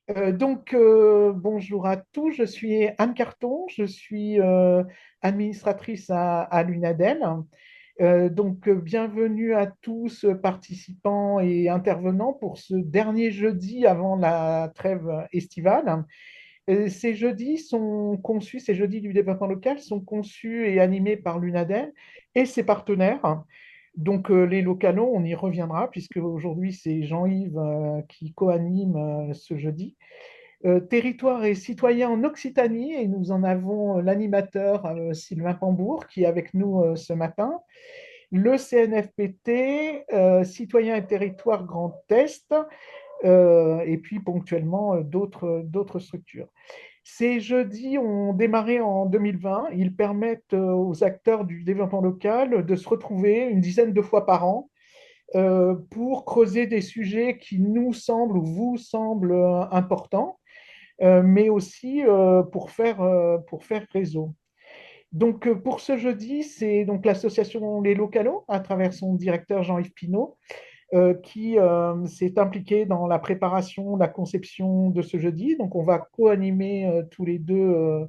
Bonjour à tous, je suis Anne Carton, je suis administratrice à l'UNADEL. Bienvenue à tous participants et intervenants pour ce dernier jeudi avant la trêve estivale. Ces jeudis du développement local sont conçus et animés par l'UNADEL et ses partenaires. Les localos, on y reviendra puisque aujourd'hui c'est Jean-Yves qui co-anime ce jeudi. Territoire et citoyens en Occitanie, et nous en avons l'animateur Sylvain Pambour qui est avec nous ce matin, le CNFPT, Citoyens et Territoires Grand Est, et puis ponctuellement d'autres structures. Ces jeudis ont démarré en 2020. Ils permettent aux acteurs du développement local de se retrouver une dizaine de fois par an pour creuser des sujets qui nous semblent ou vous semblent importants, mais aussi pour faire réseau. Pour ce jeudi, c'est donc l'association Les Localos, à travers son directeur Jean-Yves Pinault, qui s'est impliqué dans la préparation, la conception de ce jeudi. Donc, on va co-animer tous les deux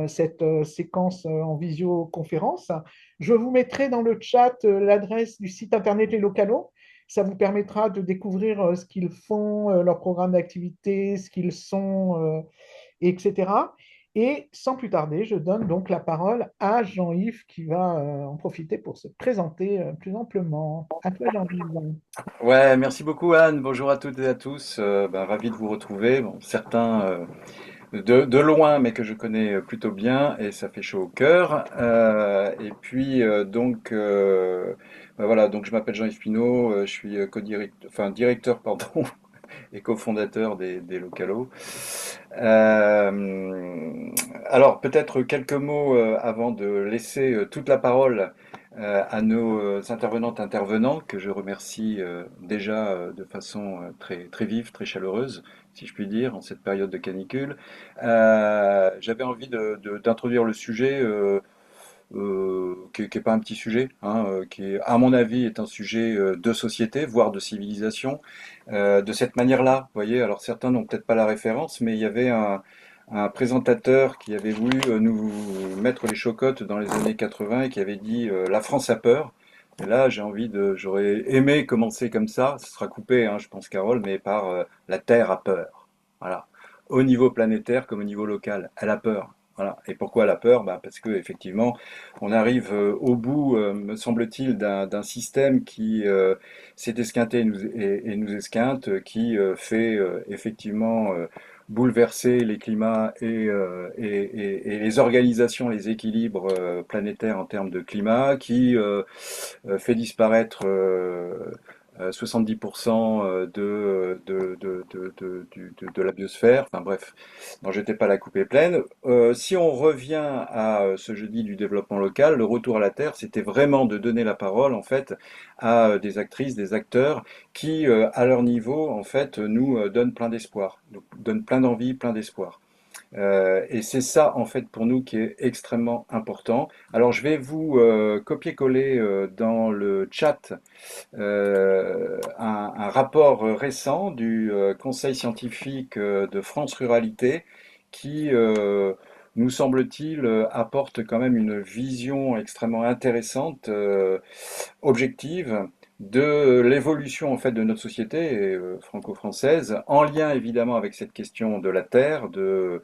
cette séquence en visioconférence. Je vous mettrai dans le chat l'adresse du site internet Les Localos. Ça vous permettra de découvrir ce qu'ils font, leur programme d'activité, ce qu'ils sont, etc. Et sans plus tarder, je donne donc la parole à Jean-Yves qui va en profiter pour se présenter plus amplement. À toi, Jean-Yves. Ouais, merci beaucoup Anne. Bonjour à toutes et à tous. Ravi de vous retrouver. Bon, certains de loin, mais que je connais plutôt bien, et ça fait chaud au cœur. Voilà. Donc je m'appelle Jean-Yves Pinault. Je suis directeur, pardon, et cofondateur des Localos. Alors peut-être quelques mots avant de laisser toute la parole à nos intervenantes intervenants, que je remercie déjà de façon très vive, très chaleureuse, si je puis dire, en cette période de canicule. J'avais envie d'introduire le sujet qui est pas un petit sujet, hein, qui à mon avis est un sujet de société, voire de civilisation, de cette manière-là. Vous voyez, alors certains n'ont peut-être pas la référence, mais il y avait un présentateur qui avait voulu nous mettre les chocottes dans les années 80 et qui avait dit La France a peur. Et là, j'aurais aimé commencer comme ça. Ce sera coupé, hein, je pense, Carole, mais par la Terre a peur. Voilà. Au niveau planétaire comme au niveau local, elle a peur. Voilà. Et pourquoi elle a peur? Parce que effectivement, on arrive au bout, me semble-t-il, d'un système qui s'est esquinté et nous esquinte, qui fait effectivement bouleverser les climats et les organisations, les équilibres planétaires en termes de climat, qui fait disparaître 70% de la biosphère. Enfin bref, n'en jetez pas la coupée pleine. Si on revient à ce jeudi du développement local, le retour à la Terre, c'était vraiment de donner la parole en fait à des actrices, des acteurs qui, à leur niveau, en fait, nous donnent plein d'espoir, nous donnent plein d'envie, plein d'espoir. Et c'est ça, en fait, pour nous qui est extrêmement important. Alors, je vais vous copier-coller dans le chat un rapport récent du Conseil scientifique de France Ruralité qui, nous semble-t-il, apporte quand même une vision extrêmement intéressante, objective, de l'évolution en fait de notre société franco-française, en lien évidemment avec cette question de la terre, de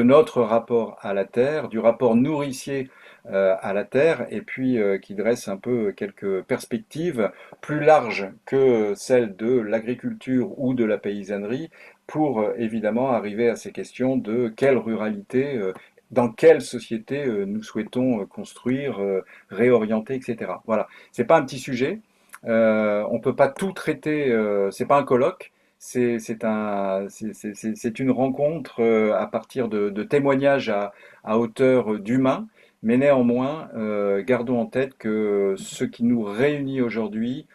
notre rapport à la terre, du rapport nourricier à la terre, et puis qui dresse un peu quelques perspectives plus larges que celles de l'agriculture ou de la paysannerie, pour évidemment arriver à ces questions de quelle ruralité, dans quelle société nous souhaitons construire, réorienter, etc. Voilà. C'est pas un petit sujet. On peut pas tout traiter. C'est pas un colloque. C'est une rencontre à partir de témoignages à hauteur d'humain. Mais néanmoins, gardons en tête que ce qui nous réunit aujourd'hui,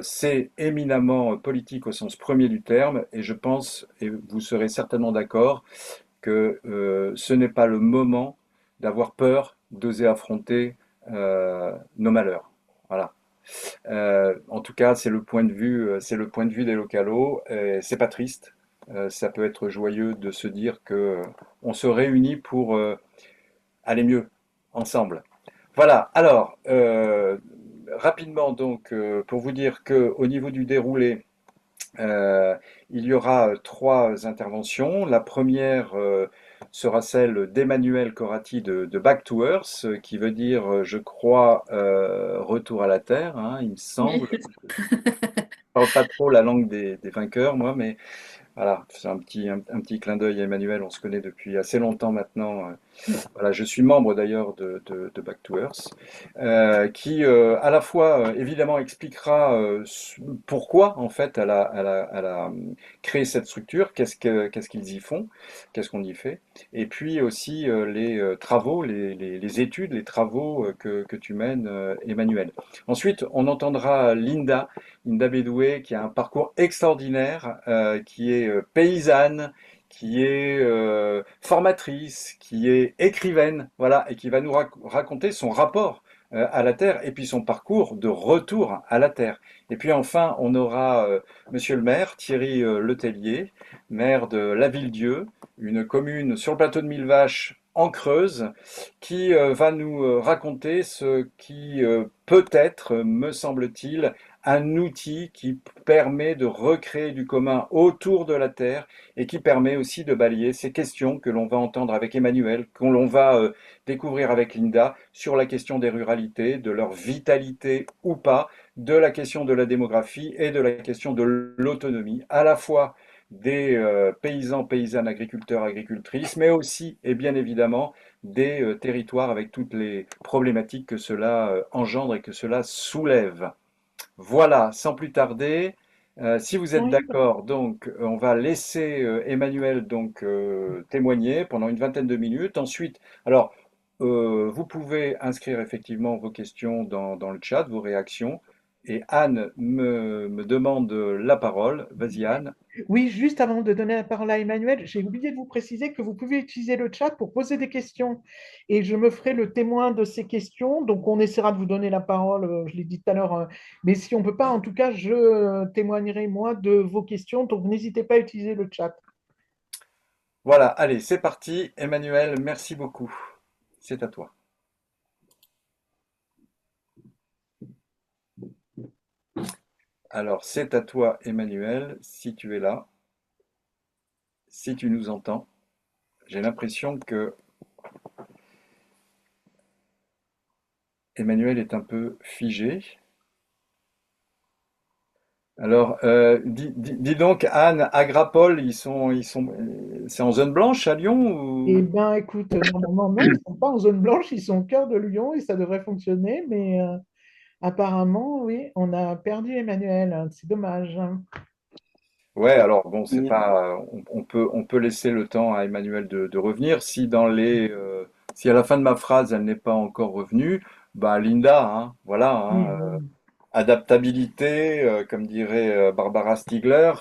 c'est éminemment politique au sens premier du terme. Et je pense, et vous serez certainement d'accord, que ce n'est pas le moment d'avoir peur, d'oser affronter nos malheurs. Voilà. En tout cas, c'est le point de vue des localos. C'est pas triste. ça peut être joyeux de se dire que on se réunit pour aller mieux ensemble. Voilà. Alors, rapidement donc, pour vous dire que au niveau du déroulé, euh, il y aura trois interventions. La première sera celle d'Emmanuel Corati de Back to Earth, qui veut dire, je crois, retour à la Terre, hein, il me semble. Oui. Je parle pas trop la langue des vainqueurs, moi, mais voilà, c'est un petit clin d'œil à Emmanuel. On se connaît depuis assez longtemps maintenant. Voilà, je suis membre d'ailleurs de Back to Earth, qui à la fois évidemment expliquera pourquoi en fait elle a créé cette structure, qu'est-ce qu'ils y font, qu'est-ce qu'on y fait, et puis aussi les travaux, les études, les travaux que tu mènes, Emmanuel. Ensuite, on entendra Linda Bédoué, qui a un parcours extraordinaire, qui est paysanne, qui est formatrice, qui est écrivaine, voilà, et qui va nous raconter son rapport à la Terre et puis son parcours de retour à la Terre. Et puis enfin, on aura Monsieur le maire, Thierry Letellier, maire de La Ville-Dieu, une commune sur le plateau de Millevaches en Creuse, qui va nous raconter ce qui peut être, me semble-t-il, un outil qui permet de recréer du commun autour de la Terre et qui permet aussi de balayer ces questions que l'on va entendre avec Emmanuel, que l'on va découvrir avec Linda sur la question des ruralités, de leur vitalité ou pas, de la question de la démographie et de la question de l'autonomie, à la fois des paysans, paysannes, agriculteurs, agricultrices, mais aussi et bien évidemment des territoires avec toutes les problématiques que cela engendre et que cela soulève. Voilà, sans plus tarder, si vous êtes Oui, d'accord, donc on va laisser Emmanuel donc témoigner pendant une vingtaine de minutes. Ensuite, alors vous pouvez inscrire effectivement vos questions dans le chat, vos réactions. Et Anne me demande la parole. Vas-y Anne. oui, juste avant de donner la parole à Emmanuel, j'ai oublié de vous préciser que vous pouvez utiliser le chat pour poser des questions et je me ferai le témoin de ces questions. Donc, on essaiera de vous donner la parole, je l'ai dit tout à l'heure, mais si on ne peut pas, en tout cas, je témoignerai moi de vos questions. Donc, n'hésitez pas à utiliser le chat. Voilà, allez, c'est parti. Emmanuel, merci beaucoup. C'est à toi. Alors, c'est à toi, Emmanuel, si tu es là, si tu nous entends. J'ai l'impression que Emmanuel est un peu figé. Alors, dis donc, Anne, Agrapol, c'est en zone blanche à Lyon Eh ou... bien, écoute, normalement, non, ils ne sont pas en zone blanche, ils sont au cœur de Lyon et ça devrait fonctionner, mais apparemment, oui, on a perdu Emmanuel. C'est dommage. Ouais, alors bon, c'est pas, on peut laisser le temps à Emmanuel de revenir. Si à la fin de ma phrase elle n'est pas encore revenue, bah Linda, hein, voilà, hein, Mhm. adaptabilité, comme dirait Barbara Stiegler,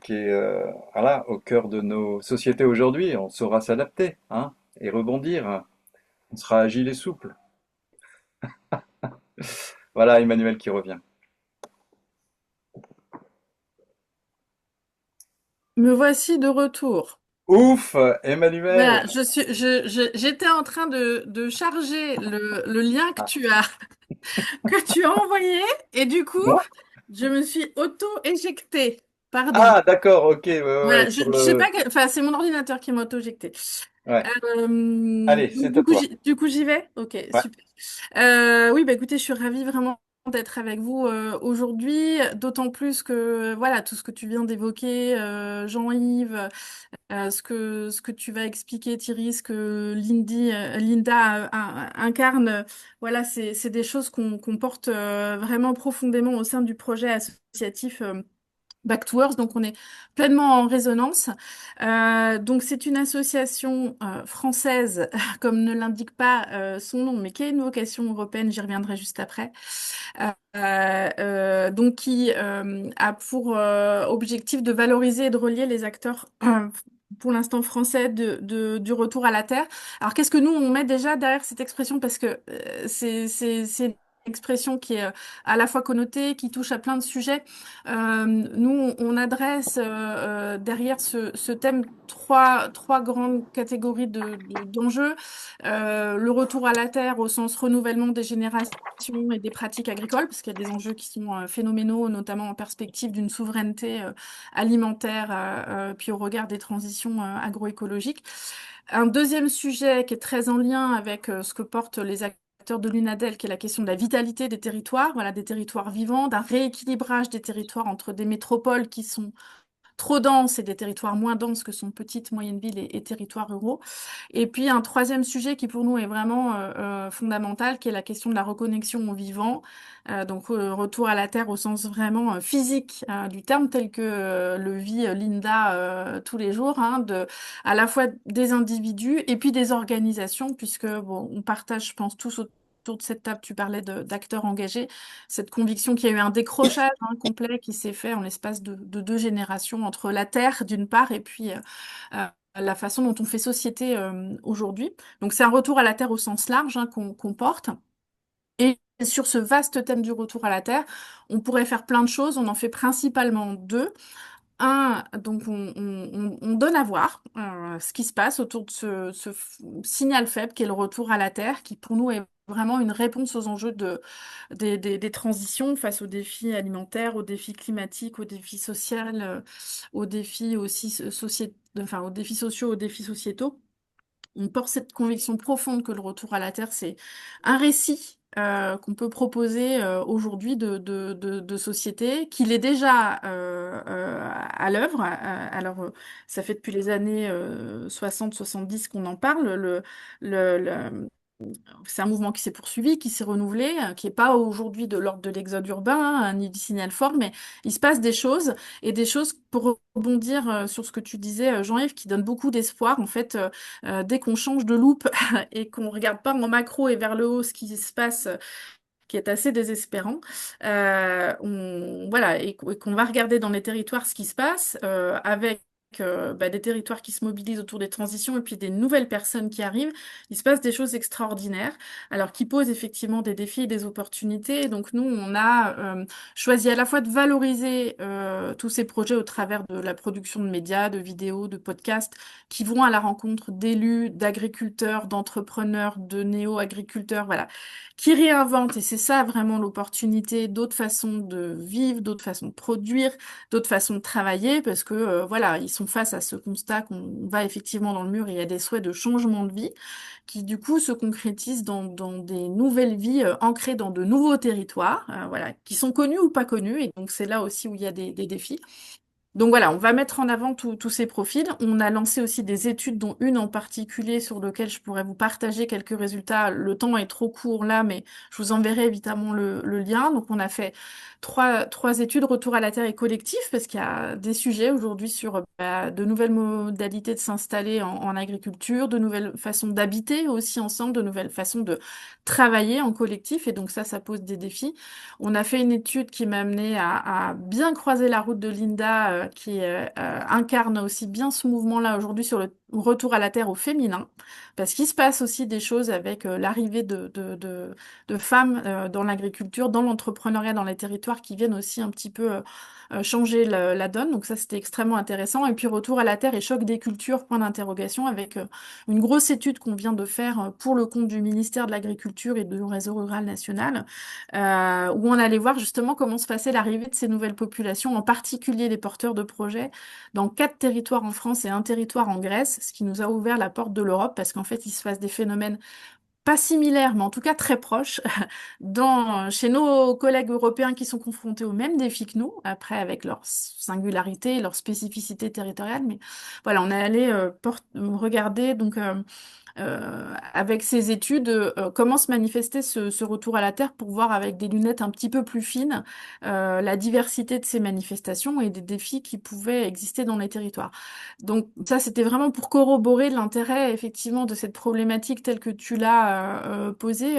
qui est voilà, au cœur de nos sociétés aujourd'hui. On saura s'adapter, hein, et rebondir. On sera agile et souple. Voilà, Emmanuel qui revient. Me voici de retour. Ouf, Emmanuel. Voilà, j'étais en train de charger le lien Ah, que tu as envoyé et du coup, moi? je me suis auto-éjectée. Pardon. Ah, d'accord, ok, ouais, ouais, ouais, Voilà, sur je sais le, pas, enfin, c'est mon ordinateur qui m'a auto-éjectée. ouais. Allez, Donc, c'est à toi. du coup, j'y vais? Ok, Ouais. super. Oui, bah écoutez, je suis ravie vraiment d'être avec vous aujourd'hui, d'autant plus que voilà tout ce que tu viens d'évoquer, Jean-Yves, ce que tu vas expliquer, Thierry, ce que Linda incarne, voilà, c'est des choses qu'on porte vraiment profondément au sein du projet associatif. Back to Earth, donc on est pleinement en résonance. Donc c'est une association française, comme ne l'indique pas son nom, mais qui a une vocation européenne, j'y reviendrai juste après. Donc qui a pour objectif de valoriser et de relier les acteurs, pour l'instant français, du retour à la Terre. Alors qu'est-ce que nous on met déjà derrière cette expression? Parce que c'est expression qui est à la fois connotée, qui touche à plein de sujets. Nous, on adresse derrière ce thème trois grandes catégories d'enjeux. Le retour à la terre au sens renouvellement des générations et des pratiques agricoles, parce qu'il y a des enjeux qui sont phénoménaux, notamment en perspective d'une souveraineté alimentaire, puis au regard des transitions agroécologiques. Un deuxième sujet qui est très en lien avec ce que portent les acteurs de l'UNADEL, qui est la question de la vitalité des territoires, voilà, des territoires vivants, d'un rééquilibrage des territoires entre des métropoles qui sont trop denses et des territoires moins denses que sont petites, moyennes villes et territoires ruraux. Et puis un troisième sujet qui pour nous est vraiment fondamental, qui est la question de la reconnexion au vivant, donc retour à la terre au sens vraiment physique du terme, tel que le vit Linda tous les jours, hein, à la fois des individus et puis des organisations, puisque bon, on partage, je pense, tous autour de cette table, tu parlais d'acteurs engagés, cette conviction qu'il y a eu un décrochage complet qui s'est fait en l'espace de 2 générations entre la terre d'une part et puis la façon dont on fait société aujourd'hui. Donc c'est un retour à la terre au sens large qu'on porte. Et sur ce vaste thème du retour à la terre, on pourrait faire plein de choses. On en fait principalement deux. Un, donc on donne à voir ce qui se passe autour de ce signal faible qui est le retour à la terre, qui pour nous est vraiment une réponse aux enjeux des transitions face aux défis alimentaires, aux défis climatiques, aux défis sociaux, aux défis aussi enfin, aux défis sociaux, aux défis sociétaux. On porte cette conviction profonde que le retour à la terre, c'est un récit qu'on peut proposer aujourd'hui de société, qu'il est déjà à l'œuvre. Alors, ça fait depuis les années 60-70 qu'on en parle. Le, c'est un mouvement qui s'est poursuivi, qui s'est renouvelé, qui n'est pas aujourd'hui de l'ordre de l'exode urbain, hein, ni du signal fort, mais il se passe des choses, et des choses, pour rebondir sur ce que tu disais, Jean-Yves, qui donne beaucoup d'espoir. En fait, dès qu'on change de loupe et qu'on regarde pas en macro et vers le haut ce qui se passe, qui est assez désespérant, voilà, et qu'on va regarder dans les territoires ce qui se passe, avec des territoires qui se mobilisent autour des transitions et puis des nouvelles personnes qui arrivent, il se passe des choses extraordinaires, alors qui posent effectivement des défis et des opportunités. Donc nous, on a choisi à la fois de valoriser tous ces projets au travers de la production de médias, de vidéos, de podcasts, qui vont à la rencontre d'élus, d'agriculteurs, d'entrepreneurs, de néo-agriculteurs, voilà, qui réinventent, et c'est ça vraiment l'opportunité, d'autres façons de vivre, d'autres façons de produire, d'autres façons de travailler, parce que voilà, ils sont face à ce constat qu'on va effectivement dans le mur et il y a des souhaits de changement de vie qui du coup se concrétisent dans des nouvelles vies ancrées dans de nouveaux territoires, voilà, qui sont connus ou pas connus, et donc c'est là aussi où il y a des défis. Donc voilà, on va mettre en avant tous ces profils. On a lancé aussi des études, dont une en particulier sur laquelle je pourrais vous partager quelques résultats. Le temps est trop court là, mais je vous enverrai évidemment le lien. Donc on a fait trois études retour à la terre et collectif, parce qu'il y a des sujets aujourd'hui sur de nouvelles modalités de s'installer en agriculture, de nouvelles façons d'habiter aussi ensemble, de nouvelles façons de travailler en collectif. Et donc ça pose des défis. On a fait une étude qui m'a amené à bien croiser la route de Linda, qui incarne aussi bien ce mouvement-là aujourd'hui sur le retour à la terre au féminin, parce qu'il se passe aussi des choses avec l'arrivée de femmes dans l'agriculture, dans l'entrepreneuriat, dans les territoires, qui viennent aussi un petit peu changer la donne. Donc ça, c'était extrêmement intéressant. Et puis retour à la terre et choc des cultures, point d'interrogation, avec une grosse étude qu'on vient de faire pour le compte du ministère de l'Agriculture et du Réseau rural national, où on allait voir justement comment se passait l'arrivée de ces nouvelles populations, en particulier les porteurs de projets, dans 4 territoires en France et un territoire en Grèce, ce qui nous a ouvert la porte de l'Europe, parce qu'en fait, il se passe des phénomènes pas similaires, mais en tout cas très proches, chez nos collègues européens qui sont confrontés aux mêmes défis que nous, après avec leur singularité, leur spécificité territoriale. Mais voilà, on est allé regarder donc avec ces études, comment se manifestait ce retour à la Terre, pour voir avec des lunettes un petit peu plus fines la diversité de ces manifestations et des défis qui pouvaient exister dans les territoires. Donc ça, c'était vraiment pour corroborer l'intérêt effectivement de cette problématique telle que tu l'as posée,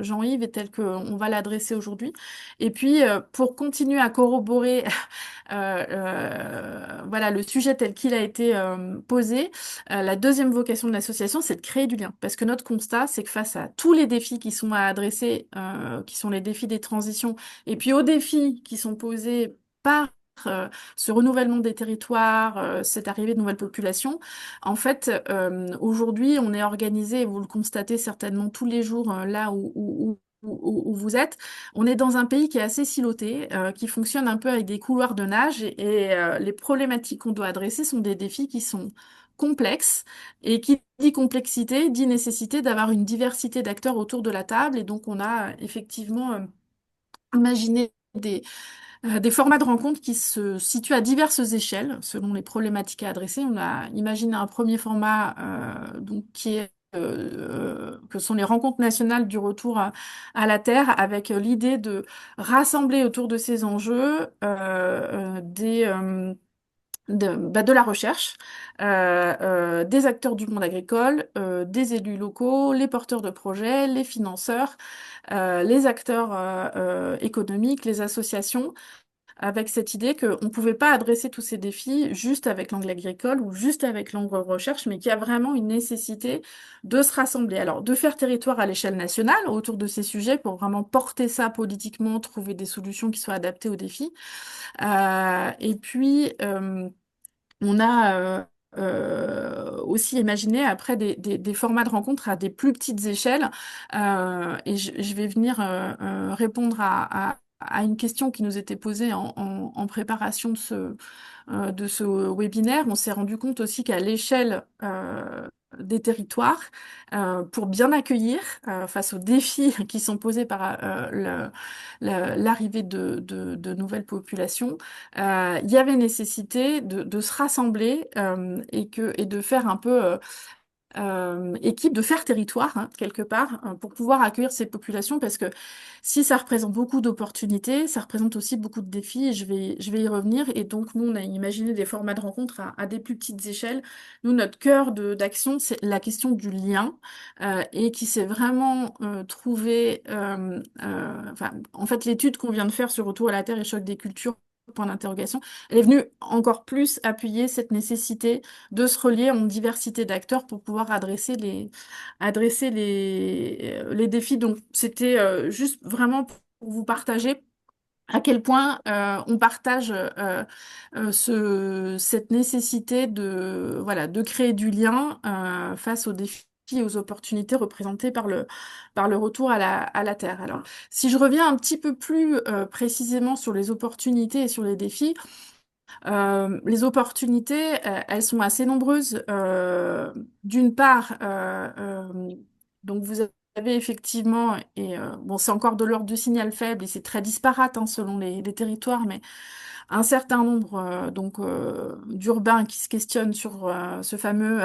Jean-Yves, et telle qu'on va l'adresser aujourd'hui. Et puis, pour continuer à corroborer voilà, le sujet tel qu'il a été posé, la deuxième vocation de l'association, c'est de créer du lien. Parce que notre constat, c'est que face à tous les défis qui sont à adresser, qui sont les défis des transitions, et puis aux défis qui sont posés par ce renouvellement des territoires, cette arrivée de nouvelles populations, en fait, aujourd'hui, on est organisé, et vous le constatez certainement tous les jours là où vous êtes, on est dans un pays qui est assez siloté, qui fonctionne un peu avec des couloirs de nage et les problématiques qu'on doit adresser sont des défis qui sont complexes et qui dit complexité dit nécessité d'avoir une diversité d'acteurs autour de la table et donc on a effectivement imaginé des formats de rencontres qui se situent à diverses échelles selon les problématiques à adresser. On a imaginé un premier format donc, qui est que sont les rencontres nationales du retour à la Terre, avec l'idée de rassembler autour de ces enjeux de la recherche, des acteurs du monde agricole, des élus locaux, les porteurs de projets, les financeurs, les acteurs économiques, les associations, avec cette idée qu'on ne pouvait pas adresser tous ces défis juste avec l'angle agricole ou juste avec l'angle recherche, mais qu'il y a vraiment une nécessité de se rassembler. Alors, de faire territoire à l'échelle nationale autour de ces sujets pour vraiment porter ça politiquement, trouver des solutions qui soient adaptées aux défis. Et puis, on a aussi imaginé après des formats de rencontres à des plus petites échelles. Et je vais venir répondre à une question qui nous était posée en préparation de ce webinaire. On s'est rendu compte aussi qu'à l'échelle des territoires, pour bien accueillir face aux défis qui sont posés par l'arrivée de nouvelles populations, il y avait nécessité de se rassembler et de faire un peu équipe, de faire territoire, hein, quelque part, pour pouvoir accueillir ces populations, parce que si ça représente beaucoup d'opportunités, ça représente aussi beaucoup de défis, et je vais y revenir. Et donc, nous, on a imaginé des formats de rencontres à des plus petites échelles. Nous, notre cœur d'action, c'est la question du lien, et qui s'est vraiment trouvé, enfin, en fait, l'étude qu'on vient de faire sur Retour à la Terre et choc des cultures, point d'interrogation, elle est venue encore plus appuyer cette nécessité de se relier en diversité d'acteurs pour pouvoir adresser les défis. Donc, c'était juste vraiment pour vous partager à quel point on partage cette nécessité voilà, de créer du lien face aux défis et aux opportunités représentées par le retour à la Terre. Alors, si je reviens un petit peu plus précisément sur les opportunités et sur les défis, les opportunités, elles sont assez nombreuses. D'une part, donc vous avez effectivement, et bon, c'est encore de l'ordre du signal faible et c'est très disparate hein, selon les territoires, mais un certain nombre d'urbains qui se questionnent sur ce fameux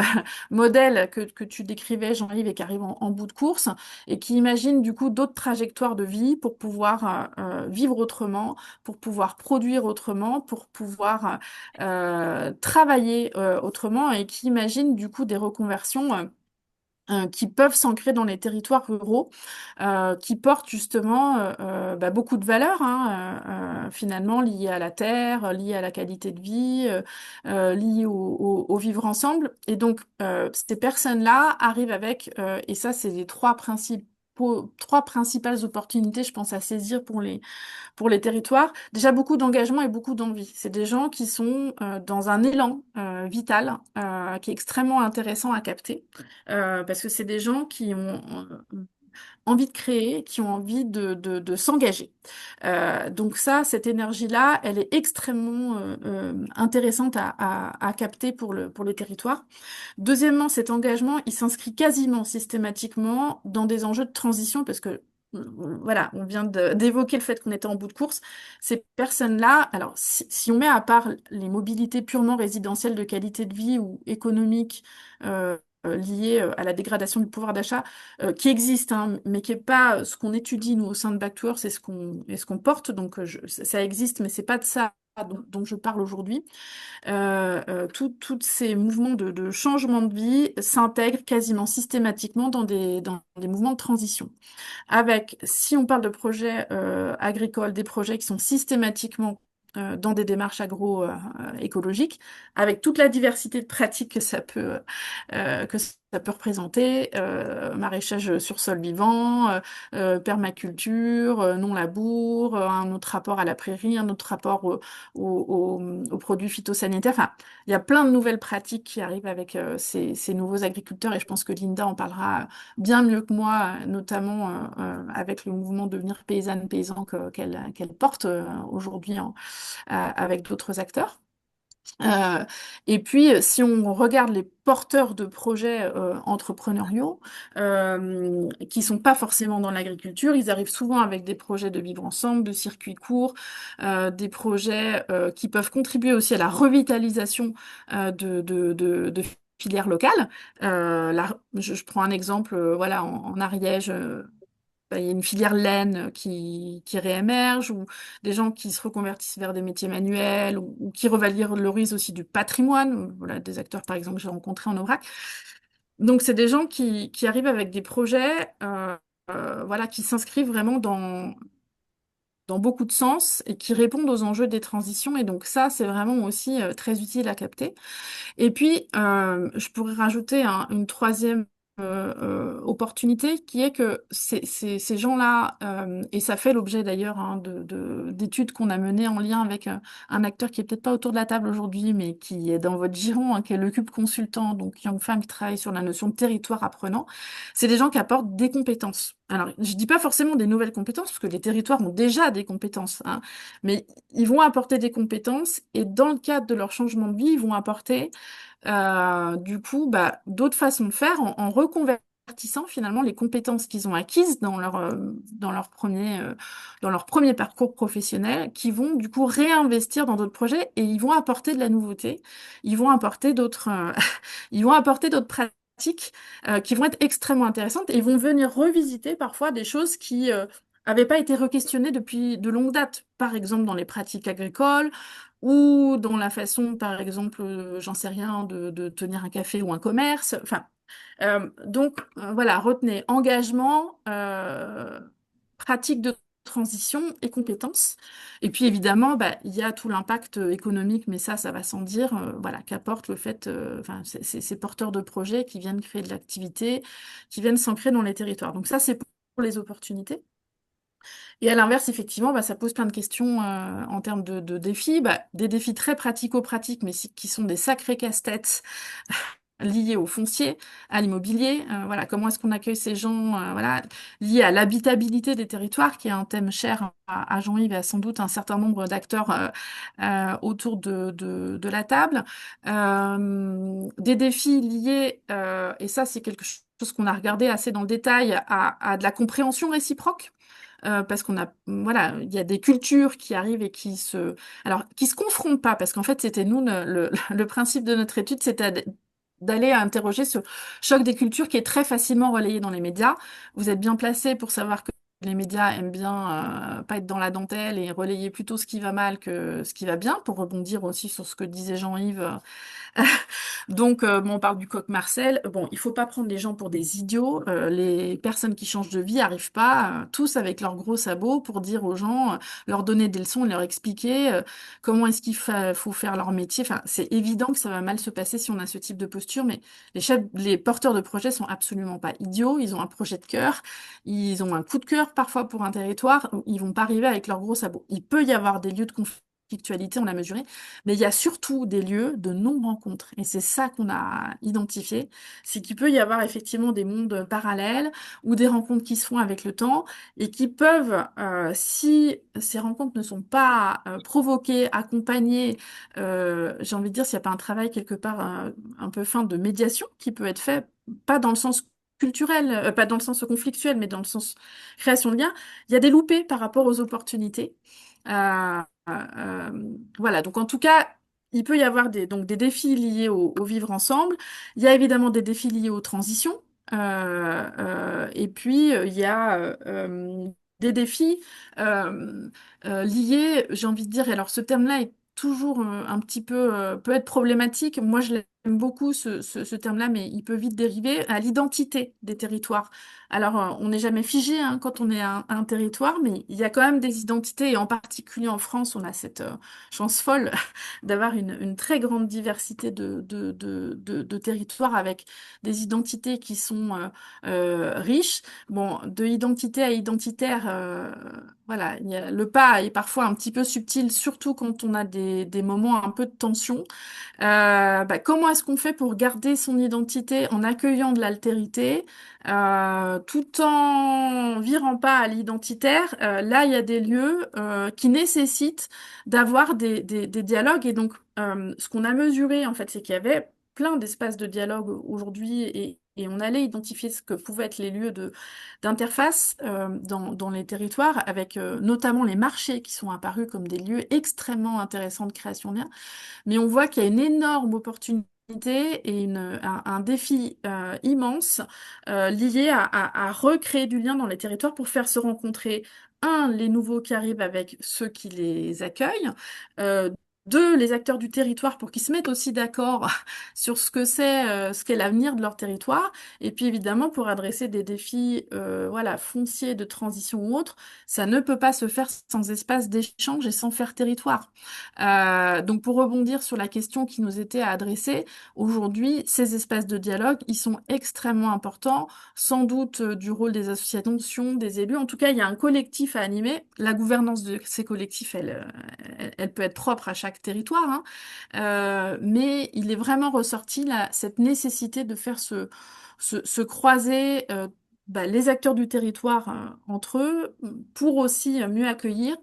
modèle que tu décrivais, Jean-Yves, et qui arrive en bout de course, et qui imaginent du coup d'autres trajectoires de vie pour pouvoir vivre autrement, pour pouvoir produire autrement, pour pouvoir travailler autrement, et qui imaginent du coup des reconversions. Qui peuvent s'ancrer dans les territoires ruraux, qui portent justement beaucoup de valeurs, hein, finalement liées à la terre, liées à la qualité de vie, liées au vivre ensemble. Et donc, ces personnes-là arrivent avec, et ça, c'est les trois principales opportunités, je pense, à saisir pour les territoires. Déjà beaucoup d'engagement et beaucoup d'envie. C'est des gens qui sont dans un élan vital qui est extrêmement intéressant à capter parce que c'est des gens qui ont envie de créer, qui ont envie de s'engager. Donc ça, cette énergie-là, elle est extrêmement intéressante à capter pour le territoire. Deuxièmement, cet engagement, il s'inscrit quasiment systématiquement dans des enjeux de transition parce que voilà, on vient d'évoquer le fait qu'on était en bout de course. Ces personnes-là, alors si on met à part les mobilités purement résidentielles de qualité de vie ou économiques liées à la dégradation du pouvoir d'achat, qui existent, hein, mais qui n'est pas ce qu'on étudie nous au sein de Back to Earth, c'est ce qu'on porte. Donc ça existe, mais c'est pas de ça dont je parle aujourd'hui. Tous ces mouvements de changement de vie s'intègrent quasiment systématiquement dans des mouvements de transition. Avec, si on parle de projets agricoles, des projets qui sont systématiquement dans des démarches agroécologiques, avec toute la diversité de pratiques que ça peut ça peut représenter maraîchage sur sol vivant, permaculture, non-labour, un autre rapport à la prairie, un autre rapport aux produits phytosanitaires. Enfin, il y a plein de nouvelles pratiques qui arrivent avec ces nouveaux agriculteurs et je pense que Linda en parlera bien mieux que moi, notamment avec le mouvement Devenir paysanne, paysan qu'elle porte aujourd'hui avec d'autres acteurs. Euh, et puis, si on regarde les porteurs de projets entrepreneuriaux qui sont pas forcément dans l'agriculture, ils arrivent souvent avec des projets de vivre ensemble, de circuits courts, des projets qui peuvent contribuer aussi à la revitalisation de filières locales. Je prends un exemple, voilà, en Ariège. Il y a une filière laine qui réémerge, ou des gens qui se reconvertissent vers des métiers manuels, ou qui revalorisent aussi du patrimoine. Voilà, des acteurs, par exemple, que j'ai rencontrés en Aubrac. Donc, c'est des gens qui arrivent avec des projets voilà, qui s'inscrivent vraiment dans beaucoup de sens et qui répondent aux enjeux des transitions. Et donc, ça, c'est vraiment aussi très utile à capter. Et puis, je pourrais rajouter une troisième opportunité qui est que ces gens-là, et ça fait l'objet d'ailleurs hein, d'études qu'on a menées en lien avec un acteur qui est peut-être pas autour de la table aujourd'hui, mais qui est dans votre giron, hein, qui est le Cube Consultant, donc Young Femme qui travaille sur la notion de territoire apprenant. C'est des gens qui apportent des compétences. Alors, je dis pas forcément des nouvelles compétences, parce que les territoires ont déjà des compétences, hein, mais ils vont apporter des compétences et dans le cadre de leur changement de vie, ils vont apporter du coup, bah, d'autres façons de faire en reconvertissant finalement les compétences qu'ils ont acquises dans leur premier parcours professionnel, qui vont du coup réinvestir dans d'autres projets et ils vont apporter de la nouveauté, ils vont apporter d'autres, ils vont apporter d'autres pratiques qui vont être extrêmement intéressantes et ils vont venir revisiter parfois des choses qui n'avaient pas été re-questionnées depuis de longue date, par exemple dans les pratiques agricoles ou dans la façon, par exemple, j'en sais rien, de tenir un café ou un commerce. Enfin, voilà, retenez engagement, pratique de transition et compétences. Et puis évidemment, bah, il y a tout l'impact économique, mais ça va sans dire, voilà, qu'apporte le fait, enfin, ces porteurs de projets qui viennent créer de l'activité, qui viennent s'ancrer dans les territoires. Donc ça, c'est pour les opportunités. Et à l'inverse, effectivement, bah, ça pose plein de questions en termes de défis. Bah, des défis très pratico-pratiques, mais qui sont des sacrés casse-têtes liés au foncier, à l'immobilier. Voilà, comment est-ce qu'on accueille ces gens, voilà, liés à l'habitabilité des territoires, qui est un thème cher à Jean-Yves et à sans doute un certain nombre d'acteurs autour de la table. Des défis liés, et ça c'est quelque chose qu'on a regardé assez dans le détail, à de la compréhension réciproque. Parce qu'on a, voilà, il y a des cultures qui arrivent et alors, qui se confrontent pas, parce qu'en fait, c'était nous, le principe de notre étude, c'était d'aller interroger ce choc des cultures qui est très facilement relayé dans les médias. Vous êtes bien placé pour savoir que les médias aiment bien pas être dans la dentelle et relayer plutôt ce qui va mal que ce qui va bien, pour rebondir aussi sur ce que disait Jean-Yves. Donc, bon, on parle du coq Marcel. Bon, il faut pas prendre les gens pour des idiots. Les personnes qui changent de vie arrivent pas tous avec leurs gros sabots pour dire aux gens, leur donner des leçons, leur expliquer comment est-ce faut faire leur métier. Enfin, c'est évident que ça va mal se passer si on a ce type de posture, mais les porteurs de projets sont absolument pas idiots. Ils ont un projet de cœur, ils ont un coup de cœur parfois pour un territoire. Ils vont pas arriver avec leurs gros sabots. Il peut y avoir des lieux de conflictualité, on l'a mesuré, mais il y a surtout des lieux de non-rencontre. Et c'est ça qu'on a identifié. C'est qu'il peut y avoir effectivement des mondes parallèles ou des rencontres qui se font avec le temps et qui peuvent, si ces rencontres ne sont pas provoquées, accompagnées, j'ai envie de dire s'il n'y a pas un travail quelque part un peu fin de médiation qui peut être fait, pas dans le sens culturel, pas dans le sens conflictuel, mais dans le sens création de liens, il y a des loupés par rapport aux opportunités. Voilà, donc en tout cas, il peut y avoir donc des défis liés au vivre ensemble. Il y a évidemment des défis liés aux transitions. Et puis, il y a des défis liés, j'ai envie de dire, et alors ce terme-là est toujours un petit peu, peut être problématique. Moi, je beaucoup ce terme-là, mais il peut vite dériver à l'identité des territoires. Alors, on n'est jamais figé hein, quand on est un territoire, mais il y a quand même des identités, et en particulier en France, on a cette chance folle d'avoir une très grande diversité de territoires avec des identités qui sont riches. Bon, de identité à identitaire, voilà, le pas est parfois un petit peu subtil, surtout quand on a des moments un peu de tension. Comment est-ce qu'on fait pour garder son identité en accueillant de l'altérité, tout en virant pas à l'identitaire? Là, il y a des lieux qui nécessitent d'avoir des dialogues. Et donc, ce qu'on a mesuré, en fait, c'est qu'il y avait plein d'espaces de dialogue aujourd'hui et on allait identifier ce que pouvaient être les lieux d'interface dans les territoires, avec notamment les marchés qui sont apparus comme des lieux extrêmement intéressants de création de liens. Mais on voit qu'il y a une énorme opportunité et un défi immense lié à recréer du lien dans les territoires pour faire se rencontrer, un, les nouveaux qui arrivent avec ceux qui les accueillent, euh, deux, les acteurs du territoire pour qu'ils se mettent aussi d'accord sur ce qu'est l'avenir de leur territoire, et puis évidemment pour adresser des défis voilà, fonciers de transition ou autres, ça ne peut pas se faire sans espace d'échange et sans faire territoire. Donc pour rebondir sur la question qui nous était adressée, aujourd'hui, ces espaces de dialogue, ils sont extrêmement importants, sans doute du rôle des associations, des élus. En tout cas, il y a un collectif à animer. La gouvernance de ces collectifs, elle peut être propre à chaque territoire, hein. Mais il est vraiment ressorti là, cette nécessité de faire se croiser les acteurs du territoire entre eux pour aussi mieux accueillir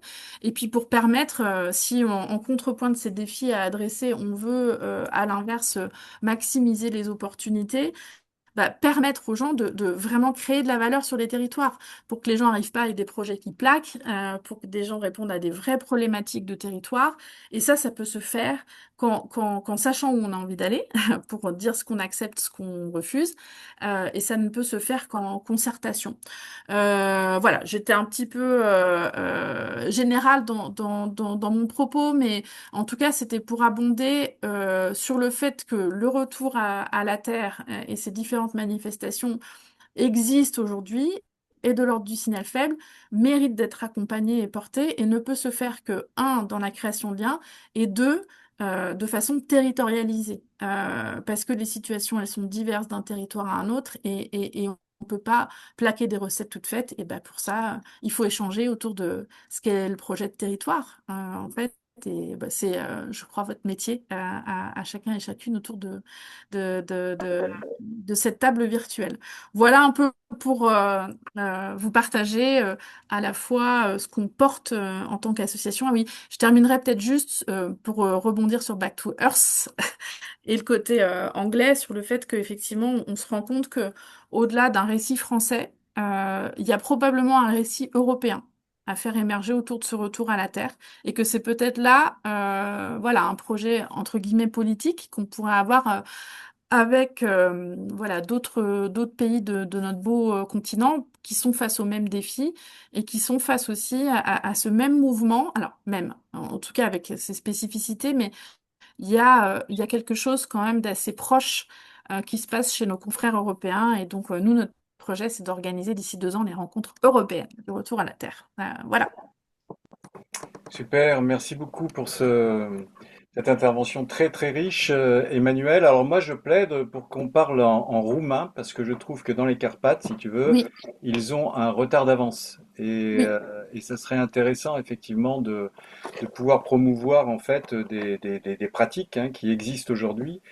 et puis pour permettre, si en contrepoint de ces défis à adresser, on veut à l'inverse maximiser les opportunités, permettre aux gens de vraiment créer de la valeur sur les territoires, pour que les gens n'arrivent pas avec des projets qui plaquent, pour que des gens répondent à des vraies problématiques de territoire. Et ça peut se faire qu'en sachant où on a envie d'aller, pour dire ce qu'on accepte, ce qu'on refuse, et ça ne peut se faire qu'en concertation. Voilà, j'étais un petit peu générale dans mon propos, mais en tout cas, c'était pour abonder sur le fait que le retour à la Terre et ces différentes manifestations existent aujourd'hui et de l'ordre du signal faible, méritent d'être accompagnées et portées et ne peut se faire que, un, dans la création de liens et deux, de façon territorialisée. Parce que les situations, elles sont diverses d'un territoire à un autre et on ne peut pas plaquer des recettes toutes faites. Et ben pour ça, il faut échanger autour de ce qu'est le projet de territoire, en fait. Et c'est, je crois, votre métier à chacun et chacune autour de cette table virtuelle. Voilà un peu pour vous partager à la fois ce qu'on porte en tant qu'association. Ah oui, je terminerai peut-être juste pour rebondir sur Back to Earth et le côté anglais sur le fait qu'effectivement, on se rend compte que au-delà d'un récit français, il y a probablement un récit européen à faire émerger autour de ce retour à la Terre et que c'est peut-être là, voilà, un projet entre guillemets politique qu'on pourrait avoir avec voilà, d'autres pays de notre beau continent qui sont face aux mêmes défis et qui sont face aussi à ce même mouvement, alors même, en tout cas avec ses spécificités, mais il y a quelque chose quand même d'assez proche qui se passe chez nos confrères européens. Et donc, nous, notre projet, c'est d'organiser d'ici 2 ans les rencontres européennes du retour à la Terre. Voilà. Super, merci beaucoup pour cette intervention très très riche, Emmanuel. Alors moi, je plaide pour qu'on parle en roumain parce que je trouve que dans les Carpates, si tu veux, Oui, ils ont un retard d'avance oui. et ça serait intéressant effectivement de pouvoir promouvoir en fait des pratiques hein, qui existent aujourd'hui,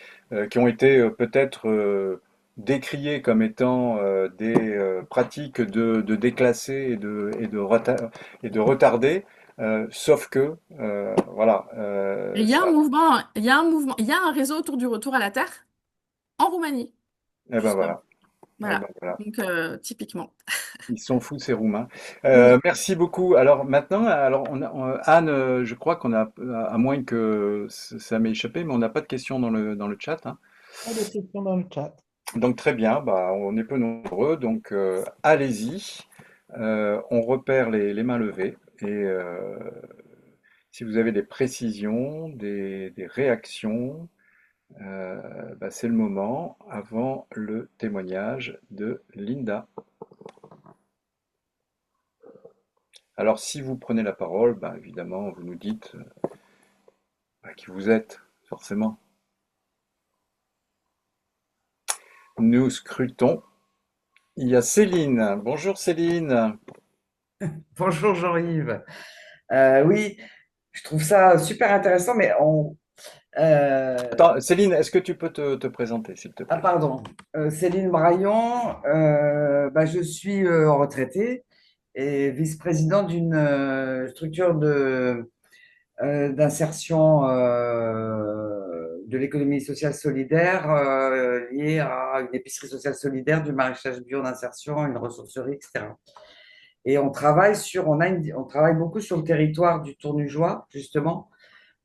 qui ont été peut-être décriées comme étant des pratiques de déclasser et de retarder. Sauf que, voilà, Et il y a un ça, mouvement, il y a un mouvement, il y a un réseau autour du retour à la Terre en Roumanie, eh ben justement. voilà, eh ben Voilà. voilà, Donc, typiquement. ils sont fous ces Roumains. Oui. Merci beaucoup. Alors maintenant, alors Anne, je crois qu'on a, à moins que ça m'ait échappé, mais on n'a pas de questions dans le chat, hein. Pas de questions dans le chat. Donc très bien, bah, on est peu nombreux, donc allez-y. On repère les mains levées et si vous avez des précisions, des réactions. Bah, c'est le moment avant le témoignage de Linda. Alors, si vous prenez la parole, bah, évidemment, vous nous dites bah, qui vous êtes, forcément. Nous scrutons. Il y a Céline. Bonjour Céline. Bonjour Jean-Yves. Oui, je trouve ça super intéressant, mais Attends, Céline, est-ce que tu peux te présenter, s'il te plaît? pardon. Céline Braillon, je suis retraitée et vice-présidente d'une structure d'insertion de l'économie sociale solidaire liée à une épicerie sociale solidaire, du maraîchage bio d'insertion, une ressourcerie, etc. Et on travaille beaucoup sur le territoire du Tournujois, justement,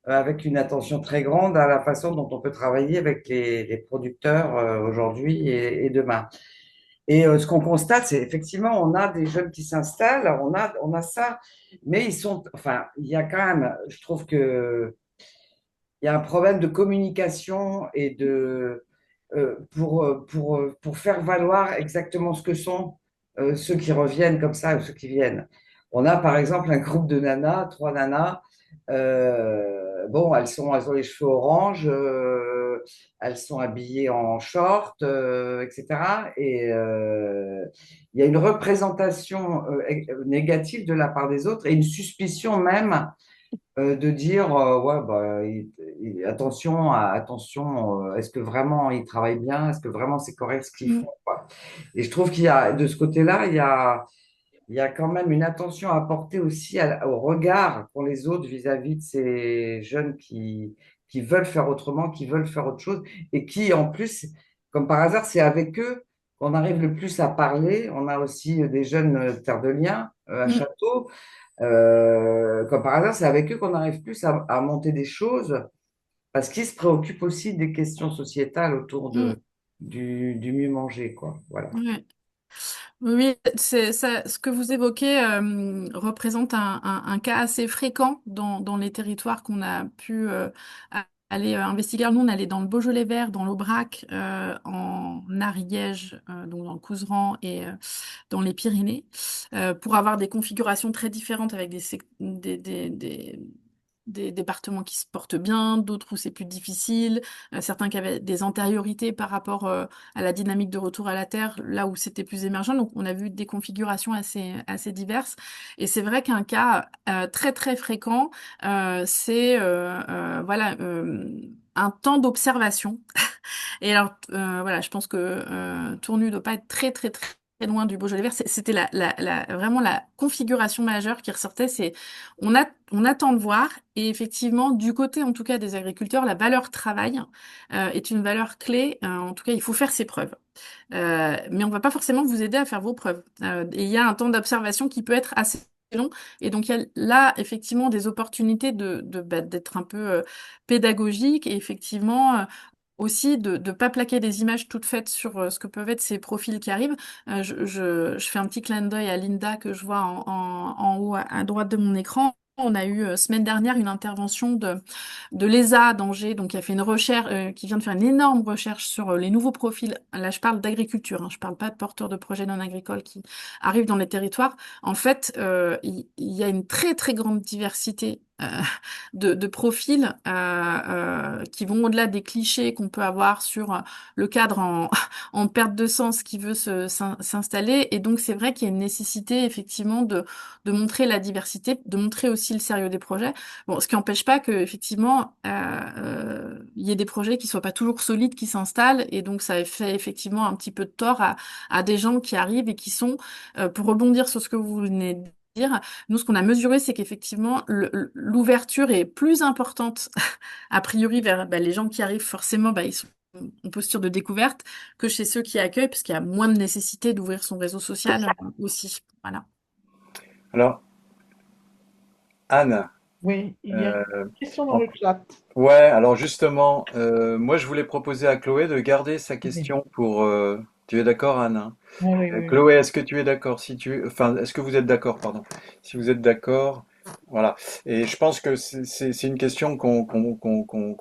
avec une attention très grande à la façon dont on peut travailler avec les producteurs aujourd'hui et demain. Et ce qu'on constate, c'est effectivement, on a des jeunes qui s'installent, on a ça, mais enfin, il y a quand même, je trouve que il y a un problème de communication et pour faire valoir exactement ce que sont ceux qui reviennent comme ça ou ceux qui viennent. On a par exemple un groupe de nanas, trois nanas. Bon, elles ont les cheveux orange, elles sont habillées en short, etc. Et il y a une représentation négative de la part des autres et une suspicion même de dire ouais attention est-ce que vraiment ils travaillent bien, est-ce que vraiment c'est correct ce qu'ils Mm. font, quoi. Et je trouve qu'il y a de ce côté-là il y a quand même une attention à porter aussi au regard qu'ont les autres vis-à-vis de ces jeunes qui veulent faire autrement, qui veulent faire autre chose et qui en plus, comme par hasard, c'est avec eux qu'on arrive le plus à parler. On a aussi des jeunes Terre de Liens à Mm. Château. Comme par hasard, c'est avec eux qu'on arrive plus à monter des choses parce qu'ils se préoccupent aussi des questions sociétales autour Mm. du mieux manger, quoi. Voilà. Ouais. Oui, c'est ça, ce que vous évoquez représente un cas assez fréquent dans les territoires qu'on a pu aller investiguer. Alors, nous, on allait dans le Beaujolais vert, dans l'Aubrac, en Ariège, donc dans le Couserans et dans les Pyrénées, pour avoir des configurations très différentes avec des départements qui se portent bien, d'autres où c'est plus difficile, certains qui avaient des antériorités par rapport à la dynamique de retour à la Terre, là où c'était plus émergent. Donc, on a vu des configurations assez diverses. Et c'est vrai qu'un cas très, très fréquent, c'est voilà, un temps d'observation. Et alors, voilà, je pense que Tournu ne doit pas être très, très, très loin du Beaujolais vert. C'était vraiment la configuration majeure qui ressortait. C'est on attend de voir. Et effectivement, du côté, en tout cas, des agriculteurs, la valeur travail est une valeur clé. En tout cas, il faut faire ses preuves. Mais on va pas forcément vous aider à faire vos preuves. Et il y a un temps d'observation qui peut être assez long. Et donc, il y a là, effectivement, des opportunités d'être un peu pédagogique et effectivement, aussi de ne pas plaquer des images toutes faites sur ce que peuvent être ces profils qui arrivent. Je fais un petit clin d'œil à Linda que je vois en haut à droite de mon écran. On a eu semaine dernière une intervention de l'ESA d'Angers, donc qui a fait une recherche, qui vient de faire une énorme recherche sur les nouveaux profils. Là, je parle d'agriculture, hein, je parle pas de porteurs de projets non agricoles qui arrivent dans les territoires. En fait, il y a une très très grande diversité de profils qui vont au-delà des clichés qu'on peut avoir sur le cadre en perte de sens qui veut s'installer. Et donc, c'est vrai qu'il y a une nécessité, effectivement, de montrer la diversité, de montrer aussi le sérieux des projets. Bon, ce qui n'empêche pas que, effectivement, il y ait des projets qui soient pas toujours solides, qui s'installent. Et donc, ça fait effectivement un petit peu de tort à des gens qui arrivent et qui sont, pour rebondir sur ce que vous venez de dire, nous, ce qu'on a mesuré, c'est qu'effectivement, l'ouverture est plus importante, a priori, vers les gens qui arrivent, forcément, ils sont en posture de découverte, que chez ceux qui accueillent, parce qu'il y a moins de nécessité d'ouvrir son réseau social aussi. Voilà. Alors, Anne, Oui, il y a une euh, question dans en- le chat. ouais, alors justement, moi je voulais proposer à Chloé de garder sa Oui, question pour... tu es d'accord, Anne, hein? oui, oui, oui. Chloé, est-ce que tu es d'accord? Enfin, est-ce que vous êtes d'accord, pardon? Si vous êtes d'accord, voilà. Et je pense que c'est une question qu'on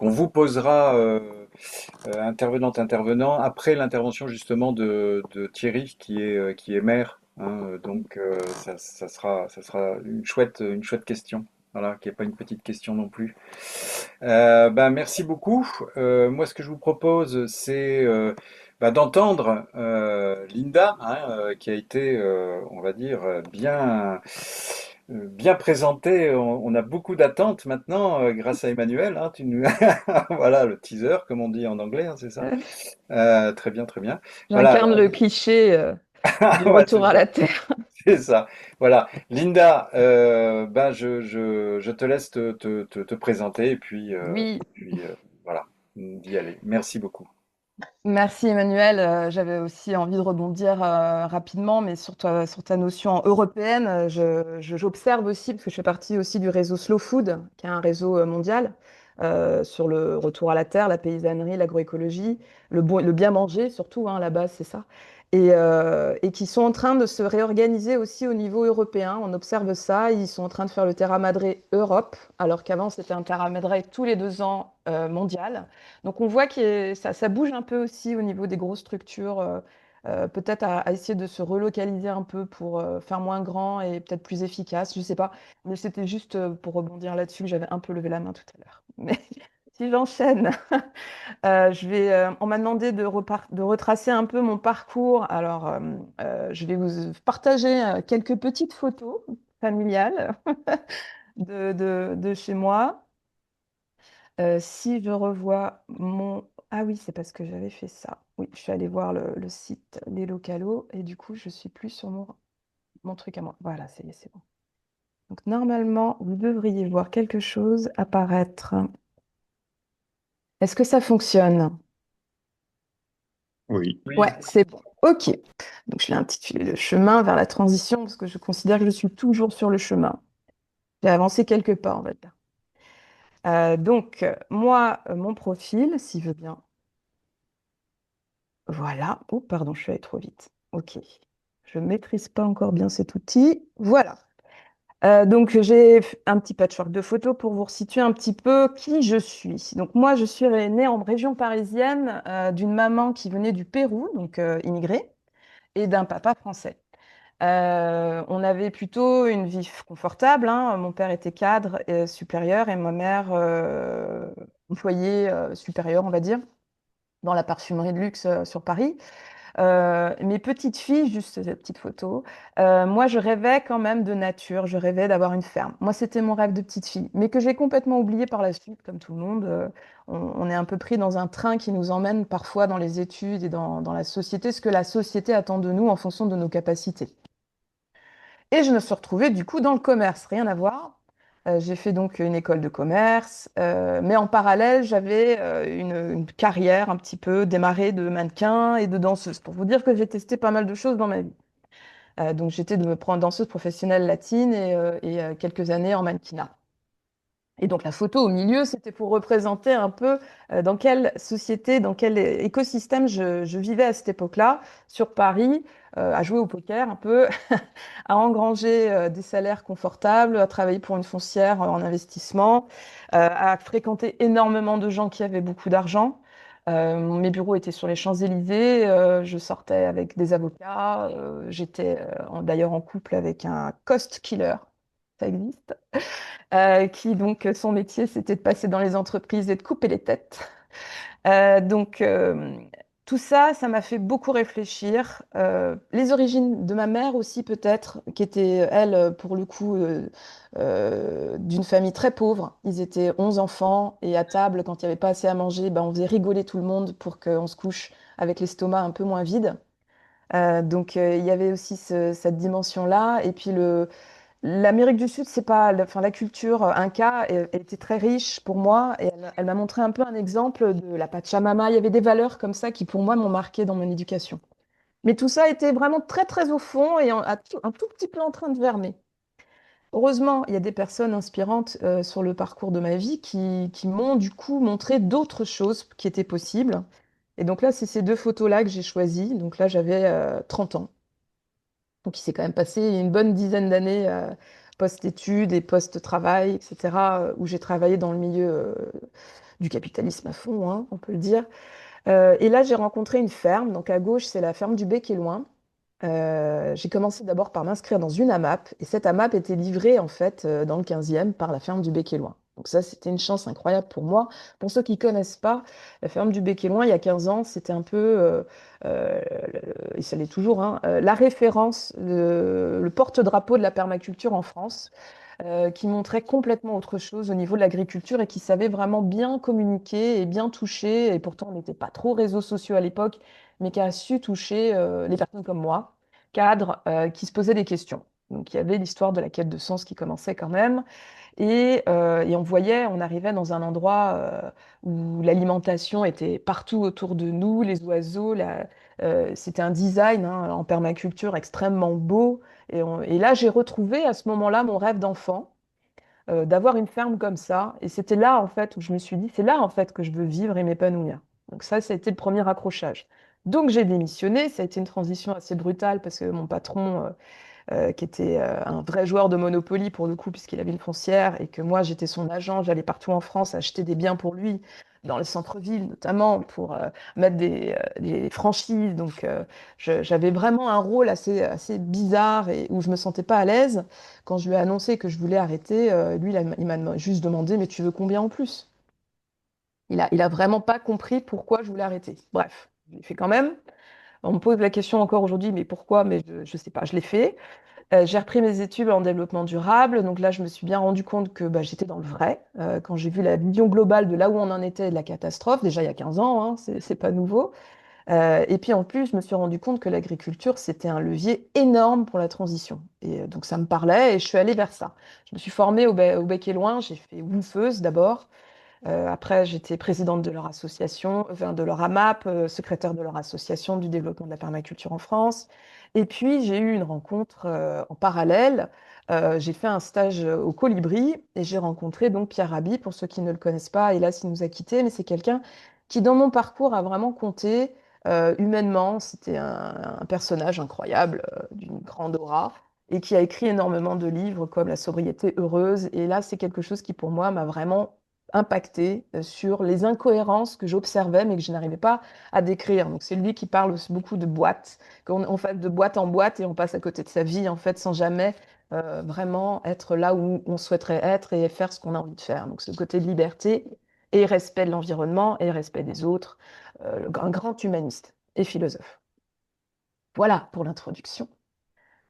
vous posera intervenante, intervenant, après l'intervention justement de Thierry qui est maire, hein, donc ça sera une chouette question. Voilà, qui n'est pas une petite question non plus. Ben, merci beaucoup. Moi, ce que je vous propose, c'est d'entendre Linda, hein, qui a été, on va dire, bien présentée. On a beaucoup d'attentes maintenant, grâce à Emmanuel. Hein, voilà le teaser, comme on dit en anglais, hein, c'est ça? Très bien, très bien. Voilà, J'incarne le cliché du ouais, retour à la Terre. c'est ça. Voilà. Linda, ben je te laisse te présenter Oui, et puis voilà, d'y aller. Merci beaucoup. merci Emmanuel. J'avais aussi envie de rebondir rapidement, mais sur ta notion européenne, j'observe aussi, parce que je fais partie aussi du réseau Slow Food, qui est un réseau mondial sur le retour à la terre, la paysannerie, l'agroécologie, le bien manger surtout, hein, à la base, c'est ça. Et qui sont en train de se réorganiser aussi au niveau européen. On observe ça. Ils sont en train de faire le Terra Madre Europe, alors qu'avant c'était un Terra Madre tous les 2 ans mondial. Donc on voit que ça bouge un peu aussi au niveau des grosses structures, peut-être à essayer de se relocaliser un peu pour faire moins grand et peut-être plus efficace, je sais pas. Mais c'était juste pour rebondir là-dessus que j'avais un peu levé la main tout à l'heure. Mais si j'enchaîne, on m'a demandé de retracer un peu mon parcours. Alors je vais vous partager quelques petites photos familiales de chez moi. Si je revois mon... Ah oui, c'est parce que j'avais fait ça. Oui, je suis allée voir le site Les Localos et du coup, je suis plus sur mon truc à moi. Voilà, ça y est, c'est bon. Donc normalement, vous devriez voir quelque chose apparaître. Est-ce que ça fonctionne? Oui. Ouais, Oui, c'est bon. Ok. Donc je vais intituler le chemin vers la transition parce que je considère que je suis toujours sur le chemin. J'ai avancé quelques pas, on va dire. Donc, moi, mon profil, s'il veut bien. Voilà. Oh, pardon, je suis allée trop vite. Ok. Je ne maîtrise pas encore bien cet outil. Voilà. Donc, j'ai un petit patchwork de photos pour vous resituer un petit peu qui je suis. Donc, moi, je suis née en région parisienne d'une maman qui venait du Pérou, donc immigrée, et d'un papa français. On avait plutôt une vie confortable, hein. Mon père était cadre supérieur et ma mère employée supérieure, on va dire, dans la parfumerie de luxe sur Paris. Mes petites filles, juste cette petite photo, moi je rêvais quand même de nature, je rêvais d'avoir une ferme. Moi c'était mon rêve de petite fille, mais que j'ai complètement oublié par la suite, comme tout le monde. On est un peu pris dans un train qui nous emmène parfois dans les études et dans la société, ce que la société attend de nous en fonction de nos capacités. Et je me suis retrouvée du coup dans le commerce, rien à voir. J'ai fait donc une école de commerce, mais en parallèle, j'avais une carrière un petit peu démarrée de mannequin et de danseuse, pour vous dire que j'ai testé pas mal de choses dans ma vie. Donc j'étais de me prendre danseuse professionnelle latine et quelques années en mannequinat. Et donc la photo au milieu, c'était pour représenter un peu dans quelle société, dans quel écosystème je vivais à cette époque-là, sur Paris, à jouer au poker un peu, à engranger des salaires confortables, à travailler pour une foncière en investissement, à fréquenter énormément de gens qui avaient beaucoup d'argent. Mes bureaux étaient sur les Champs-Élysées, je sortais avec des avocats, j'étais d'ailleurs en couple avec un cost killer, ça existe, qui donc son métier c'était de passer dans les entreprises et de couper les têtes. Donc, tout ça, ça m'a fait beaucoup réfléchir. Les origines de ma mère aussi, peut-être, qui était, elle, pour le coup, d'une famille très pauvre. Ils étaient 11 enfants et à table, quand il n'y avait pas assez à manger, ben, on faisait rigoler tout le monde pour qu'on se couche avec l'estomac un peu moins vide. Donc, il y avait aussi cette dimension-là. Et puis, l'Amérique du Sud, c'est pas, enfin, la culture inca, elle était très riche pour moi et elle m'a montré un peu un exemple de la Pachamama. Il y avait des valeurs comme ça qui, pour moi, m'ont marqué dans mon éducation. Mais tout ça était vraiment très, très au fond et un tout petit peu en train de germer. Heureusement, il y a des personnes inspirantes sur le parcours de ma vie qui m'ont du coup montré d'autres choses qui étaient possibles. Et donc là, c'est ces deux photos-là que j'ai choisies. Donc là, j'avais 30 ans. Donc, il s'est quand même passé une bonne dizaine d'années post-études et post-travail, etc., où j'ai travaillé dans le milieu du capitalisme à fond, hein, on peut le dire. Et là, j'ai rencontré une ferme. Donc à gauche, c'est la ferme du Bec et Loin. J'ai commencé d'abord par m'inscrire dans une AMAP. Et cette AMAP était livrée en fait dans le 15e par la ferme du Bec et Loin. Donc ça, c'était une chance incroyable pour moi. Pour ceux qui ne connaissent pas, la ferme du Bec et Loin, il y a 15 ans, c'était un peu, euh, et ça l'est toujours, hein, la référence, le porte-drapeau de la permaculture en France, qui montrait complètement autre chose au niveau de l'agriculture et qui savait vraiment bien communiquer et bien toucher. Et pourtant, on n'était pas trop réseaux sociaux à l'époque, mais qui a su toucher les personnes comme moi, cadres, qui se posaient des questions. Donc il y avait l'histoire de la quête de sens qui commençait quand même. Et on voyait, on arrivait dans un endroit où l'alimentation était partout autour de nous, les oiseaux, c'était un design hein, en permaculture extrêmement beau. Et là, j'ai retrouvé à ce moment-là mon rêve d'enfant, d'avoir une ferme comme ça. Et c'était là, en fait, où je me suis dit, c'est là, en fait, que je veux vivre et m'épanouir. Donc ça a été le premier accrochage. Donc j'ai démissionné, ça a été une transition assez brutale parce que mon patron, qui était un vrai joueur de Monopoly pour le coup, puisqu'il avait une foncière et que moi j'étais son agent, j'allais partout en France acheter des biens pour lui, dans les centres-villes notamment, pour mettre des franchises. Donc j'avais vraiment un rôle assez bizarre et où je me sentais pas à l'aise. Quand je lui ai annoncé que je voulais arrêter, lui il m'a juste demandé, mais tu veux combien en plus? Il a vraiment pas compris pourquoi je voulais arrêter. Bref, je l'ai fait quand même. On me pose la question encore aujourd'hui, mais pourquoi? Mais je ne sais pas, je l'ai fait. J'ai repris mes études en développement durable. Donc là, je me suis bien rendu compte que bah, j'étais dans le vrai. Quand j'ai vu la vision globale de là où on en était et de la catastrophe, déjà il y a 15 ans, hein, c'est pas nouveau. Et puis en plus, je me suis rendu compte que l'agriculture, c'était un levier énorme pour la transition. Et donc ça me parlait et je suis allée vers ça. Je me suis formée au Bec et Loin. J'ai fait woofeuse d'abord. Après, j'étais présidente de leur association, enfin, de leur AMAP, secrétaire de leur association du développement de la permaculture en France. Et puis, j'ai eu une rencontre en parallèle. J'ai fait un stage au Colibri et j'ai rencontré donc Pierre Rabhi. Pour ceux qui ne le connaissent pas, hélas, il nous a quittés, mais c'est quelqu'un qui, dans mon parcours, a vraiment compté humainement. C'était un personnage incroyable, d'une grande aura. Et qui a écrit énormément de livres comme La sobriété heureuse. Et là, c'est quelque chose qui, pour moi, m'a vraiment impacté sur les incohérences que j'observais mais que je n'arrivais pas à décrire. Donc c'est lui qui parle aussi beaucoup de boîte, qu'on fait de boîte en boîte et on passe à côté de sa vie en fait sans jamais vraiment être là où on souhaiterait être et faire ce qu'on a envie de faire. Donc ce côté de liberté et respect de l'environnement et respect des autres, un grand humaniste et philosophe. Voilà pour l'introduction.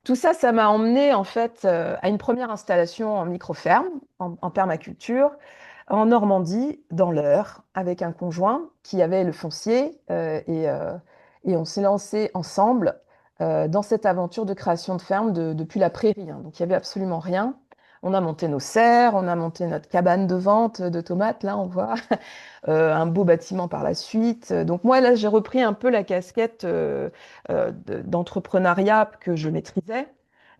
Tout ça, ça m'a emmené en fait à une première installation en microferme, en permaculture, en Normandie, dans l'Eure, avec un conjoint qui avait le foncier et on s'est lancé ensemble dans cette aventure de création de ferme depuis la prairie, hein. Donc il n'y avait absolument rien. On a monté nos serres, on a monté notre cabane de vente de tomates, là on voit, un beau bâtiment par la suite. Donc moi là j'ai repris un peu la casquette d'entrepreneuriat que je maîtrisais,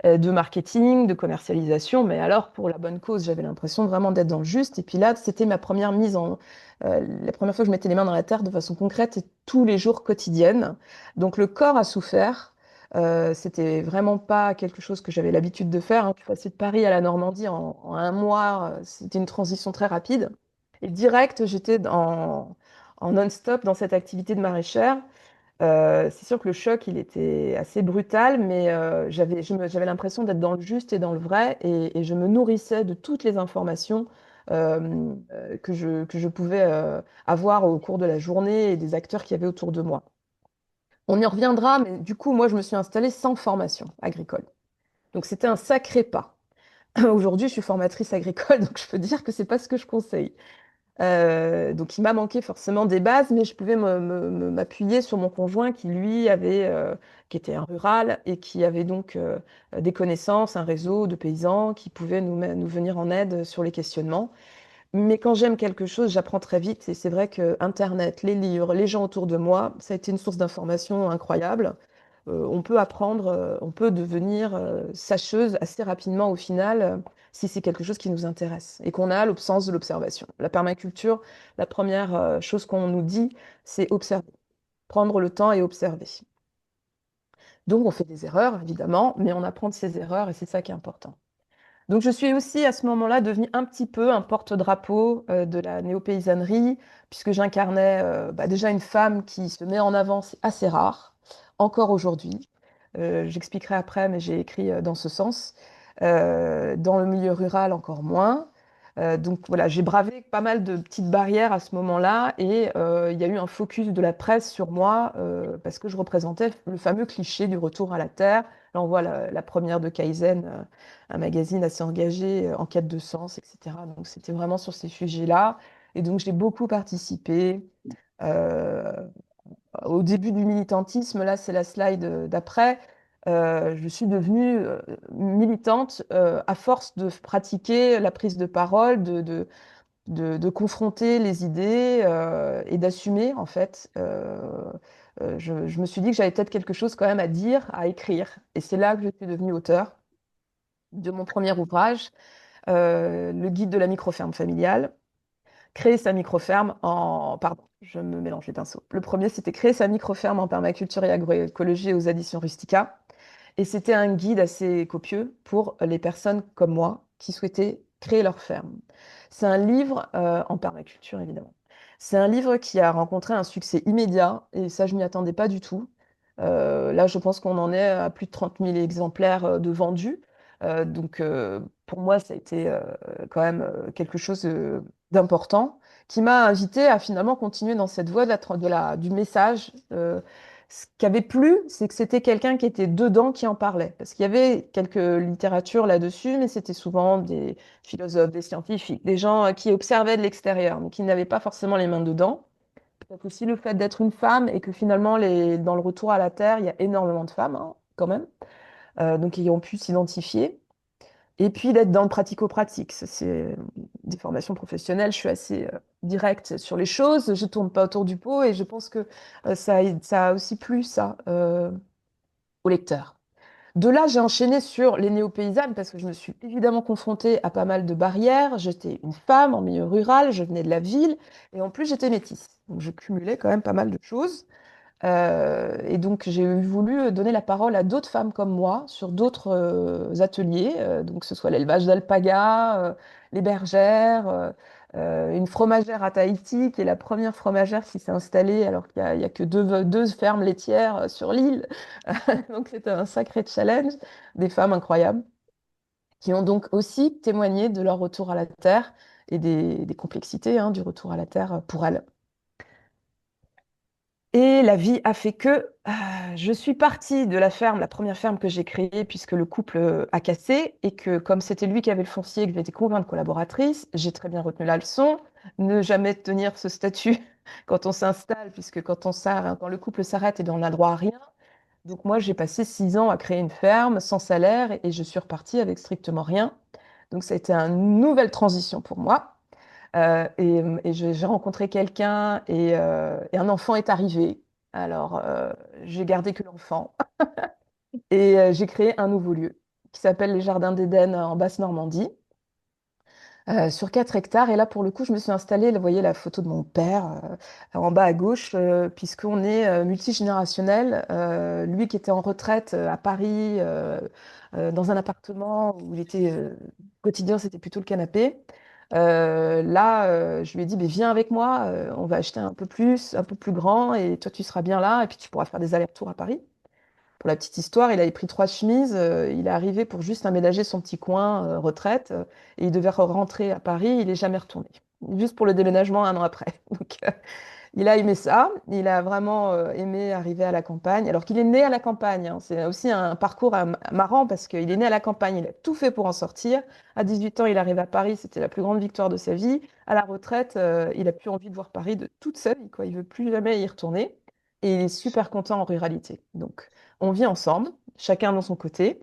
de marketing, de commercialisation, mais alors pour la bonne cause, j'avais l'impression vraiment d'être dans le juste. Et puis là, c'était ma première la première fois que je mettais les mains dans la terre de façon concrète et tous les jours quotidienne. Donc le corps a souffert. C'était vraiment pas quelque chose que j'avais l'habitude de faire, hein. Je suis passée de Paris à la Normandie en un mois. C'était une transition très rapide. Et direct, j'étais en non-stop dans cette activité de maraîchère. C'est sûr que le choc, il était assez brutal, mais j'avais l'impression d'être dans le juste et dans le vrai, et je me nourrissais de toutes les informations que je pouvais avoir au cours de la journée et des acteurs qu'il y avait autour de moi. On y reviendra, mais du coup, moi, je me suis installée sans formation agricole. Donc, c'était un sacré pas. Aujourd'hui, je suis formatrice agricole, donc je peux dire que c'est pas ce que je conseille. Donc, il m'a manqué forcément des bases, mais je pouvais m'appuyer sur mon conjoint qui, lui, qui était un rural et qui avait donc des connaissances, un réseau de paysans qui pouvaient nous venir en aide sur les questionnements. Mais quand j'aime quelque chose, j'apprends très vite. Et c'est vrai que Internet, les livres, les gens autour de moi, ça a été une source d'information incroyable. On peut apprendre, on peut devenir sacheuse assez rapidement au final, si c'est quelque chose qui nous intéresse et qu'on a le sens de l'observation. La permaculture, la première chose qu'on nous dit, c'est observer, prendre le temps et observer. Donc on fait des erreurs, évidemment, mais on apprend de ces erreurs et c'est ça qui est important. Donc je suis aussi à ce moment-là devenue un petit peu un porte-drapeau de la néo-paysannerie, puisque j'incarnais déjà une femme qui se met en avant, c'est assez rare, encore aujourd'hui. J'expliquerai après, mais j'ai écrit dans ce sens. Dans le milieu rural, encore moins. Donc voilà, j'ai bravé pas mal de petites barrières à ce moment-là et il y a eu un focus de la presse sur moi parce que je représentais le fameux cliché du retour à la terre. Là, on voit la première de Kaizen, un magazine assez engagé en quête de sens, etc. Donc c'était vraiment sur ces sujets-là. Et donc j'ai beaucoup participé. Euh, Au début du militantisme, là c'est la slide d'après, je suis devenue militante à force de pratiquer la prise de parole, de confronter les idées et d'assumer en fait. Je me suis dit que j'avais peut-être quelque chose quand même à dire, à écrire. Et c'est là que je suis devenue auteure de mon premier ouvrage, Le guide de la microferme familiale. Créer sa microferme en... Pardon, je me mélange les pinceaux. Le premier, c'était créer sa microferme en permaculture et agroécologie aux additions Rustica. Et c'était un guide assez copieux pour les personnes comme moi qui souhaitaient créer leur ferme. C'est un livre en permaculture, évidemment. C'est un livre qui a rencontré un succès immédiat, et ça, je m'y attendais pas du tout. Là, je pense qu'on en est à plus de 30 000 exemplaires de vendus. Pour moi, ça a été quand même quelque chose d'important qui m'a invité à finalement continuer dans cette voie du message. Ce qui avait plu, c'est que c'était quelqu'un qui était dedans qui en parlait. Parce qu'il y avait quelques littératures là-dessus, mais c'était souvent des philosophes, des scientifiques, des gens qui observaient de l'extérieur, mais qui n'avaient pas forcément les mains dedans. Peut-être aussi le fait d'être une femme et que finalement, dans le retour à la Terre, il y a énormément de femmes, hein, quand même, donc qui ont pu s'identifier. Et puis d'être dans le pratico-pratique. C'est des formations professionnelles, je suis assez directe sur les choses, je ne tourne pas autour du pot et je pense que ça a aussi plu ça aux lecteurs. De là, j'ai enchaîné sur les néo-paysannes parce que je me suis évidemment confrontée à pas mal de barrières. J'étais une femme en milieu rural, je venais de la ville et en plus j'étais métisse. Donc je cumulais quand même pas mal de choses. Et donc, j'ai voulu donner la parole à d'autres femmes comme moi sur d'autres ateliers, donc que ce soit l'élevage d'alpagas, les bergères, une fromagère à Tahiti, qui est la première fromagère qui s'est installée alors qu'il y a que deux fermes laitières sur l'île. Donc, c'était un sacré challenge. Des femmes incroyables qui ont donc aussi témoigné de leur retour à la terre et des complexités hein, du retour à la terre pour elles. Et la vie a fait que je suis partie de la ferme, la première ferme que j'ai créée, puisque le couple a cassé, et que comme c'était lui qui avait le foncier et que j'étais conjointe collaboratrice, j'ai très bien retenu la leçon, ne jamais tenir ce statut quand on s'installe, puisque quand le couple s'arrête, et bien, on n'a droit à rien. Donc moi, j'ai passé 6 ans à créer une ferme sans salaire, et je suis repartie avec strictement rien. Donc ça a été une nouvelle transition pour moi. J'ai rencontré quelqu'un et un enfant est arrivé. Alors, j'ai gardé que l'enfant et j'ai créé un nouveau lieu qui s'appelle les Jardins d'Éden en Basse-Normandie, sur 4 hectares. Et là, pour le coup, je me suis installée, vous voyez la photo de mon père en bas à gauche, puisqu'on est multigénérationnel. Lui qui était en retraite à Paris, dans un appartement où il était quotidien, c'était plutôt le canapé. Là, je lui ai dit, mais viens avec moi, on va acheter un peu plus, un peu plus grand, et toi, tu seras bien là, et puis tu pourras faire des allers-retours à Paris. Pour la petite histoire, il avait pris 3 chemises, il est arrivé pour juste aménager son petit coin retraite, et il devait rentrer à Paris, il n'est jamais retourné. Juste pour le déménagement 1 an après. Donc, il a aimé ça, il a vraiment aimé arriver à la campagne, alors qu'il est né à la campagne, hein. C'est aussi un parcours marrant parce qu'il est né à la campagne, il a tout fait pour en sortir. À 18 ans, il arrive à Paris, c'était la plus grande victoire de sa vie. À la retraite, il a plus envie de voir Paris de toute sa vie, quoi. Il veut plus jamais y retourner et il est super content en ruralité. Donc, on vit ensemble, chacun dans son côté.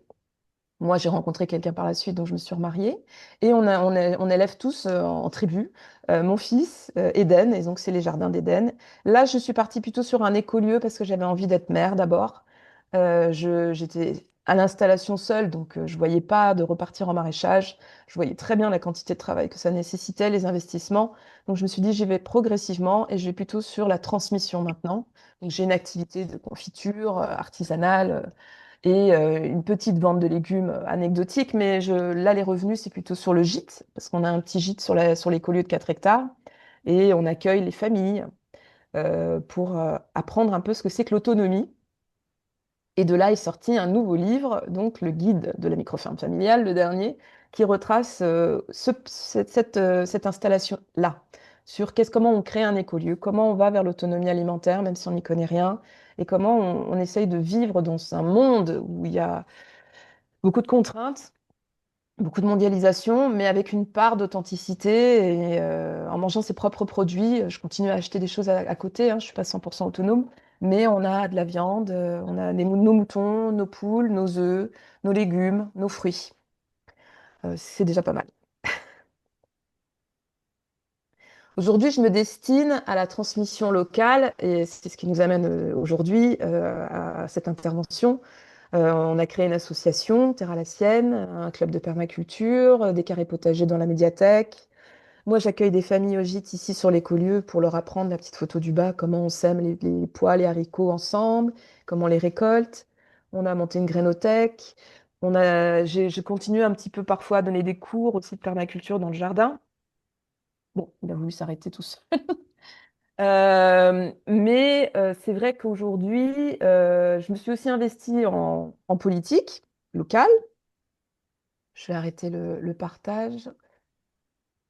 Moi, j'ai rencontré quelqu'un par la suite, donc je me suis remariée. Et on élève tous en tribu. Mon fils, Eden, et donc c'est les jardins d'Éden. Là, je suis partie plutôt sur un écolieu parce que j'avais envie d'être mère d'abord. J'étais à l'installation seule, donc je voyais pas de repartir en maraîchage. Je voyais très bien la quantité de travail que ça nécessitait, les investissements. Donc je me suis dit, j'y vais progressivement et je vais plutôt sur la transmission maintenant. Donc j'ai une activité de confiture artisanale. et une petite vente de légumes anecdotique, mais là, les revenus, c'est plutôt sur le gîte, parce qu'on a un petit gîte sur l'écolieu de 4 hectares, et on accueille les familles pour apprendre un peu ce que c'est que l'autonomie. Et de là est sorti un nouveau livre, donc le guide de la microferme familiale, le dernier, qui retrace cette installation-là, sur comment on crée un écolieu, comment on va vers l'autonomie alimentaire, même si on n'y connaît rien, et comment on essaye de vivre dans un monde où il y a beaucoup de contraintes, beaucoup de mondialisation, mais avec une part d'authenticité et en mangeant ses propres produits. Je continue à acheter des choses à côté, hein, je ne suis pas 100% autonome, mais on a de la viande, on a nos moutons, nos poules, nos œufs, nos légumes, nos fruits. C'est déjà pas mal. Aujourd'hui, je me destine à la transmission locale et c'est ce qui nous amène aujourd'hui à cette intervention. On a créé une association, Terre à la Sienne, un club de permaculture, des carrés potagers dans la médiathèque. Moi, j'accueille des familles au gîte ici sur l'écolieu pour leur apprendre la petite photo du bas, comment on sème les pois, les haricots ensemble, comment on les récolte. On a monté une grainothèque. Je continue un petit peu parfois à donner des cours aussi de permaculture dans le jardin. Bon, il a voulu s'arrêter tout seul. Mais c'est vrai qu'aujourd'hui, je me suis aussi investie en politique locale. Je vais arrêter le partage.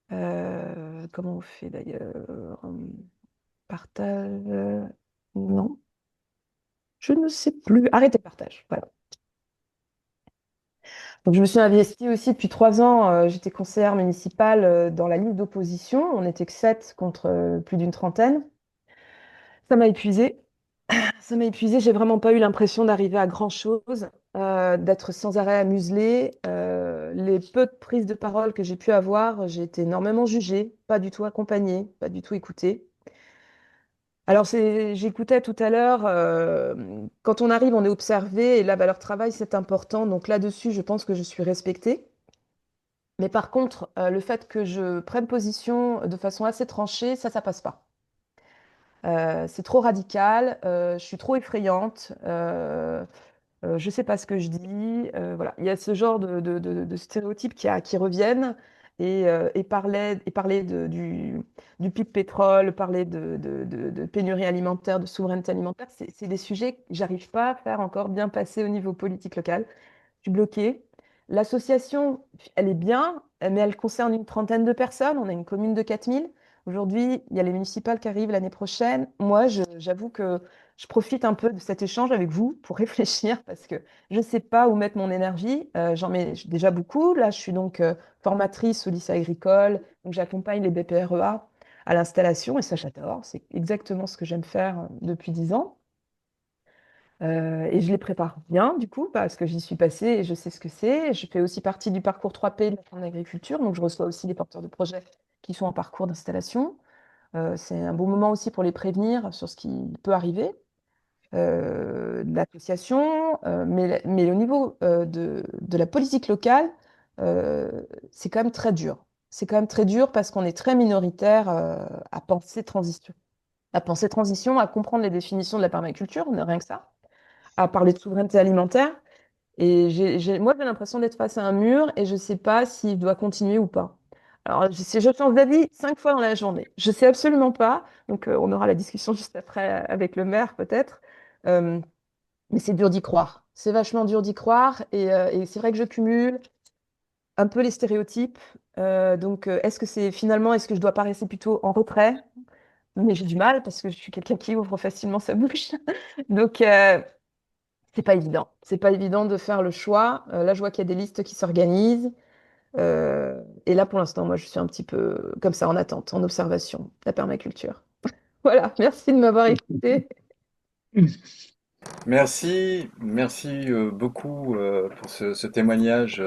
Comment on fait d'ailleurs? Partage. Non, je ne sais plus. Arrêtez le partage. Voilà. Donc, je me suis investie aussi depuis 3 ans. J'étais conseillère municipale dans la liste d'opposition. On n'était que 7 contre plus d'une trentaine. Ça m'a épuisée. Ça m'a épuisée. J'ai vraiment pas eu l'impression d'arriver à grand-chose, d'être sans arrêt à museler. Les peu de prises de parole que j'ai pu avoir, j'ai été énormément jugée, pas du tout accompagnée, pas du tout écoutée. Alors, j'écoutais tout à l'heure, quand on arrive, on est observé et la valeur travail, c'est important. Donc là-dessus, je pense que je suis respectée. Mais par contre, le fait que je prenne position de façon assez tranchée, ça passe pas. C'est trop radical, je suis trop effrayante, je sais pas ce que je dis. Voilà. Il y a ce genre de stéréotypes qui reviennent et parler du pic pétrole, parler de pénurie alimentaire, de souveraineté alimentaire, c'est des sujets que j'arrive pas à faire encore bien passer au niveau politique local. Je suis bloquée. L'association, elle est bien, mais elle concerne une trentaine de personnes. On a une commune de 4000. Aujourd'hui, il y a les municipales qui arrivent l'année prochaine. Moi, j'avoue que je profite un peu de cet échange avec vous pour réfléchir parce que je ne sais pas où mettre mon énergie. J'en mets déjà beaucoup. Là, je suis donc formatrice au lycée agricole. Donc, j'accompagne les BPREA à l'installation et ça, j'adore. C'est exactement ce que j'aime faire depuis 10 ans. Et je les prépare bien, du coup, parce que j'y suis passée et je sais ce que c'est. Je fais aussi partie du parcours 3P de la Chambre d'agriculture, donc je reçois aussi des porteurs de projets qui sont en parcours d'installation. C'est un bon moment aussi pour les prévenir sur ce qui peut arriver de l'association, mais au niveau de la politique locale, euh, c'est quand même très dur. C'est quand même très dur parce qu'on est très minoritaire à penser transition. À penser transition, à comprendre les définitions de la permaculture, on n'est rien que ça à parler de souveraineté alimentaire. Et moi, j'ai l'impression d'être face à un mur et je ne sais pas s'il doit continuer ou pas. Alors, je change d'avis 5 fois dans la journée. Je ne sais absolument pas. Donc, on aura la discussion juste après avec le maire, peut-être. Euh, mais c'est dur d'y croire. C'est vachement dur d'y croire. Et c'est vrai que je cumule un peu les stéréotypes. Donc, est-ce que je dois pas rester plutôt en retrait? Mais j'ai du mal parce que je suis quelqu'un qui ouvre facilement sa bouche. Donc, c'est pas évident. C'est pas évident de faire le choix. Là, je vois qu'il y a des listes qui s'organisent. Et là, pour l'instant, moi, je suis un petit peu comme ça, en attente, en observation, la permaculture. Voilà, merci de m'avoir écouté. Merci, merci beaucoup pour ce témoignage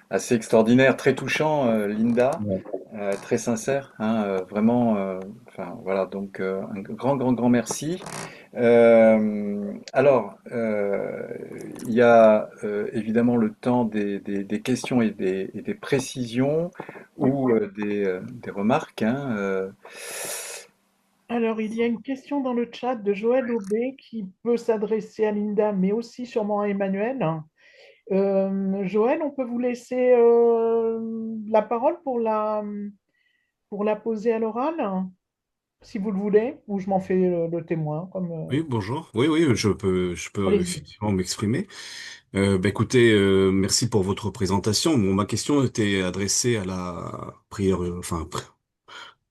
assez extraordinaire, très touchant, Linda, Ouais. très sincère, hein, vraiment. Enfin, voilà, donc un grand, grand, grand merci. Alors, il y a évidemment le temps des questions et des précisions ou des remarques, hein. Alors, il y a une question dans le chat de Joël Aubé qui peut s'adresser à Linda, mais aussi sûrement à Emmanuel. Joël, on peut vous laisser la parole pour la poser à l'oral, si vous le voulez, ou je m'en fais le témoin, comme Oui, bonjour. Oui, oui, je peux allez-y. effectivement m'exprimer. Écoutez, merci pour votre présentation. Bon, ma question était adressée à la prière,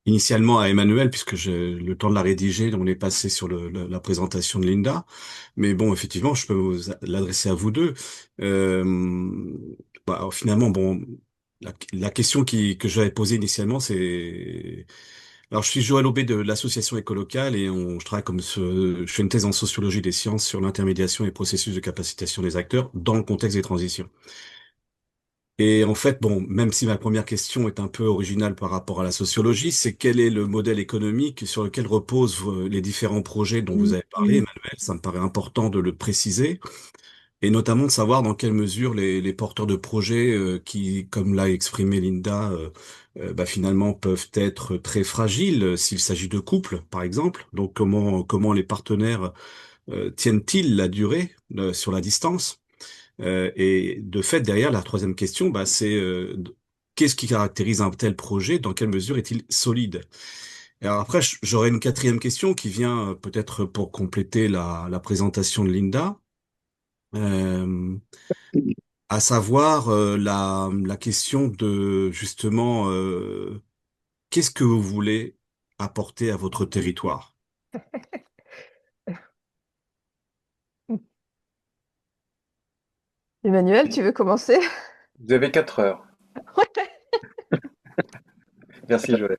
initialement à Emmanuel, puisque le temps de la rédiger, on est passé sur la présentation de Linda. Mais bon, effectivement, je peux l'adresser à vous deux. Euh, Finalement, bon, la question que j'avais posée initialement, c'est alors, je suis Joël Aubé de l'association Écolocale et je travaille je fais une thèse en sociologie des sciences sur l'intermédiation et processus de capacitation des acteurs dans le contexte des transitions. Et en fait, bon, même si ma première question est un peu originale par rapport à la sociologie, c'est quel est le modèle économique sur lequel reposent les différents projets dont vous avez parlé, Emmanuel. Ça me paraît important de le préciser et notamment de savoir dans quelle mesure les porteurs de projets qui, comme l'a exprimé Linda, finalement peuvent être très fragiles s'il s'agit de couples, par exemple. Donc comment les partenaires tiennent-ils la durée sur la distance? Et de fait, derrière, la troisième question, c'est qu'est-ce qui caractérise un tel projet? Dans quelle mesure est-il solide? Et alors après, j'aurais une quatrième question qui vient peut-être pour compléter la présentation de Linda. Euh, à savoir la question de justement qu'est-ce que vous voulez apporter à votre territoire? Emmanuel, tu veux commencer? Vous avez 4 heures. Merci Joël.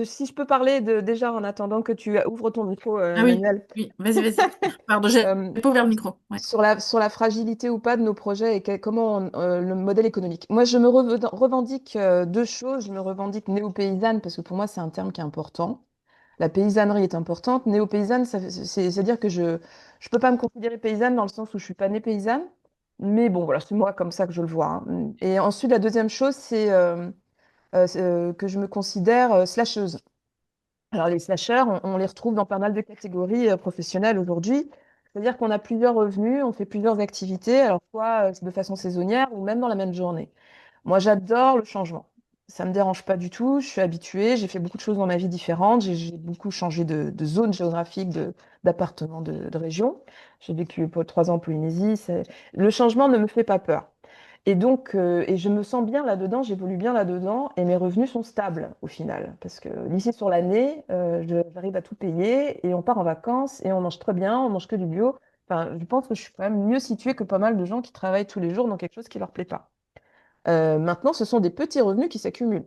Si je peux parler déjà en attendant que tu ouvres ton micro, Ah oui, Emmanuel. oui, vas-y. Pardon, j'ai Euh, pas ouvert le micro. Ouais. sur la fragilité ou pas de nos projets et comment le modèle économique. Moi, je me revendique deux choses. Je me revendique néo-paysanne parce que pour moi, c'est un terme qui est important. La paysannerie est importante. Néo-paysanne, c'est-à-dire que je ne peux pas me considérer paysanne dans le sens où je suis pas née paysanne. Mais bon, voilà, c'est moi comme ça que je le vois, hein. Et ensuite, la deuxième chose, c'est que je me considère slasheuse. Alors, les slasheurs, on les retrouve dans pas mal de catégories professionnelles aujourd'hui. C'est-à-dire qu'on a plusieurs revenus, on fait plusieurs activités, alors soit de façon saisonnière ou même dans la même journée. Moi, j'adore le changement. Ça me dérange pas du tout. Je suis habituée. J'ai fait beaucoup de choses dans ma vie différentes. J'ai beaucoup changé de zone géographique, d'appartement, de région. J'ai vécu pour 3 ans en Polynésie. Le changement ne me fait pas peur. Et donc, et je me sens bien là-dedans, j'évolue bien là-dedans, et mes revenus sont stables au final. Parce que d'ici sur l'année, j'arrive à tout payer, et on part en vacances, et on mange très bien, on mange que du bio. Enfin, je pense que je suis quand même mieux située que pas mal de gens qui travaillent tous les jours dans quelque chose qui leur plaît pas. Maintenant, ce sont des petits revenus qui s'accumulent.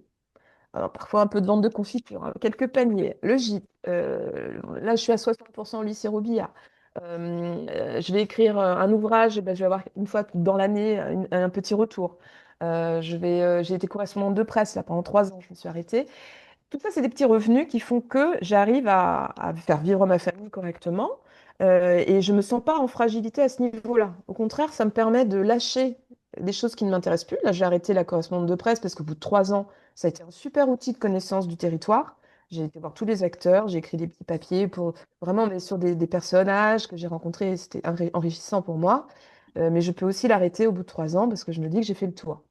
Alors, parfois un peu de vente de confiture, hein, quelques paniers, le gîte. Là, je suis à 60% au lycée Robillard. Je vais écrire un ouvrage, ben, je vais avoir une fois dans l'année un petit retour. J'ai été correspondante de presse là, pendant 3 ans, je me suis arrêtée. Tout ça, c'est des petits revenus qui font que j'arrive à faire vivre ma famille correctement. Et je ne me sens pas en fragilité à ce niveau-là. Au contraire, ça me permet de lâcher des choses qui ne m'intéressent plus. Là, j'ai arrêté la correspondance de presse parce qu'au bout de 3 ans, ça a été un super outil de connaissance du territoire. J'ai été voir tous les acteurs, j'ai écrit des petits papiers pour vraiment mais sur des personnages que j'ai rencontrés. C'était enrichissant pour moi. Mais je peux aussi l'arrêter au bout de 3 ans parce que je me dis que j'ai fait le tour.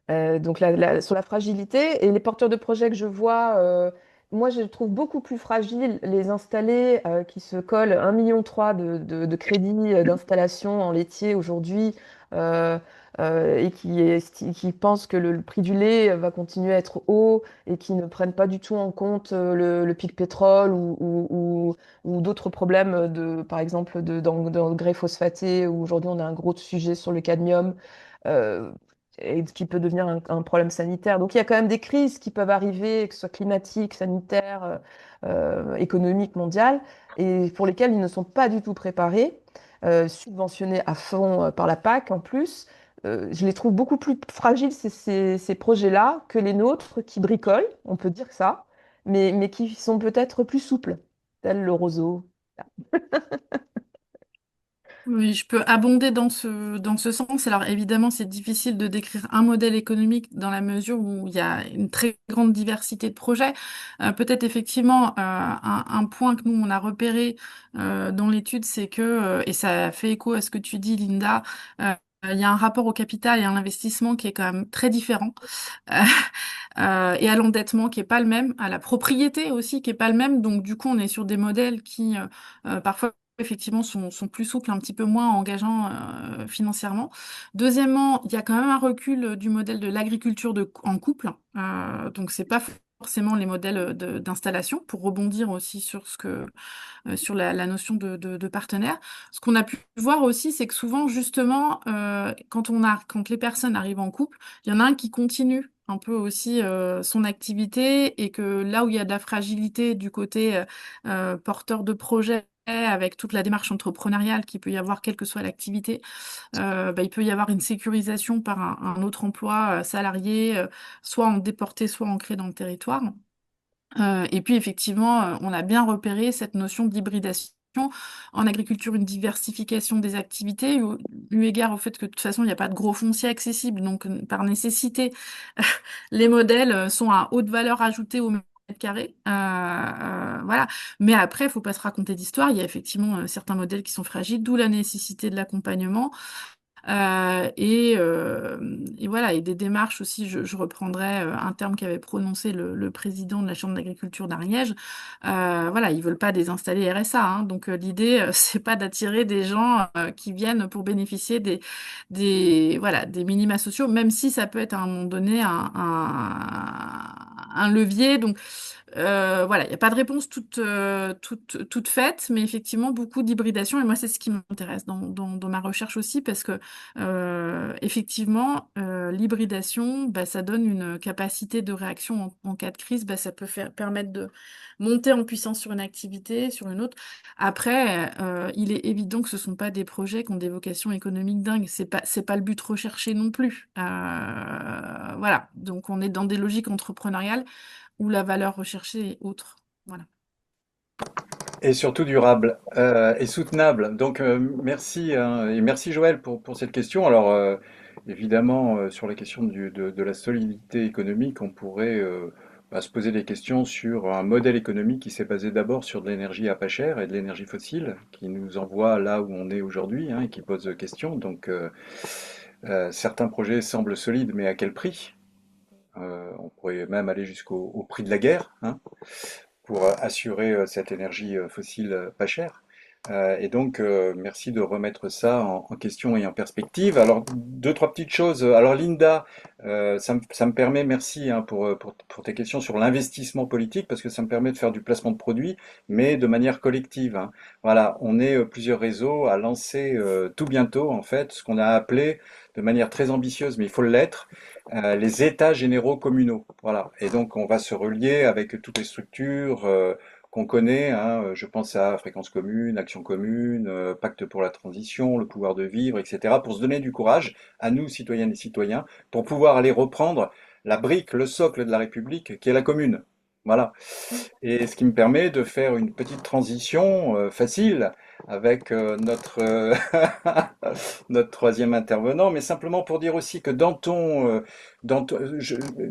Donc sur la fragilité et les porteurs de projets que je vois, moi je trouve beaucoup plus fragiles les installés qui se collent 1,3 million de crédits d'installation en laitier aujourd'hui euh, et qui pensent que le prix du lait va continuer à être haut et qui ne prennent pas du tout en compte le pic pétrole ou d'autres problèmes par exemple d'engrais phosphatés où aujourd'hui on a un gros sujet sur le cadmium. Euh, et qui peut devenir un problème sanitaire. Donc il y a quand même des crises qui peuvent arriver, que ce soit climatiques, sanitaires, économiques, mondiales, et pour lesquelles ils ne sont pas du tout préparés, subventionnés à fond par la PAC en plus. Je les trouve beaucoup plus fragiles, ces projets-là, que les nôtres qui bricolent, on peut dire ça, mais qui sont peut-être plus souples, tel le roseau. Oui, je peux abonder dans ce sens. Alors évidemment, c'est difficile de décrire un modèle économique dans la mesure où il y a une très grande diversité de projets. Peut-être effectivement, un point que nous, on a repéré dans l'étude, c'est que, et ça fait écho à ce que tu dis, Linda, euh, il y a un rapport au capital et à l'investissement qui est quand même très différent. Et à l'endettement qui est pas le même, à la propriété aussi qui est pas le même. Donc du coup, on est sur des modèles qui parfois effectivement sont plus souples, un petit peu moins engageants financièrement. Deuxièmement, il y a quand même un recul du modèle de l'agriculture en couple. Donc c'est pas forcément les modèles d'installation pour rebondir aussi sur ce que sur la notion de partenaire. Ce qu'on a pu voir aussi, c'est que souvent, justement, quand les personnes arrivent en couple, il y en a un qui continue un peu aussi son activité et que là où il y a de la fragilité du côté porteur de projet, avec toute la démarche entrepreneuriale qu'il peut y avoir, quelle que soit l'activité, bah, il peut y avoir une sécurisation par un autre emploi salarié, soit en déporté, soit ancré dans le territoire. Et puis effectivement, on a bien repéré cette notion d'hybridation. En agriculture, une diversification des activités, eu égard au fait que de toute façon, il n'y a pas de gros foncier accessible, donc par nécessité, les modèles sont à haute valeur ajoutée au mètre carré. Voilà. Mais après, il faut pas se raconter d'histoire. Il y a effectivement certains modèles qui sont fragiles, d'où la nécessité de l'accompagnement. Et voilà, et des démarches aussi, je reprendrai un terme qu'avait prononcé le président de la Chambre d'agriculture d'Ariège. Voilà, ils veulent pas désinstaller RSA, hein, donc l'idée, c'est pas d'attirer des gens qui viennent pour bénéficier voilà, des minima sociaux, même si ça peut être à un moment donné un levier. Donc voilà, il n'y a pas de réponse toute faite, mais effectivement beaucoup d'hybridation. Et moi, c'est ce qui m'intéresse dans ma recherche aussi, parce que effectivement, l'hybridation, bah, ça donne une capacité de réaction en cas de crise. Bah, ça peut permettre de monter en puissance sur une activité, sur une autre. Après, il est évident que ce ne sont pas des projets qui ont des vocations économiques dingues. C'est pas le but recherché non plus. Voilà, donc on est dans des logiques entrepreneuriales où la valeur recherchée est autre. Voilà. Et surtout durable et soutenable. Donc merci hein, et merci Joël pour cette question. Alors évidemment sur la question de la solidité économique, on pourrait se poser des questions sur un modèle économique qui s'est basé d'abord sur de l'énergie à pas cher et de l'énergie fossile, qui nous envoie là où on est aujourd'hui hein, et qui pose question. Donc certains projets semblent solides, mais à quel prix? On pourrait même aller au prix de la guerre, hein, pour assurer cette énergie fossile pas chère. Et donc, merci de remettre ça en question et en perspective. Alors, deux, trois petites choses. Alors, Linda, ça me permet, merci hein, pour tes questions sur l'investissement politique, parce que ça me permet de faire du placement de produits, mais de manière collective. Hein. Voilà, on est plusieurs réseaux à lancer tout bientôt, en fait, ce qu'on a appelé de manière très ambitieuse, mais il faut l'être, les états généraux communaux. Voilà. Et donc, on va se relier avec toutes les structures qu'on connaît. Hein. Je pense à Fréquence commune, Action commune, Pacte pour la transition, le pouvoir de vivre, etc. Pour se donner du courage, à nous, citoyennes et citoyens, pour pouvoir aller reprendre la brique, le socle de la République, qui est la commune. Voilà. Et ce qui me permet de faire une petite transition facile avec notre troisième intervenant, mais simplement pour dire aussi que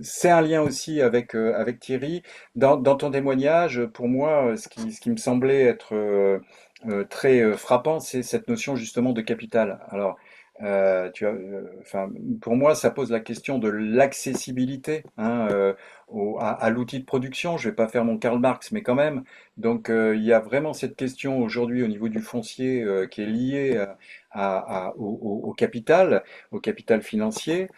c'est un lien aussi avec Thierry. Dans ton témoignage, pour moi, ce qui me semblait être très frappant, c'est cette notion justement de capital. Alors, enfin, pour moi, ça pose la question de l'accessibilité hein, à l'outil de production. Je vais pas faire mon Karl Marx, mais quand même. Donc, il y a vraiment cette question aujourd'hui au niveau du foncier qui est liée au capital financier,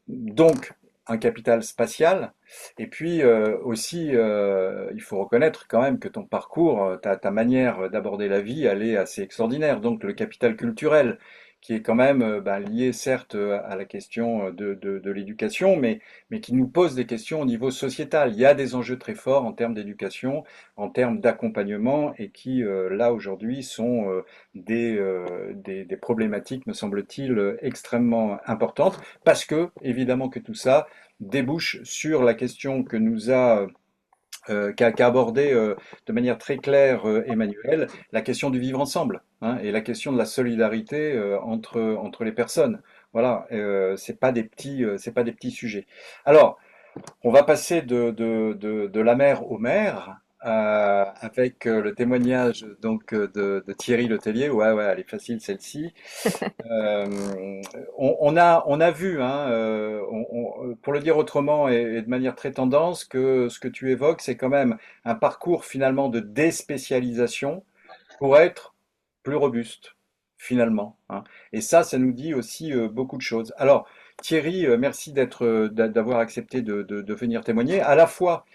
donc un capital spatial. Et puis aussi, il faut reconnaître quand même que ton parcours, ta manière d'aborder la vie, elle est assez extraordinaire. Donc le capital culturel, qui est quand même lié certes à la question de l'éducation, mais qui nous pose des questions au niveau sociétal. Il y a des enjeux très forts en termes d'éducation, en termes d'accompagnement, et qui là aujourd'hui sont des problématiques, me semble-t-il, extrêmement importantes, parce que évidemment que tout ça débouche sur la question que nous a qu'a abordé de manière très claire Emmanuel, la question du vivre ensemble, hein, et la question de la solidarité entre les personnes. Voilà, c'est pas des petits sujets. Alors, on va passer de la mer au maire. Avec le témoignage donc de Thierry Letellier. Ouais, ouais, elle est facile celle-ci. Euh, on a vu, hein, pour le dire autrement et de manière très tendance, que ce que tu évoques, c'est quand même un parcours finalement de déspécialisation pour être plus robuste, finalement, hein. Et ça nous dit aussi beaucoup de choses. Alors, Thierry, merci d'avoir accepté de venir témoigner. À la fois,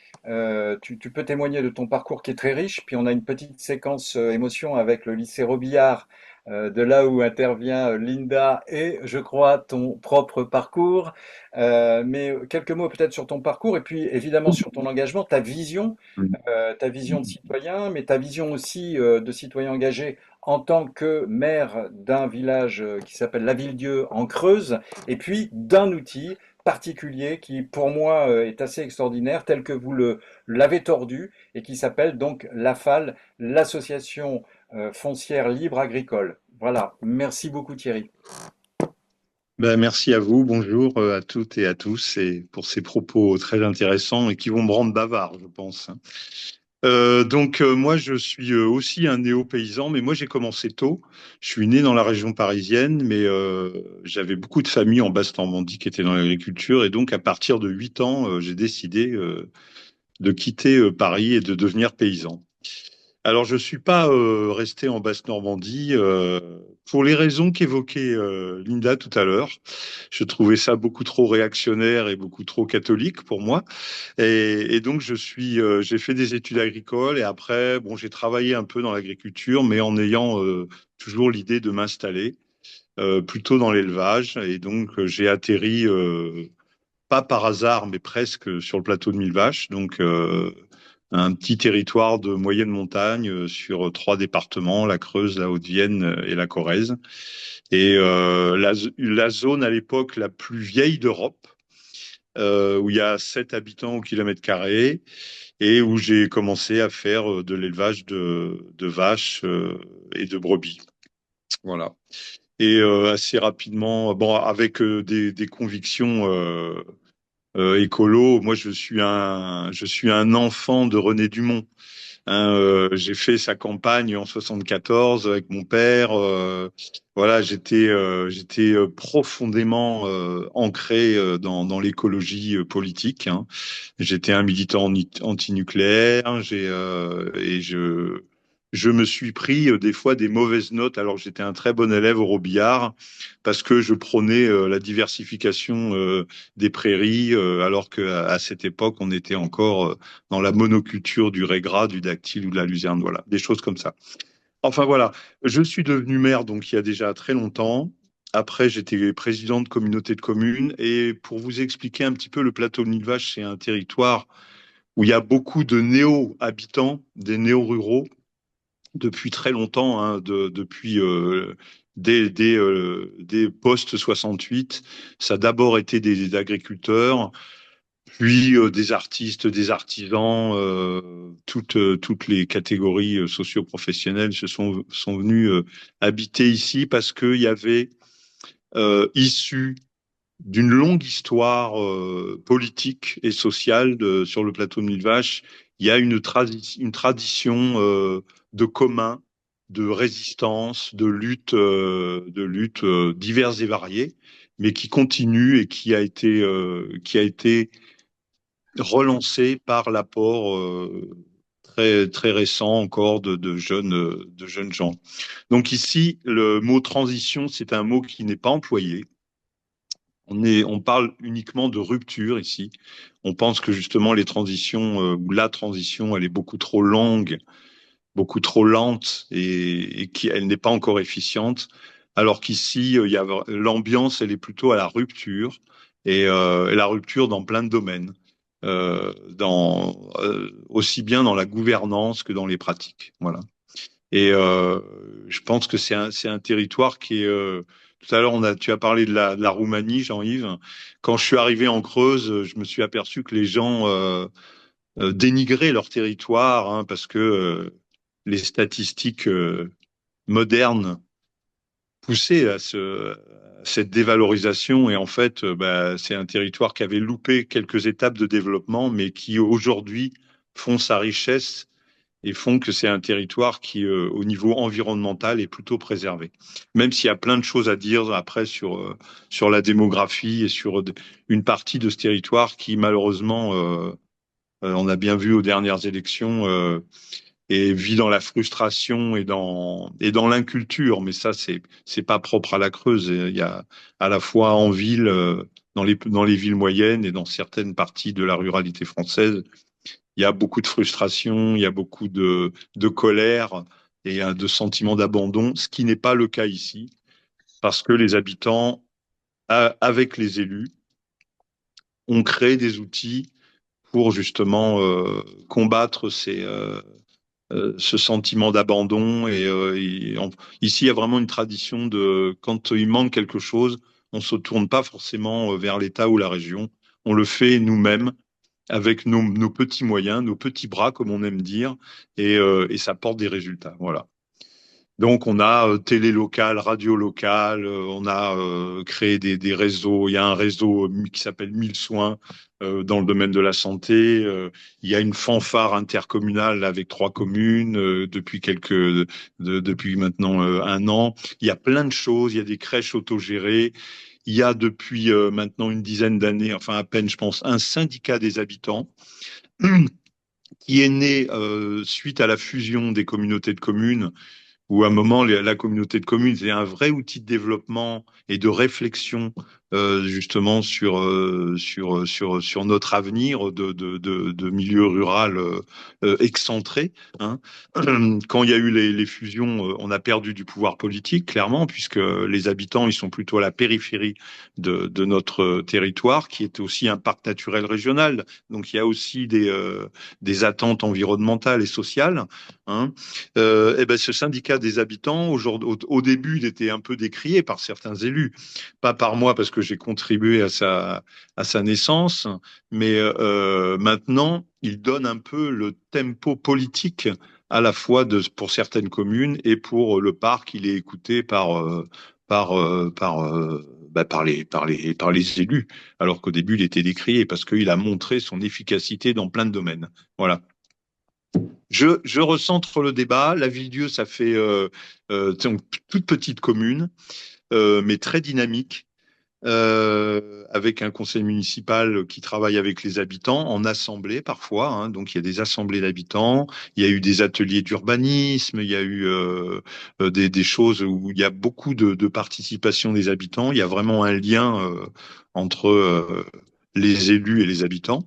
tu peux témoigner de ton parcours qui est très riche, puis on a une petite séquence émotion avec le lycée Robillard, de là où intervient Linda et, je crois, ton propre parcours. Mais quelques mots peut-être sur ton parcours et puis évidemment sur ton engagement, ta vision de citoyen, mais ta vision aussi de citoyen engagé en tant que maire d'un village qui s'appelle La Ville-Dieu en Creuse, et puis d'un outil particulier qui, pour moi, est assez extraordinaire, tel que vous l'avez tordu, et qui s'appelle donc l'AFAL, l'Association foncière libre agricole. Voilà, merci beaucoup Thierry. Ben, merci à vous, bonjour à toutes et à tous, et pour ces propos très intéressants et qui vont me rendre bavard, je pense. Moi je suis aussi un néo-paysan, mais moi j'ai commencé tôt. Je suis né dans la région parisienne, mais j'avais beaucoup de familles en Basse-Normandie qui étaient dans l'agriculture, et donc à partir de 8 ans, j'ai décidé de quitter Paris et de devenir paysan. Alors, je suis pas resté en Basse-Normandie pour les raisons qu'évoquait Linda tout à l'heure. Je trouvais ça beaucoup trop réactionnaire et beaucoup trop catholique pour moi. Et donc, j'ai fait des études agricoles et après, bon, j'ai travaillé un peu dans l'agriculture, mais en ayant toujours l'idée de m'installer plutôt dans l'élevage. Et donc, j'ai atterri pas par hasard, mais presque sur le plateau de Millevaches. Un petit territoire de moyenne montagne sur 3 départements, la Creuse, la Haute-Vienne et la Corrèze. La zone à l'époque la plus vieille d'Europe, où il y a 7 habitants au kilomètre carré et où j'ai commencé à faire de l'élevage de vaches et de brebis. Voilà. Et assez rapidement, bon, avec des convictions écolo, moi je suis un enfant de René Dumont. Hein, j'ai fait sa campagne en 74 avec mon père. Voilà, j'étais profondément ancré dans l'écologie politique, hein. J'étais un militant anti-nucléaire. Je me suis pris des fois des mauvaises notes alors que j'étais un très bon élève au Robillard parce que je prônais la diversification des prairies alors qu'à cette époque on était encore dans la monoculture du régras, du dactyle ou de la luzerne, voilà, des choses comme ça. Enfin voilà, je suis devenu maire donc il y a déjà très longtemps. Après, j'étais président de communauté de communes et pour vous expliquer un petit peu, le plateau de Millevaches, c'est un territoire où il y a beaucoup de néo-habitants, des néo-ruraux depuis très longtemps, hein, depuis des post-68. Ça a d'abord été des agriculteurs, puis des artistes, des artisans, toutes les catégories socio-professionnelles sont venues habiter ici parce qu'il y avait issu d'une longue histoire politique et sociale sur le plateau de Millevaches. Il y a une tradition de commun, de résistance, de lutte diverses et variées, mais qui continue et qui a été relancé par l'apport très très récent encore de jeunes gens. Donc ici, le mot transition, c'est un mot qui n'est pas employé. On parle uniquement de rupture ici. On pense que justement les transitions ou la transition, elle est beaucoup trop longue, beaucoup trop lente et qu'elle n'est pas encore efficiente. Alors qu'ici, l'ambiance, elle est plutôt à la rupture et la rupture dans plein de domaines, aussi bien dans la gouvernance que dans les pratiques. Voilà. Et je pense que c'est un territoire qui est. Tout à l'heure, tu as parlé de la Roumanie, Jean-Yves. Quand je suis arrivé en Creuse, je me suis aperçu que les gens dénigrer leur territoire, hein, parce que les statistiques modernes poussaient à cette dévalorisation. Et en fait, c'est un territoire qui avait loupé quelques étapes de développement, mais qui aujourd'hui font sa richesse et font que c'est un territoire qui, au niveau environnemental, est plutôt préservé. Même s'il y a plein de choses à dire après sur la démographie et sur une partie de ce territoire qui, malheureusement, on a bien vu aux dernières élections, et vit dans la frustration et dans l'inculture. Mais ça, c'est pas propre à la Creuse. Il y a à la fois en ville, dans les villes moyennes et dans certaines parties de la ruralité française, il y a beaucoup de frustration, il y a beaucoup de colère et de sentiments d'abandon, ce qui n'est pas le cas ici, parce que les habitants, avec les élus, ont créé des outils pour justement combattre ce sentiment d'abandon. Ici, il y a vraiment une tradition de quand il manque quelque chose, on se tourne pas forcément vers l'État ou la région, on le fait nous-mêmes avec nos petits moyens, nos petits bras, comme on aime dire, et ça porte des résultats. Voilà. Donc, on a télé locale, radio locale, on a créé des réseaux. Il y a un réseau qui s'appelle 1000 soins dans le domaine de la santé. Il y a une fanfare intercommunale avec 3 communes depuis maintenant 1 an. Il y a plein de choses. Il y a des crèches autogérées. Il y a depuis maintenant une dizaine d'années, enfin à peine, je pense, un syndicat des habitants qui est né suite à la fusion des communautés de communes où à un moment, la communauté de communes, c'est un vrai outil de développement et de réflexion justement sur notre avenir de milieu rural excentré. Hein. Quand il y a eu les fusions, on a perdu du pouvoir politique, clairement, puisque les habitants, ils sont plutôt à la périphérie de notre territoire, qui est aussi un parc naturel régional. Donc il y a aussi des attentes environnementales et sociales. Hein. Et ben, ce syndicat des habitants, au début, il était un peu décrié par certains élus, pas par moi parce que j'ai contribué à sa naissance, mais maintenant, il donne un peu le tempo politique à la fois pour certaines communes et pour le parc. Il est écouté par les élus, alors qu'au début, il était décrié parce qu'il a montré son efficacité dans plein de domaines. Voilà. Je recentre le débat. La Villedieu, ça fait une toute petite commune, mais très dynamique, avec un conseil municipal qui travaille avec les habitants en assemblée parfois. Hein. Donc il y a des assemblées d'habitants, il y a eu des ateliers d'urbanisme, il y a eu des choses où il y a beaucoup de participation des habitants. Il y a vraiment un lien entre les élus et les habitants.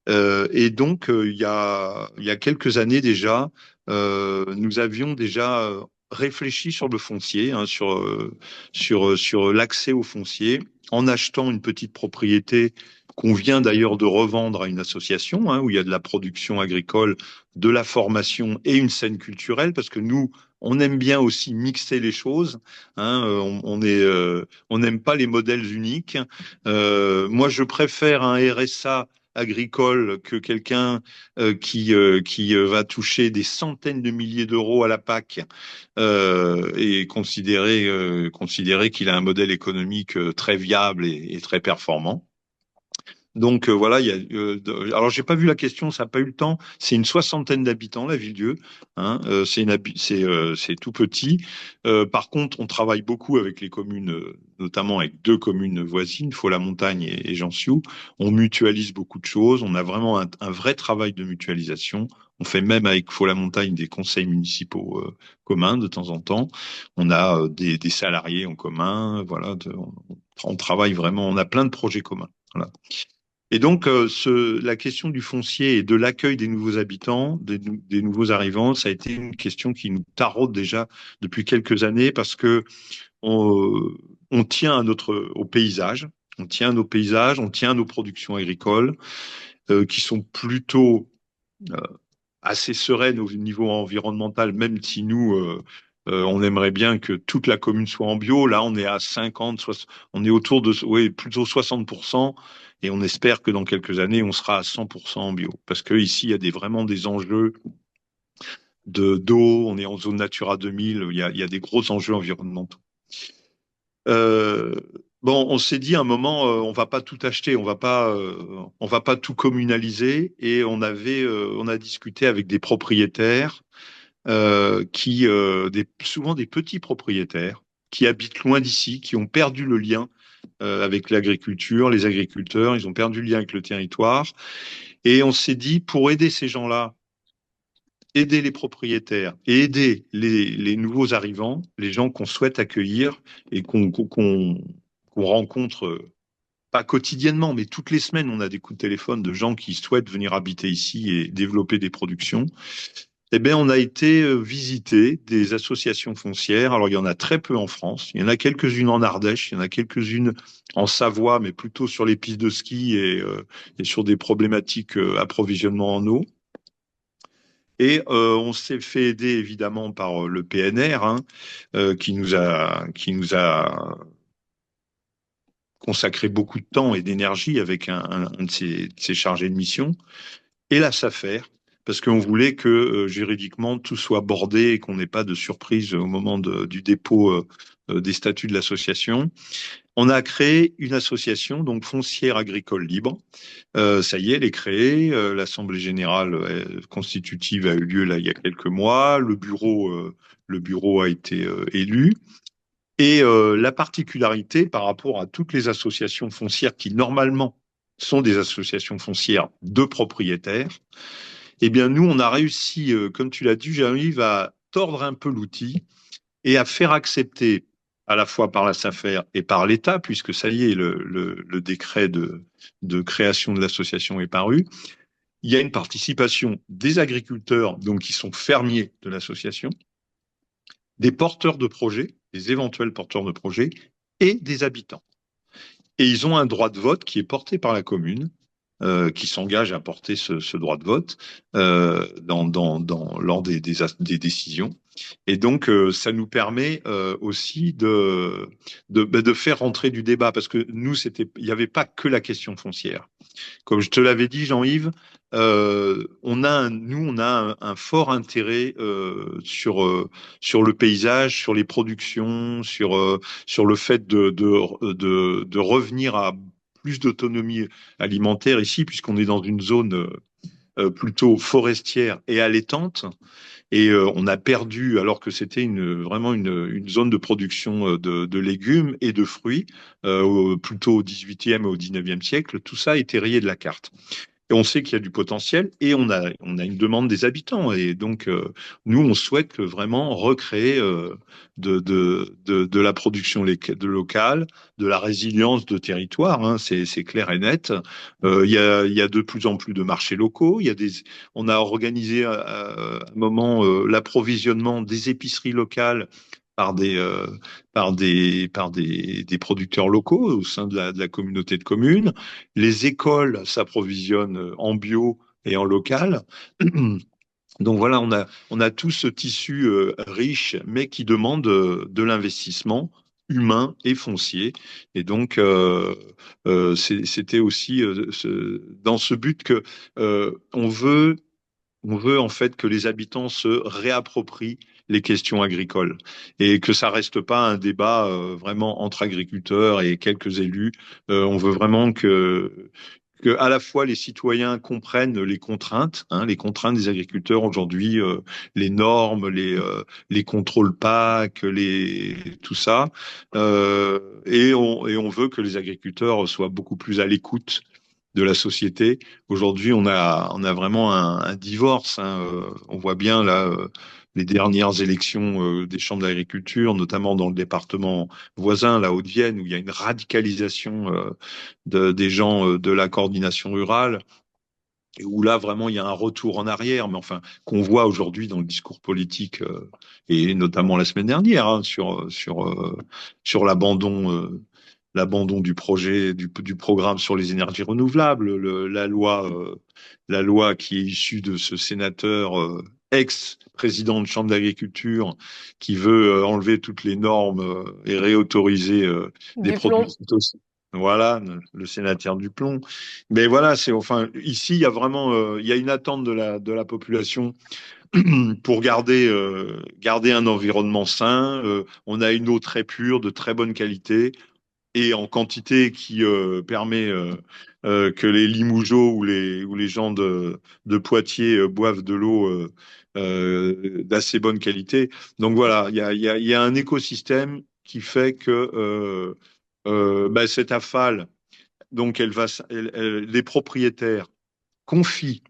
Et donc, il y a quelques années déjà, nous avions déjà réfléchi sur le foncier, hein, sur l'accès au foncier, en achetant une petite propriété qu'on vient d'ailleurs de revendre à une association, hein, où il y a de la production agricole, de la formation et une scène culturelle, parce que nous, on aime bien aussi mixer les choses. Hein, on n'aime pas les modèles uniques. Moi, je préfère un RSA agricole que quelqu'un qui va toucher des centaines de milliers d'euros à la PAC et considérer qu'il a un modèle économique très viable et très performant. Donc voilà, alors j'ai pas vu la question, ça n'a pas eu le temps. C'est une soixantaine d'habitants, la Villedieu. Hein, c'est tout petit. Par contre, on travaille beaucoup avec les communes, notamment avec 2 communes voisines, Faux-la-Montagne et Jansiou. On mutualise beaucoup de choses. On a vraiment un vrai travail de mutualisation. On fait même avec Faux-la-Montagne des conseils municipaux communs de temps en temps. On a des salariés en commun. Voilà, on travaille vraiment. On a plein de projets communs. Voilà. Et donc, la question du foncier et de l'accueil des nouveaux habitants, des nouveaux arrivants, ça a été une question qui nous taraude déjà depuis quelques années parce que on tient au paysage, on tient à nos paysages, on tient à nos productions agricoles qui sont plutôt euh, assez sereines au niveau environnemental, même si nous, on aimerait bien que toute la commune soit en bio. Là, on est à 50, on est autour de, oui, plutôt 60%. Et on espère que dans quelques années, on sera à 100% en bio. Parce que ici, il y a vraiment des enjeux d'eau, on est en zone Natura 2000, il y a des gros enjeux environnementaux. Euh, bon, on s'est dit à un moment, on va pas tout acheter, on va pas tout communaliser, et on a discuté avec des propriétaires souvent des petits propriétaires qui habitent loin d'ici, qui ont perdu le lien avec l'agriculture, les agriculteurs, ils ont perdu le lien avec le territoire, et on s'est dit pour aider ces gens-là, aider les propriétaires et aider les nouveaux arrivants, les gens qu'on souhaite accueillir et qu'on rencontre pas quotidiennement, mais toutes les semaines, on a des coups de téléphone de gens qui souhaitent venir habiter ici et développer des productions. Eh bien, on a été visiter des associations foncières. Alors, il y en a très peu en France. Il y en a quelques-unes en Ardèche, il y en a quelques-unes en Savoie, mais plutôt sur les pistes de ski et sur des problématiques approvisionnement en eau. Et on s'est fait aider évidemment par le PNR, hein, qui nous a consacré beaucoup de temps et d'énergie avec un de ses chargés de mission, et la SAFER, parce qu'on voulait que juridiquement tout soit bordé et qu'on n'ait pas de surprise au moment du dépôt des statuts de l'association. On a créé une association donc foncière agricole libre. Ça y est, elle est créée. L'assemblée générale constitutive a eu lieu là il y a quelques mois. Le bureau a été élu. Et la particularité par rapport à toutes les associations foncières qui normalement sont des associations foncières de propriétaires, eh bien nous on a réussi, comme tu l'as dit, j'arrive à tordre un peu l'outil et à faire accepter à la fois par la SAFER et par l'État, puisque ça y est, le décret de création de l'association est paru. Il y a une participation des agriculteurs, donc qui sont fermiers de l'association, des porteurs de projets, des éventuels porteurs de projets, et des habitants. Et ils ont un droit de vote qui est porté par la commune, qui s'engage à porter ce droit de vote lors des décisions. Et donc, ça nous permet aussi de faire rentrer du débat, parce que nous, il n'y avait pas que la question foncière. Comme je te l'avais dit, Jean-Yves, on a un fort intérêt sur le paysage, sur les productions, sur le fait de revenir à plus d'autonomie alimentaire ici, puisqu'on est dans une zone plutôt forestière et allaitante. Et on a perdu, alors que c'était vraiment une zone de production de légumes et de fruits, plutôt au XVIIIe et au XIXe siècle, tout ça a été rayé de la carte. Et on sait qu'il y a du potentiel et on a une demande des habitants. Et donc, nous, on souhaite vraiment recréer de la production locale, de la résilience de territoire, hein, c'est clair et net. Il y a de plus en plus de marchés locaux. On a organisé à un moment l'approvisionnement des épiceries locales par des producteurs locaux au sein de la communauté de communes. Les écoles s'approvisionnent en bio et en local. Donc voilà, on a tout ce tissu riche, mais qui demande de l'investissement humain et foncier. Et donc, c'était aussi dans ce but que on veut en fait que les habitants se réapproprient les questions agricoles et que ça reste pas un débat vraiment entre agriculteurs et quelques élus. On veut vraiment que à la fois les citoyens comprennent les contraintes des agriculteurs aujourd'hui, les normes, les contrôles PAC, tout ça, et on veut que les agriculteurs soient beaucoup plus à l'écoute de la société. Aujourd'hui, on a vraiment un divorce, hein. On voit bien là les dernières élections des chambres d'agriculture, notamment dans le département voisin, la Haute-Vienne, où il y a une radicalisation des gens de la coordination rurale, et où là vraiment il y a un retour en arrière, mais enfin qu'on voit aujourd'hui dans le discours politique et notamment la semaine dernière, hein, sur l'abandon du projet, du programme sur les énergies renouvelables, la loi qui est issue de ce sénateur ex-président de Chambre d'agriculture qui veut enlever toutes les normes et réautoriser des Du produits plomb. Voilà, le sénateur du plomb. Mais voilà, c'est enfin ici il y a vraiment il y a une attente de la population pour garder un environnement sain. On a une eau très pure, de très bonne qualité et en quantité qui permet que les Limougeaux ou les gens de Poitiers boivent de l'eau d'assez bonne qualité. Donc voilà, il y a un écosystème qui fait que bah, cette affale, donc les propriétaires confient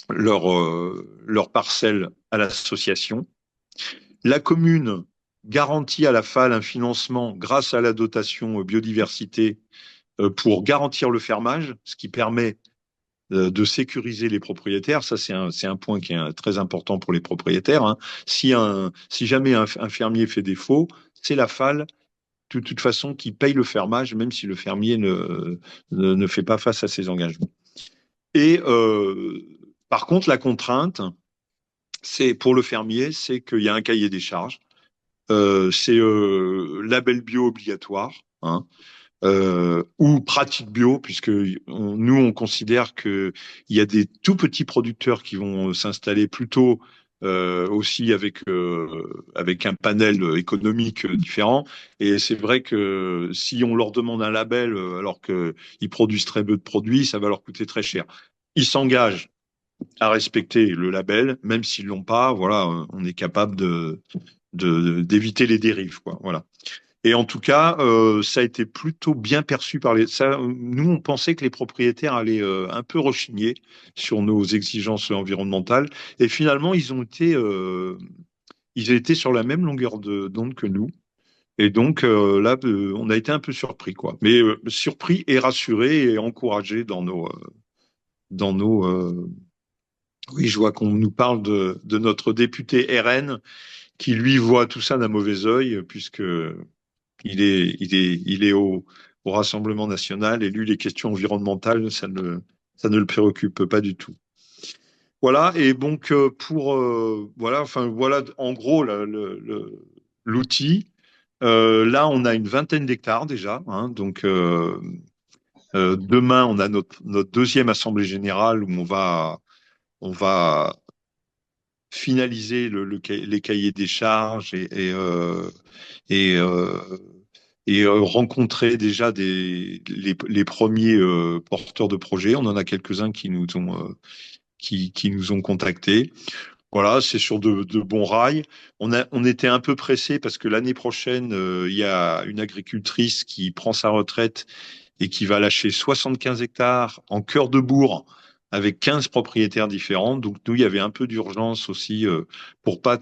leur parcelle à l'association. La commune garantit à la FAL un financement grâce à la dotation biodiversité pour garantir le fermage, ce qui permet de sécuriser les propriétaires. Ça, c'est un point qui est très important pour les propriétaires. Hein. Si jamais un fermier fait défaut, c'est la FAL, de toute façon, qui paye le fermage, même si le fermier ne fait pas face à ses engagements. Et par contre, la contrainte, c'est pour le fermier, c'est qu'il y a un cahier des charges. C'est label bio obligatoire, hein, ou pratique bio, puisque nous, on considère qu'il y a des tout petits producteurs qui vont s'installer plutôt aussi avec un panel économique différent. Et c'est vrai que si on leur demande un label alors qu'ils produisent très peu de produits, ça va leur coûter très cher. Ils s'engagent à respecter le label, même s'ils l'ont pas. Voilà, on est capable d'éviter les dérives, quoi. Voilà. Et en tout cas, ça a été plutôt bien perçu par nous, on pensait que les propriétaires allaient un peu rechigner sur nos exigences environnementales, et finalement, ils ont été sur la même longueur d'onde que nous. Et donc là, on a été un peu surpris, quoi. Mais surpris et rassurés et encouragés dans nos. Oui, je vois qu'on nous parle de notre député RN qui lui voit tout ça d'un mauvais œil puisque il est au Rassemblement national et lui, les questions environnementales, ça ne le préoccupe pas du tout. Voilà, et donc voilà, enfin voilà en gros l'outil. Là, on a une vingtaine d'hectares déjà, hein, donc demain, on a notre deuxième assemblée générale où on va finaliser les cahiers des charges et, euh, et rencontrer déjà les premiers porteurs de projets. On en a quelques-uns qui nous ont contactés. Voilà, c'est sur de bons rails. On était un peu pressé parce que l'année prochaine, il y a une agricultrice qui prend sa retraite et qui va lâcher 75 hectares en cœur de bourg avec 15 propriétaires différents. Donc nous, il y avait un peu d'urgence aussi pour pas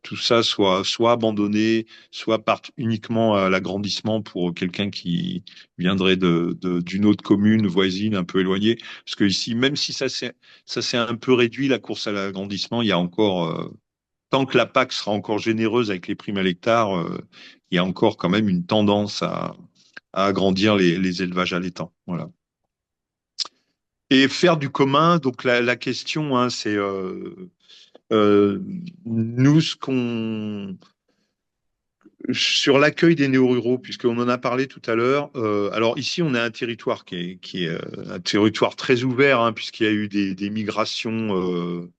tout ça soit abandonné, soit parte uniquement à l'agrandissement pour quelqu'un qui viendrait d'une autre commune voisine un peu éloignée. Parce que ici, même si ça s'est un peu réduit, la course à l'agrandissement, il y a encore tant que la PAC sera encore généreuse avec les primes à l'hectare, il y a encore quand même une tendance à agrandir les élevages allaitants. Voilà. Et faire du commun, donc la question, hein, c'est nous, sur l'accueil des néo-ruraux, puisqu'on en a parlé tout à l'heure. Alors ici, on a un territoire qui est un territoire très ouvert, hein, puisqu'il y a eu des migrations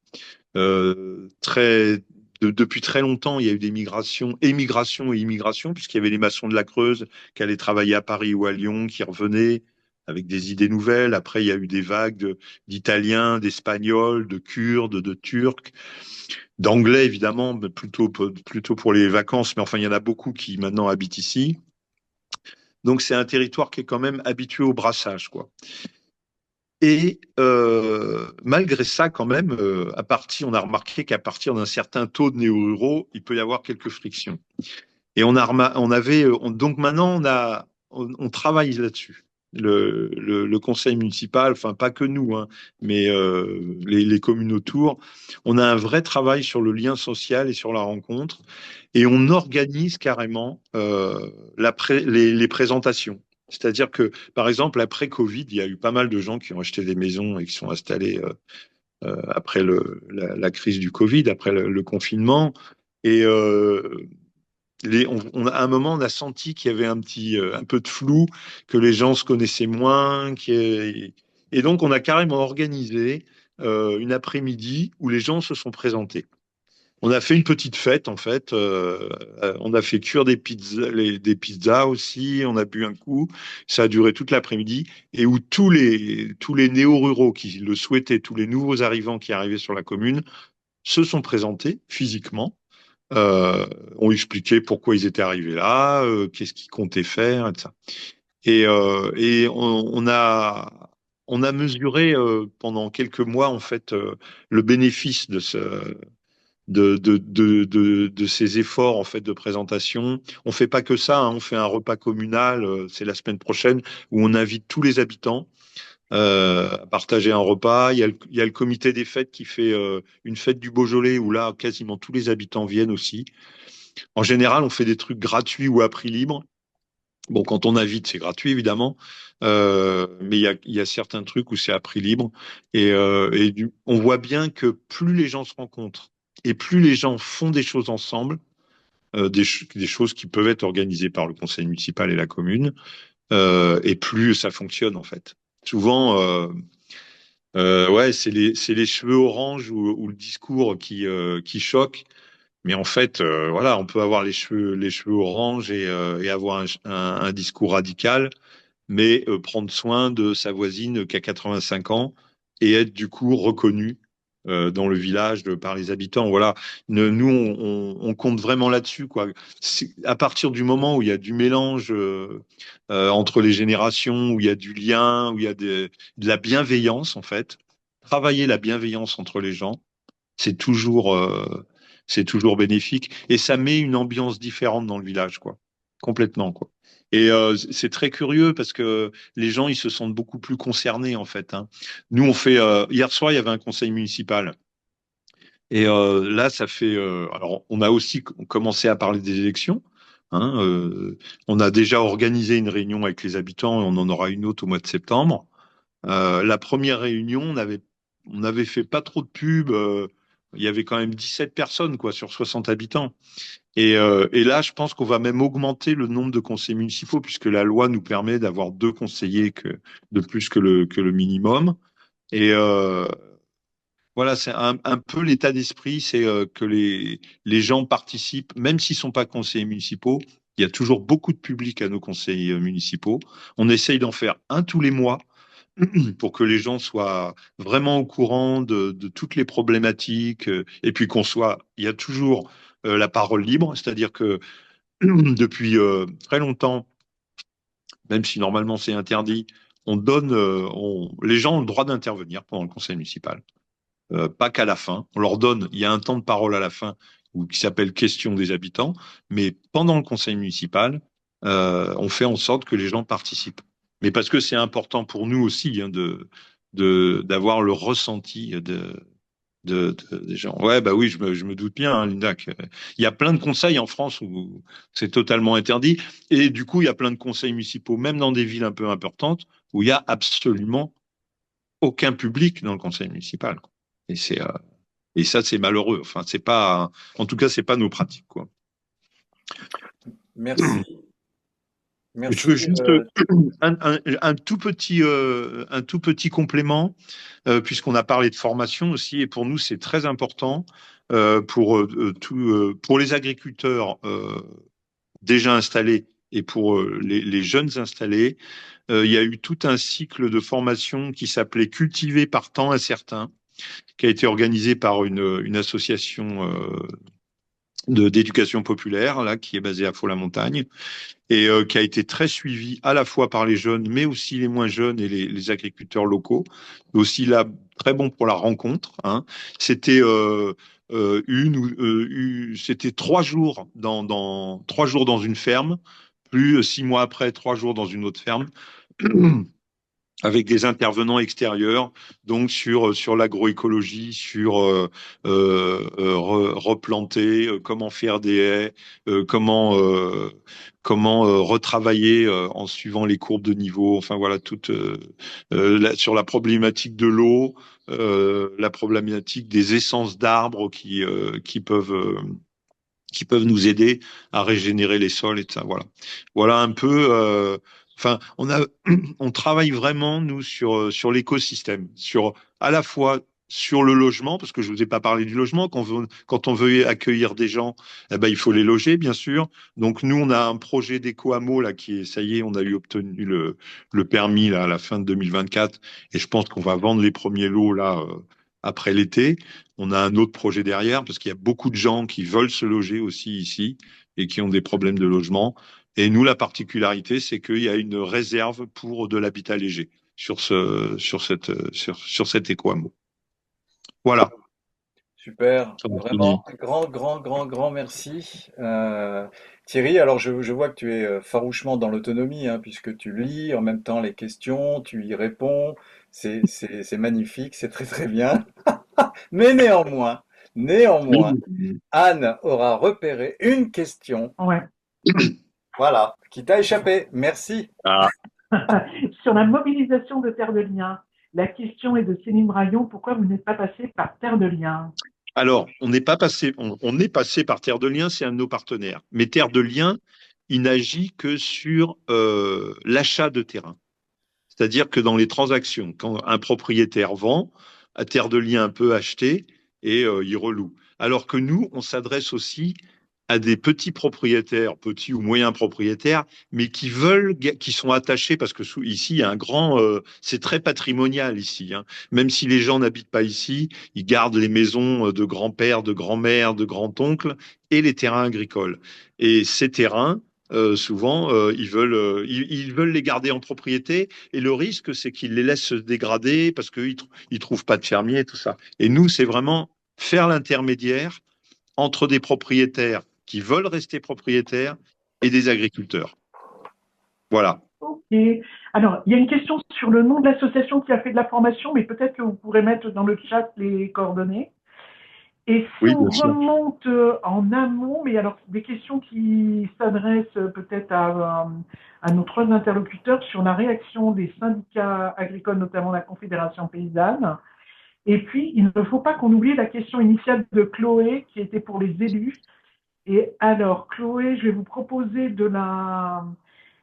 depuis très longtemps. Il y a eu des migrations, émigrations et immigrations, puisqu'il y avait les maçons de la Creuse qui allaient travailler à Paris ou à Lyon, qui revenaient avec des idées nouvelles. Après, il y a eu des vagues d'Italiens, d'Espagnols, de Kurdes, de Turcs, d'Anglais, évidemment, mais plutôt pour les vacances. Mais enfin, il y en a beaucoup qui maintenant habitent ici. Donc, c'est un territoire qui est quand même habitué au brassage, quoi. Et malgré ça, quand même, on a remarqué qu'à partir d'un certain taux de néo-ruraux, il peut y avoir quelques frictions. Et donc maintenant, on travaille là-dessus. Le conseil municipal, enfin pas que nous, hein, mais les communes autour, on a un vrai travail sur le lien social et sur la rencontre, et on organise carrément les présentations. C'est-à-dire que, par exemple, après Covid, il y a eu pas mal de gens qui ont acheté des maisons et qui sont installés après la crise du Covid, après le confinement, et À un moment, on a senti qu'il y avait un peu de flou, que les gens se connaissaient moins, et donc on a carrément organisé une après-midi où les gens se sont présentés. On a fait une petite fête en fait. On a fait cuire des pizzas aussi. On a bu un coup. Ça a duré toute l'après-midi et où tous les néo-ruraux qui le souhaitaient, tous les nouveaux arrivants qui arrivaient sur la commune, se sont présentés physiquement, euh, ont expliqué pourquoi ils étaient arrivés là, qu'est-ce qu'ils comptaient faire, etc. On a mesuré pendant quelques mois en fait le bénéfice de ces efforts en fait de présentation. On fait pas que ça, hein, on fait un repas communal, c'est la semaine prochaine où on invite tous les habitants à partager un repas. Il y a le comité des fêtes qui fait une fête du Beaujolais où là quasiment tous les habitants viennent aussi. En général, on fait des trucs gratuits ou à prix libre. Bon, quand on invite, c'est gratuit évidemment, mais il y a certains trucs où c'est à prix libre on voit bien que plus les gens se rencontrent et plus les gens font des choses ensemble, des choses qui peuvent être organisées par le conseil municipal et la commune, et plus ça fonctionne en fait. Souvent, ouais, c'est les cheveux orange ou le discours qui choque. Mais en fait, voilà, on peut avoir les cheveux orange et avoir un discours radical, mais prendre soin de sa voisine qui a 85 ans et être du coup reconnu dans le village par les habitants. Voilà, nous, on compte vraiment là-dessus, quoi. À partir du moment où il y a du mélange entre les générations, où il y a du lien, où il y a de la bienveillance, en fait, travailler la bienveillance entre les gens, c'est toujours, euh, c'est toujours bénéfique et ça met une ambiance différente dans le village, quoi. Complètement, quoi. Et c'est très curieux parce que les gens, ils se sentent beaucoup plus concernés, en fait, hein. Nous, hier soir, il y avait un conseil municipal. Et là, ça fait. Alors, on a aussi commencé à parler des élections, hein. On a déjà organisé une réunion avec les habitants et on en aura une autre au mois de septembre. La première réunion, on avait fait pas trop de pub. Il y avait quand même 17 personnes quoi, sur 60 habitants. Et là, je pense qu'on va même augmenter le nombre de conseillers municipaux, puisque la loi nous permet d'avoir deux conseillers de plus que le minimum. Et voilà, c'est un peu l'état d'esprit, c'est que les gens participent, même s'ils sont pas conseillers municipaux. Il y a toujours beaucoup de public à nos conseils municipaux. On essaye d'en faire un tous les mois pour que les gens soient vraiment au courant de toutes les problématiques et puis il y a toujours la parole libre, c'est-à-dire que depuis très longtemps, même si normalement c'est interdit, les gens ont le droit d'intervenir pendant le conseil municipal, pas qu'à la fin. On leur donne, il y a un temps de parole à la fin qui s'appelle question des habitants, mais pendant le conseil municipal, on fait en sorte que les gens participent. Mais parce que c'est important pour nous aussi hein, d'avoir le ressenti des gens. Ouais, bah oui, je me doute bien, hein, Linda. Il y a plein de conseils en France où c'est totalement interdit. Et du coup, il y a plein de conseils municipaux, même dans des villes un peu importantes, où il y a absolument aucun public dans le conseil municipal. Et et ça, c'est malheureux. Enfin, c'est pas, en tout cas, c'est pas nos pratiques, quoi. Merci. Je Merci. veux juste un tout petit complément, puisqu'on a parlé de formation aussi, et pour nous, c'est très important pour les agriculteurs déjà installés et pour les jeunes installés. Il y a eu tout un cycle de formation qui s'appelait Cultiver par temps incertain, qui a été organisé par une association d'éducation populaire, là, qui est basée à Faux-la-Montagne, et qui a été très suivi à la fois par les jeunes, mais aussi les moins jeunes et les agriculteurs locaux. Aussi là, très bon pour la rencontre, hein. C'était c'était 3 jours dans 3 jours dans une ferme, plus 6 mois après 3 jours dans une autre ferme. Avec des intervenants extérieurs, donc sur l'agroécologie, sur replanter, comment faire des haies, comment retravailler en suivant les courbes de niveau. Enfin voilà, sur la problématique de l'eau, la problématique des essences d'arbres qui peuvent qui peuvent nous aider à régénérer les sols et tout ça. Voilà. Voilà un peu. Enfin, on travaille vraiment nous sur l'écosystème, sur à la fois sur le logement, parce que je vous ai pas parlé du logement. Quand on veut accueillir des gens, eh ben il faut les loger, bien sûr. Donc nous, on a un projet d'éco-hameau là qui est, ça y est, on a eu obtenu le permis là à la fin de 2024, et je pense qu'on va vendre les premiers lots là après l'été. On a un autre projet derrière parce qu'il y a beaucoup de gens qui veulent se loger aussi ici et qui ont des problèmes de logement. Et nous, la particularité, c'est qu'il y a une réserve pour de l'habitat léger sur cet éco-hameau. Voilà. Super, Ça m'a fini. vraiment un grand, grand, grand, grand merci. Thierry, alors je vois que tu es farouchement dans l'autonomie, hein, puisque tu lis en même temps les questions, tu y réponds, c'est magnifique, c'est très très bien. Mais néanmoins, Anne aura repéré une question, Ouais. voilà, qui t'a échappé. Merci. Ah. Sur la mobilisation de Terre de Liens, la question est de Céline Braillon, pourquoi vous n'êtes pas passé par Terre de Liens? Alors, on n'est pas passé, on est passé par Terre de Liens, c'est un de nos partenaires. Mais Terre de Liens, il n'agit que sur l'achat de terrain. C'est-à-dire que dans les transactions, quand un propriétaire vend, à Terre de Liens peut acheter et il reloue. Alors que nous, on s'adresse aussi à des petits propriétaires, petits ou moyens propriétaires, mais qui sont attachés parce que ici il y a un grand, c'est très patrimonial ici. Hein. Même si les gens n'habitent pas ici, ils gardent les maisons de grand-père, de grand-mère, de grand-oncle et les terrains agricoles. Et ces terrains, souvent, ils veulent les garder en propriété. Et le risque, c'est qu'ils les laissent se dégrader parce qu'ils trouvent pas de fermier et tout ça. Et nous, c'est vraiment faire l'intermédiaire entre des propriétaires qui veulent rester propriétaires et des agriculteurs. Voilà. Ok. Alors, il y a une question sur le nom de l'association qui a fait de la formation, mais peut-être que vous pourrez mettre dans le chat les coordonnées. Et si Oui, on bien sûr. remonte en amont, mais alors des questions qui s'adressent peut-être à nos trois interlocuteurs sur la réaction des syndicats agricoles, notamment la Confédération paysanne. Et puis, il ne faut pas qu'on oublie la question initiale de Chloé, qui était pour les élus. Et alors, Chloé, je vais vous proposer de la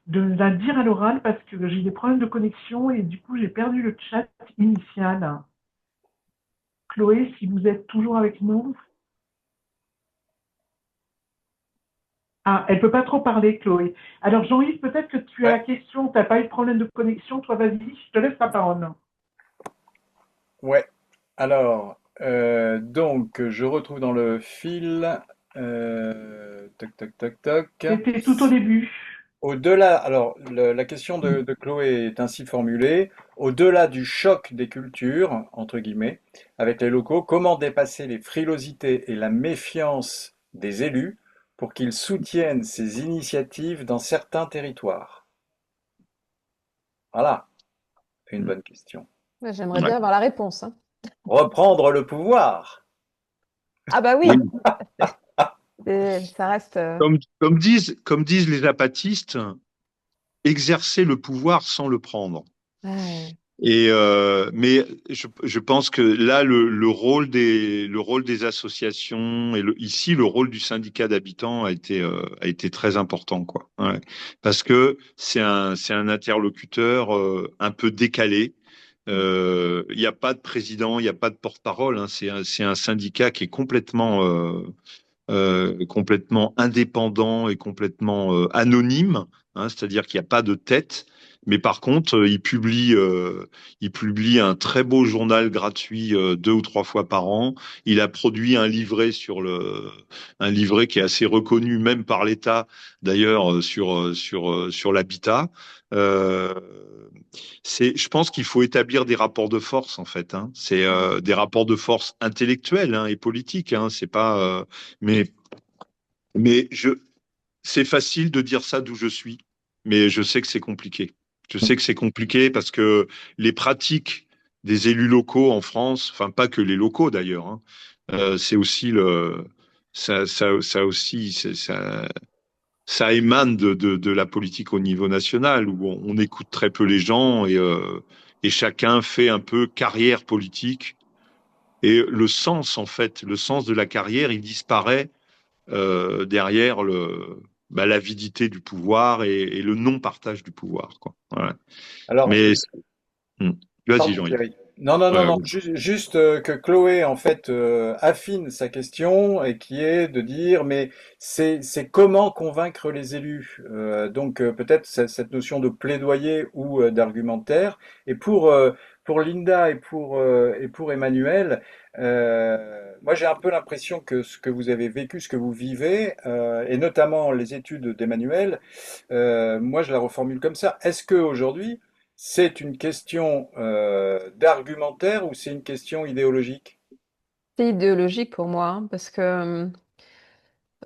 dire à l'oral parce que j'ai des problèmes de connexion et du coup, j'ai perdu le chat initial. Chloé, si vous êtes toujours avec nous. Ah, elle ne peut pas trop parler, Chloé. Alors, Jean-Yves, peut-être que tu as la question, tu n'as pas eu de problème de connexion, toi, vas-y, je te laisse la parole. Ouais. Alors, donc, je retrouve dans le fil. Toc, toc, toc, toc. C'était tout au début. Au-delà, alors la question de Chloé est ainsi formulée. Au-delà du choc des cultures, entre guillemets, avec les locaux, comment dépasser les frilosités et la méfiance des élus pour qu'ils soutiennent ces initiatives dans certains territoires? Voilà, une bonne question. J'aimerais bien avoir la réponse. Hein. Reprendre le pouvoir. Ah bah oui, ça reste... Comme disent les apatistes, exercer le pouvoir sans le prendre. Ouais. Mais je pense que là, le rôle des associations et ici, le rôle du syndicat d'habitants a été très important, quoi. Ouais. Parce que c'est un interlocuteur un peu décalé. Il n'y a pas de président, il n'y a pas de porte-parole. Hein. C'est un syndicat qui est complètement indépendant et complètement anonyme, hein, c'est-à-dire qu'il n'y a pas de tête. Mais par contre, il publie un très beau journal gratuit 2 ou 3 fois par an. Il a produit un livret qui est assez reconnu même par l'État, d'ailleurs sur l'habitat. Euh, je pense qu'il faut établir des rapports de force en fait. Hein. C'est des rapports de force intellectuels et politiques. Hein. C'est pas, mais c'est facile de dire ça d'où je suis, mais je sais que c'est compliqué. Je sais que c'est compliqué parce que les pratiques des élus locaux en France, enfin pas que les locaux d'ailleurs, hein, c'est aussi ça aussi, ça émane de la politique au niveau national où on écoute très peu les gens et chacun fait un peu carrière politique. Et le sens, en fait, le sens de la carrière, il disparaît derrière l'avidité du pouvoir et le non-partage du pouvoir, quoi. Voilà. Alors, Mais vas-y, pardon, Jean-Yves. Thierry. Non, non, non, Ouais, non. Juste que Chloé, en fait, affine sa question et qui est de dire, mais c'est comment convaincre les élus? Donc, peut-être cette notion de plaidoyer ou d'argumentaire. Et pour Linda et pour Emmanuel, moi, j'ai un peu l'impression que ce que vous avez vécu, ce que vous vivez, et notamment les études d'Emmanuel, moi, je la reformule comme ça. Est-ce que aujourd'hui c'est une question d'argumentaire ou c'est une question idéologique? C'est idéologique pour moi, hein, parce que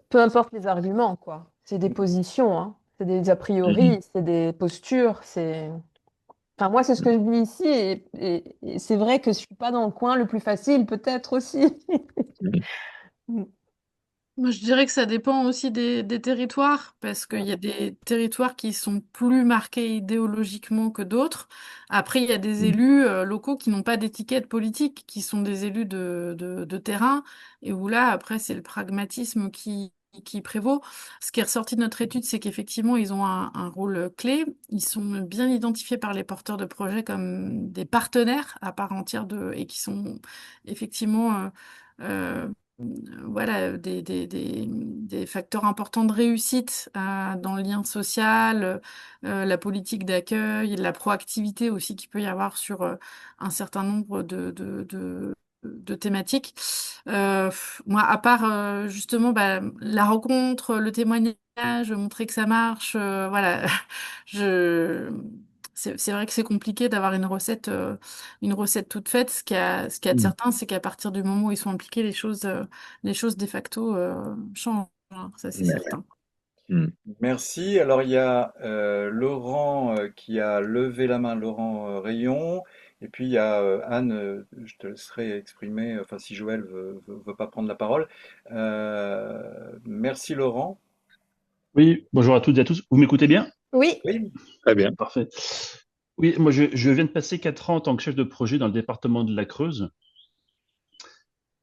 peu importe les arguments, quoi. C'est des positions, hein. C'est des a priori, c'est des postures, c'est... Enfin, moi, c'est ce que je vis ici, et c'est vrai que je suis pas dans le coin le plus facile, peut-être aussi. Moi, je dirais que ça dépend aussi des territoires, parce qu'il y a des territoires qui sont plus marqués idéologiquement que d'autres. Après, il y a des élus locaux qui n'ont pas d'étiquette politique, qui sont des élus de terrain, et où là, après, c'est le pragmatisme qui prévaut. Ce qui est ressorti de notre étude, c'est qu'effectivement, ils ont un rôle clé. Ils sont bien identifiés par les porteurs de projets comme des partenaires à part entière et qui sont effectivement... voilà, des facteurs importants de réussite dans le lien social, la politique d'accueil, la proactivité aussi qu'il peut y avoir sur un certain nombre de thématiques. Moi, à part justement bah, la rencontre, le témoignage, montrer que ça marche, voilà, je... c'est vrai que c'est compliqué d'avoir une recette toute faite. Ce qu'il y a de certain, c'est qu'à partir du moment où ils sont impliqués, les choses de facto changent, hein, ça c'est certain. Merci. Alors il y a Laurent qui a levé la main, Laurent Rayon, et puis il y a Anne, je te laisserai exprimer, enfin si Joël veut pas prendre la parole. Merci Laurent. Oui, bonjour à toutes et à tous. Vous m'écoutez bien? Oui, Oui, Très bien. Parfait. Oui, moi je viens de passer 4 ans en tant que chef de projet dans le département de la Creuse.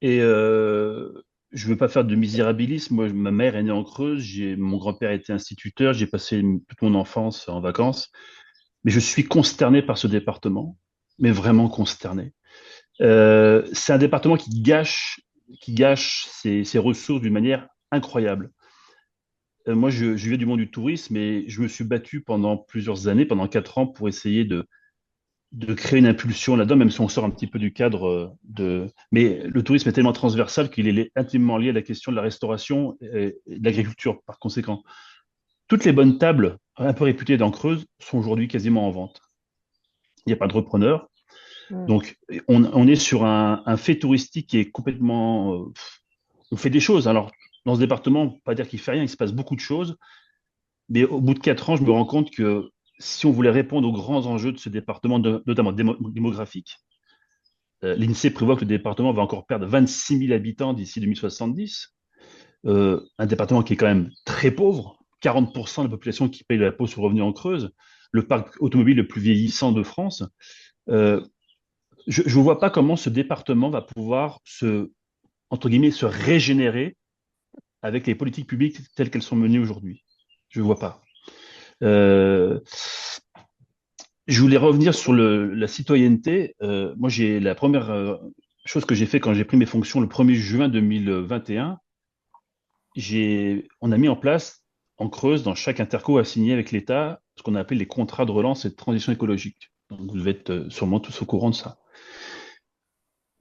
Et je ne veux pas faire de misérabilisme. Moi, ma mère est née en Creuse, mon grand-père était instituteur, j'ai passé toute mon enfance en vacances. Mais je suis consterné par ce département, mais vraiment consterné. C'est un département qui gâche ses ressources d'une manière incroyable. Moi, je viens du monde du tourisme et je me suis battu pendant plusieurs années, pendant 4 ans, pour essayer de créer une impulsion là-dedans, même si on sort un petit peu du cadre de... Mais le tourisme est tellement transversal qu'il est intimement lié à la question de la restauration et de l'agriculture, par conséquent. Toutes les bonnes tables un peu réputées dans Creuse sont aujourd'hui quasiment en vente. Il n'y a pas de repreneur. Donc, on est sur un fait touristique qui est complètement... on fait des choses. Alors, dans ce département, on ne peut pas dire qu'il fait rien, il se passe beaucoup de choses. Mais au bout de 4 ans, je me rends compte que si on voulait répondre aux grands enjeux de ce département, notamment démographique, l'INSEE prévoit que le département va encore perdre 26 000 habitants d'ici 2070. Un département qui est quand même très pauvre, 40% de la population qui paye de l'impôt sur le revenu en Creuse, le parc automobile le plus vieillissant de France. Euh, je ne vois pas comment ce département va pouvoir entre guillemets, se régénérer avec les politiques publiques telles qu'elles sont menées aujourd'hui. Je ne vois pas. Euh, je voulais revenir sur la citoyenneté. Moi, la première chose que j'ai fait quand j'ai pris mes fonctions le 1er juin 2021, on a mis en place en Creuse, dans chaque interco, à signer avec l'État ce qu'on a appelé les contrats de relance et de transition écologique. Donc, vous devez être sûrement tous au courant de ça.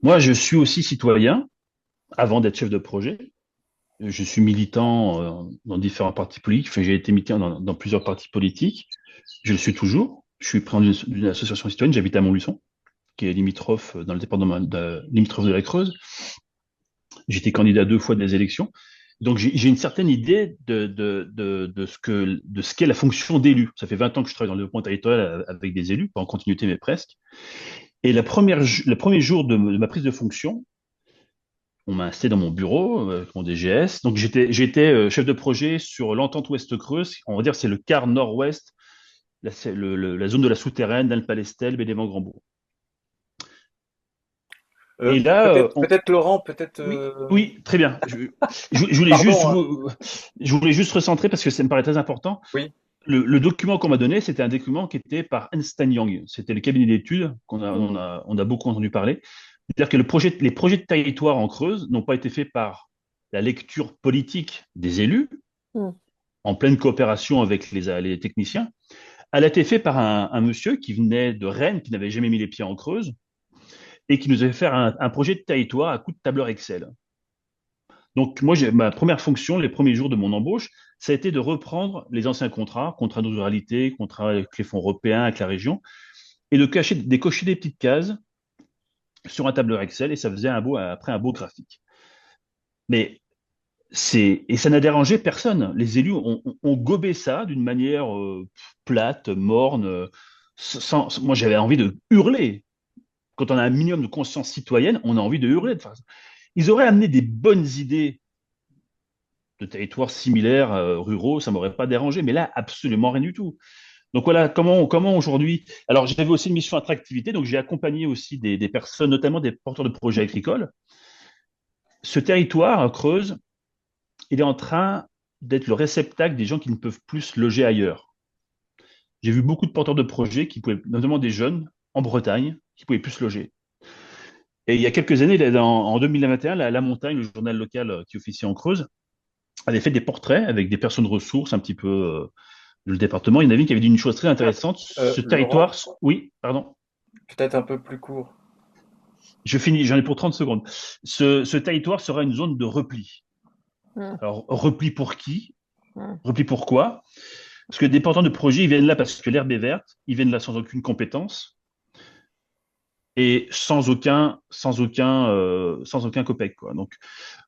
Moi, je suis aussi citoyen avant d'être chef de projet. Je suis militant dans différents partis politiques. Enfin, j'ai été militant dans plusieurs partis politiques. Je le suis toujours. Je suis président d'une association citoyenne. J'habite à Montluçon, qui est limitrophe dans le département limitrophe de la Creuse. J'ai été candidat 2 fois des élections. Donc, j'ai une certaine idée de ce qu'est la fonction d'élu. Ça fait 20 ans que je travaille dans le développement territorial avec des élus, pas en continuité, mais presque. Et le premier jour de ma prise de fonction, on m'a installé dans mon bureau, avec mon DGS. Donc, j'étais chef de projet sur l'entente Ouest-Creuse. On va dire c'est le quart nord-ouest, la zone de la souterraine, d'Alpalestel, Bénévent-Grandbourg. Et là, Peut-être Laurent, peut-être. oui, oui, très bien. Je voulais juste Pardon, hein. je voulais juste recentrer parce que ça me paraît très important. Oui. Le document qu'on m'a donné, c'était un document qui était par Ernst Young. C'était le cabinet d'études on a beaucoup entendu parler. C'est-à-dire que les projets de territoire en Creuse n'ont pas été faits par la lecture politique des élus, Mm. en pleine coopération avec les techniciens. Elle a été faite par un monsieur qui venait de Rennes, qui n'avait jamais mis les pieds en Creuse, et qui nous avait fait un projet de territoire à coup de tableur Excel. Donc, moi, ma première fonction, les premiers jours de mon embauche, ça a été de reprendre les anciens contrats de ruralité, contrats avec les fonds européens, avec la région, et de cocher des petites cases sur un tableur Excel, et ça faisait après un beau graphique. Mais et ça n'a dérangé personne. Les élus ont gobé ça d'une manière plate, morne. Moi, j'avais envie de hurler. Quand on a un minimum de conscience citoyenne, on a envie de hurler. Ils auraient amené des bonnes idées de territoires similaires, ruraux, ça m'aurait pas dérangé. Mais là, absolument rien du tout. Donc voilà, comment aujourd'hui. Alors, j'avais aussi une mission attractivité, donc j'ai accompagné aussi des personnes, notamment des porteurs de projets agricoles. Ce territoire, Creuse, il est en train d'être le réceptacle des gens qui ne peuvent plus se loger ailleurs. J'ai vu beaucoup de porteurs de projets notamment des jeunes en Bretagne, qui pouvaient plus se loger. Et il y a quelques années, en 2021, la Montagne, le journal local qui officie en Creuse, avait fait des portraits avec des personnes ressources un petit peu le département. Il y en avait une qui avait dit une chose très intéressante. Ce Laurent, territoire, oui, pardon. peut-être un peu plus court. Je finis, j'en ai pour 30 secondes. Ce territoire sera une zone de repli. Mm. Alors, repli pour qui? Mm. Repli pourquoi? Parce que des porteurs de projets, ils viennent là parce que l'herbe est verte, ils viennent là sans aucune compétence et sans aucun copec, quoi. Donc,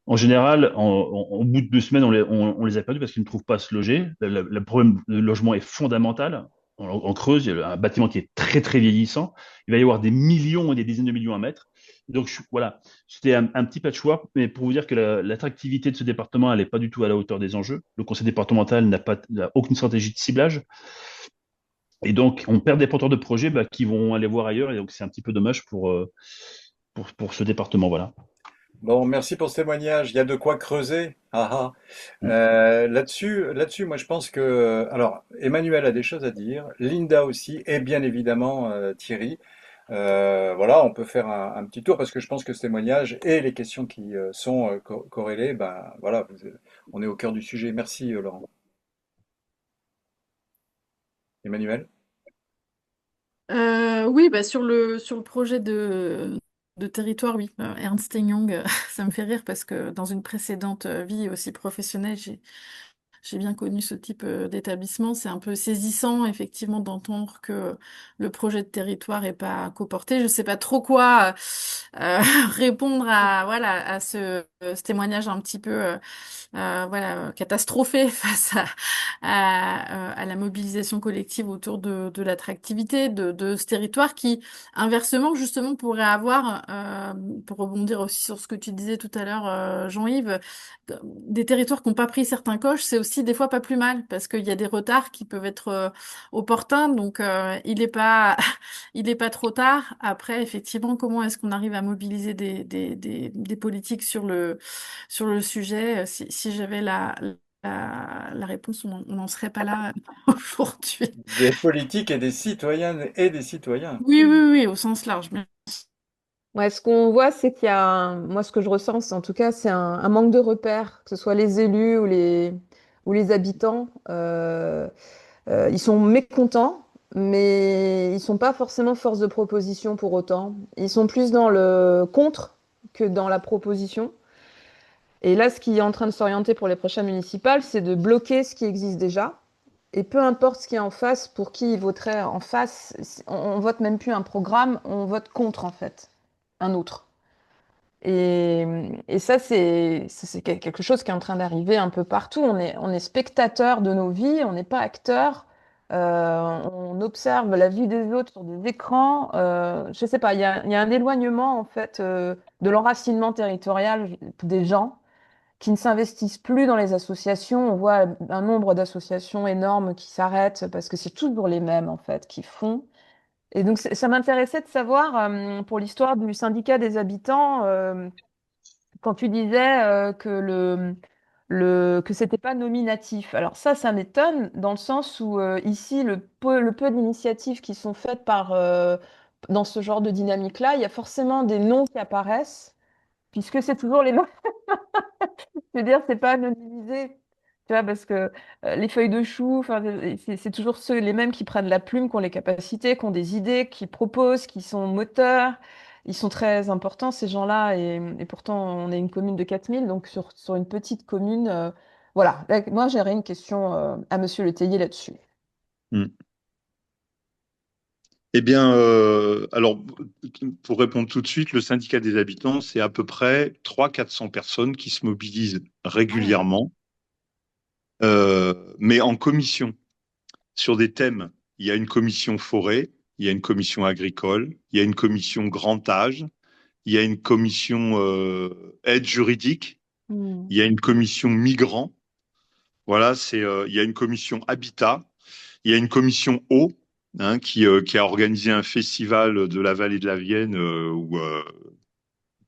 en général, au bout de 2 semaines, on les a perdus parce qu'ils ne trouvent pas à se loger. Le problème de logement est fondamental. En Creuse, il y a un bâtiment qui est très, très vieillissant. Il va y avoir des millions et des dizaines de millions à mettre. Donc, voilà, c'était un petit patchwork, mais pour vous dire que l'attractivité de ce département, elle n'est pas du tout à la hauteur des enjeux. Le conseil départemental n'a aucune stratégie de ciblage. Et donc, on perd des porteurs de projets qui vont aller voir ailleurs. Et donc, c'est un petit peu dommage pour ce département. Voilà. Bon, merci pour ce témoignage. Il y a de quoi creuser. Ah, ah. Là-dessus, moi je pense que, alors, Emmanuel a des choses à dire, Linda aussi, et bien évidemment Thierry. Voilà, on peut faire un petit tour parce que je pense que ce témoignage et les questions qui sont corrélées, ben voilà, on est au cœur du sujet. Merci Laurent. Emmanuel? Oui, bah, sur le projet de territoire, oui, Ernst Young, ça me fait rire parce que dans une précédente vie aussi professionnelle, j'ai bien connu ce type d'établissement. C'est un peu saisissant, effectivement, d'entendre que le projet de territoire n'est pas coporté. Je ne sais pas trop quoi répondre à, voilà, à ce témoignage un petit peu voilà, catastrophé face à la mobilisation collective autour de l'attractivité de ce territoire qui, inversement, justement, pourrait avoir, pour rebondir aussi sur ce que tu disais tout à l'heure, Jean-Yves, des territoires qui n'ont pas pris certains coches, c'est aussi des fois pas plus mal parce qu'il y a des retards qui peuvent être opportuns. Donc, il n'est pas, il est pas trop tard. Après, effectivement, comment est-ce qu'on arrive à mobiliser des politiques sur le sujet? Si j'avais la réponse, on n'en serait pas là aujourd'hui. Des politiques et des citoyennes et des citoyens. Oui, oui, oui, au sens large. Ouais, ce qu'on voit, c'est qu'il y a moi, ce que je ressens, en tout cas, c'est un manque de repères, que ce soit les élus ou les habitants. Ils sont mécontents, mais ils sont pas forcément force de proposition pour autant. Ils sont plus dans le contre que dans la proposition. Et là, ce qui est en train de s'orienter pour les prochaines municipales, c'est de bloquer ce qui existe déjà. Et peu importe ce qui est en face, pour qui ils voteraient en face, on vote même plus un programme, on vote contre en fait, un autre. Et ça, c'est quelque chose qui est en train d'arriver un peu partout. On est spectateur de nos vies, on n'est pas acteur. On observe la vie des autres sur des écrans. Je sais pas, il y a un éloignement en fait de l'enracinement territorial des gens qui ne s'investissent plus dans les associations. On voit un nombre d'associations énormes qui s'arrêtent parce que c'est toujours les mêmes en fait qui font. Et donc, ça m'intéressait de savoir, pour l'histoire du syndicat des habitants, quand tu disais que que c'était pas nominatif. Alors ça m'étonne dans le sens où ici, le peu d'initiatives qui sont faites dans ce genre de dynamique-là, il y a forcément des noms qui apparaissent, puisque c'est toujours les mêmes. Je veux dire, c'est pas anonymisé. Tu vois, parce que les feuilles de chou, enfin, c'est toujours les mêmes qui prennent la plume, qui ont les capacités, qui ont des idées, qui proposent, qui sont moteurs. Ils sont très importants, ces gens-là, et pourtant, on est une commune de 4000, donc sur une petite commune. Voilà. Là, moi, j'aurais une question à Monsieur Le Tellier là-dessus. Hmm. Eh bien, alors, pour répondre tout de suite, le syndicat des habitants, c'est à peu près 300-400 personnes qui se mobilisent Ah ouais. régulièrement, mais en commission, sur des thèmes. Il y a une commission forêt, il y a une commission agricole, il y a une commission grand âge, il y a une commission aide juridique, Hmm. il y a une commission migrants. Voilà, il y a une commission habitat, il y a une commission eau, hein, qui a organisé un festival de la vallée de la Vienne où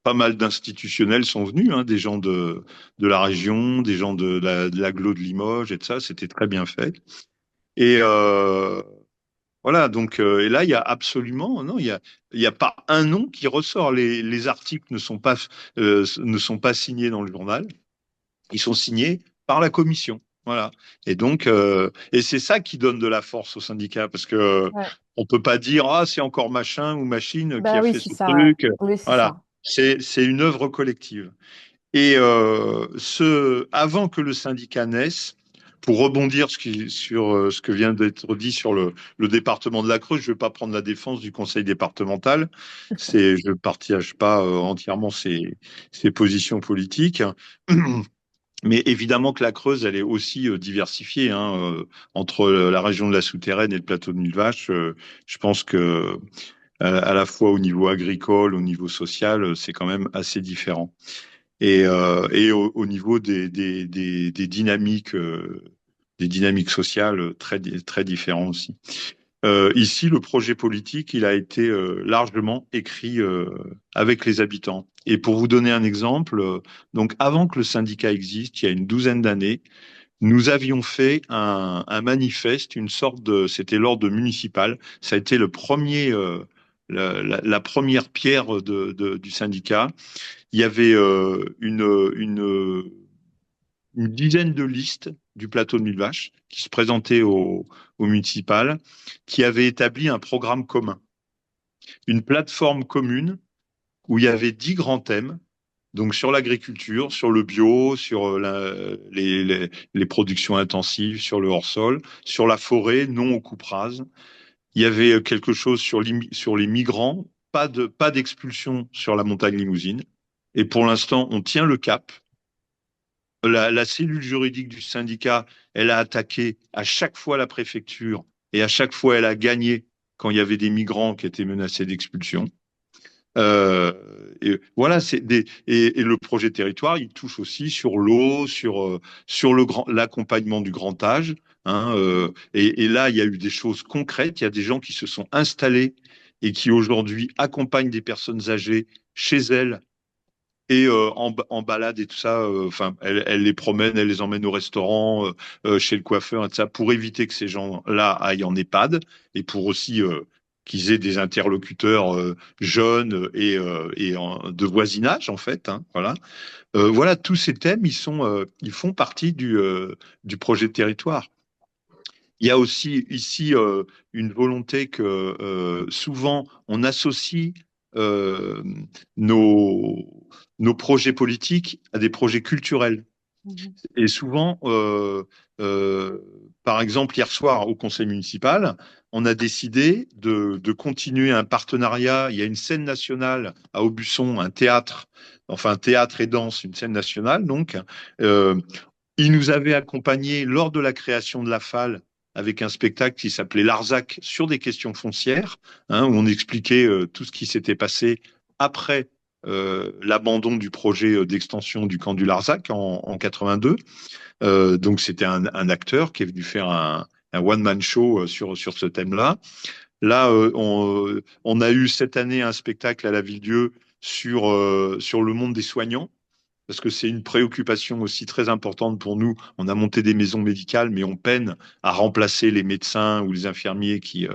pas mal d'institutionnels sont venus, hein, des gens de la région, des gens de l'agglo de Limoges et tout ça. C'était très bien fait. Et voilà, donc et là, il y a absolument, non, il y a pas un nom qui ressort. Les articles ne sont pas signés dans le journal. Ils sont signés par la commission. Voilà. Et donc, et c'est ça qui donne de la force au syndicat, parce que Ouais. on peut pas dire ah c'est encore machin ou machine qui Bah a oui, fait c'est ce ça, ouais. truc. Oui, c'est Voilà. ça. C'est une œuvre collective. Et avant que le syndicat naisse, pour rebondir sur ce que vient d'être dit sur le département de la Creuse, je ne vais pas prendre la défense du conseil départemental. Je ne partage pas entièrement ses positions politiques. Mais évidemment que la Creuse, elle est aussi diversifiée, hein, entre la région de la Souterraine et le plateau de Millevaches. Je pense que à la fois au niveau agricole, au niveau social, c'est quand même assez différent. Et au niveau des dynamiques sociales très différents aussi. Ici, le projet politique, il a été largement écrit avec les habitants. Et pour vous donner un exemple, donc avant que le syndicat existe, il y a une douzaine d'années, nous avions fait un manifeste, c'était l'ordre municipal. Ça a été le premier, la première pierre du syndicat. Il y avait une dizaine de listes du plateau de Millevaches qui se présentaient au municipal, qui avaient établi un programme commun, une plateforme commune où il y avait 10 grands thèmes, donc sur l'agriculture, sur le bio, sur les productions intensives, sur le hors-sol, sur la forêt, non aux coupes rases. Il y avait quelque chose sur les migrants, pas d'expulsion sur la montagne Limousine. Et pour l'instant, on tient le cap. La cellule juridique du syndicat, elle a attaqué à chaque fois la préfecture et à chaque fois elle a gagné quand il y avait des migrants qui étaient menacés d'expulsion. Euh, et voilà, et le projet territoire, il touche aussi sur l'eau, sur l'accompagnement du grand âge. Hein, et là, il y a eu des choses concrètes. Il y a des gens qui se sont installés et qui aujourd'hui accompagnent des personnes âgées chez elles et en balade et tout ça, enfin, elle les promène, elle les emmène au restaurant, chez le coiffeur et tout ça, pour éviter que ces gens-là aillent en EHPAD et pour aussi qu'ils aient des interlocuteurs jeunes de voisinage en fait. Hein, voilà. Voilà, tous ces thèmes, ils font partie du projet de territoire. Il y a aussi ici une volonté que souvent on associe euh, nos, nos projets politiques à des projets culturels. Mhm. Et souvent, euh, par exemple, hier soir au conseil municipal, on a décidé de continuer un partenariat. Il y a une scène nationale à Aubusson, un théâtre, enfin théâtre et danse, une scène nationale. Donc, euh, il nous avait accompagnés lors de la création de la FAL avec un spectacle qui s'appelait Larzac sur des questions foncières, hein, où on expliquait tout ce qui s'était passé après l'abandon du projet d'extension du camp du Larzac en 82. Donc c'était un acteur qui est venu faire un one-man show sur ce thème-là. Là, on a eu cette année un spectacle à la Ville-Dieu sur le monde des soignants, parce que c'est une préoccupation aussi très importante pour nous. On a monté des maisons médicales, mais on peine à remplacer les médecins ou les infirmiers qui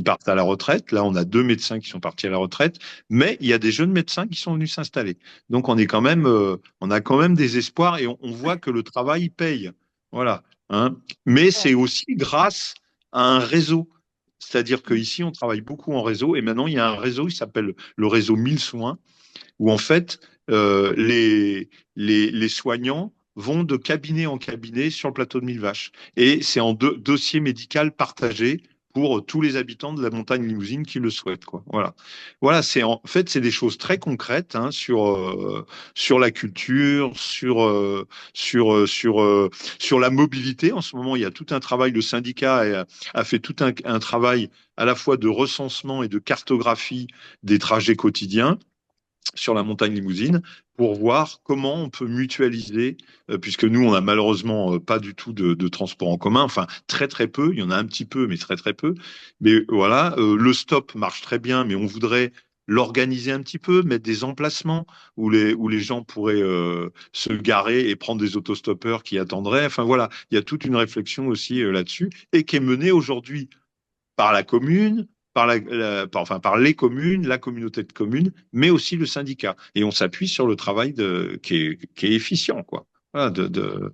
partent à la retraite. Là, on a 2 médecins qui sont partis à la retraite, mais il y a des jeunes médecins qui sont venus s'installer. Donc, on a quand même des espoirs et on voit que le travail paye. Voilà. Hein. Mais c'est aussi grâce à un réseau. C'est-à-dire qu'ici, on travaille beaucoup en réseau et maintenant, il y a un réseau qui s'appelle le réseau 1000 soins où en fait, les soignants vont de cabinet en cabinet sur le plateau de Mille Vaches. Et c'est en dossier médical partagé pour tous les habitants de la montagne Limousine qui le souhaitent, quoi. Voilà. Voilà, en fait, c'est des choses très concrètes hein, sur la culture, sur la mobilité. En ce moment, il y a tout un travail, le syndicat a fait tout un travail à la fois de recensement et de cartographie des trajets quotidiens sur la montagne Limousine pour voir comment on peut mutualiser, puisque nous, on n'a malheureusement pas du tout de transport en commun, enfin très très peu, il y en a un petit peu, mais très très peu. Mais voilà, le stop marche très bien, mais on voudrait l'organiser un petit peu, mettre des emplacements où les gens pourraient se garer et prendre des autostoppeurs qui attendraient. Enfin voilà, il y a toute une réflexion aussi là-dessus et qui est menée aujourd'hui par la commune, par les communes, la communauté de communes, mais aussi le syndicat. Et on s'appuie sur le travail qui est efficient, quoi. Voilà, de-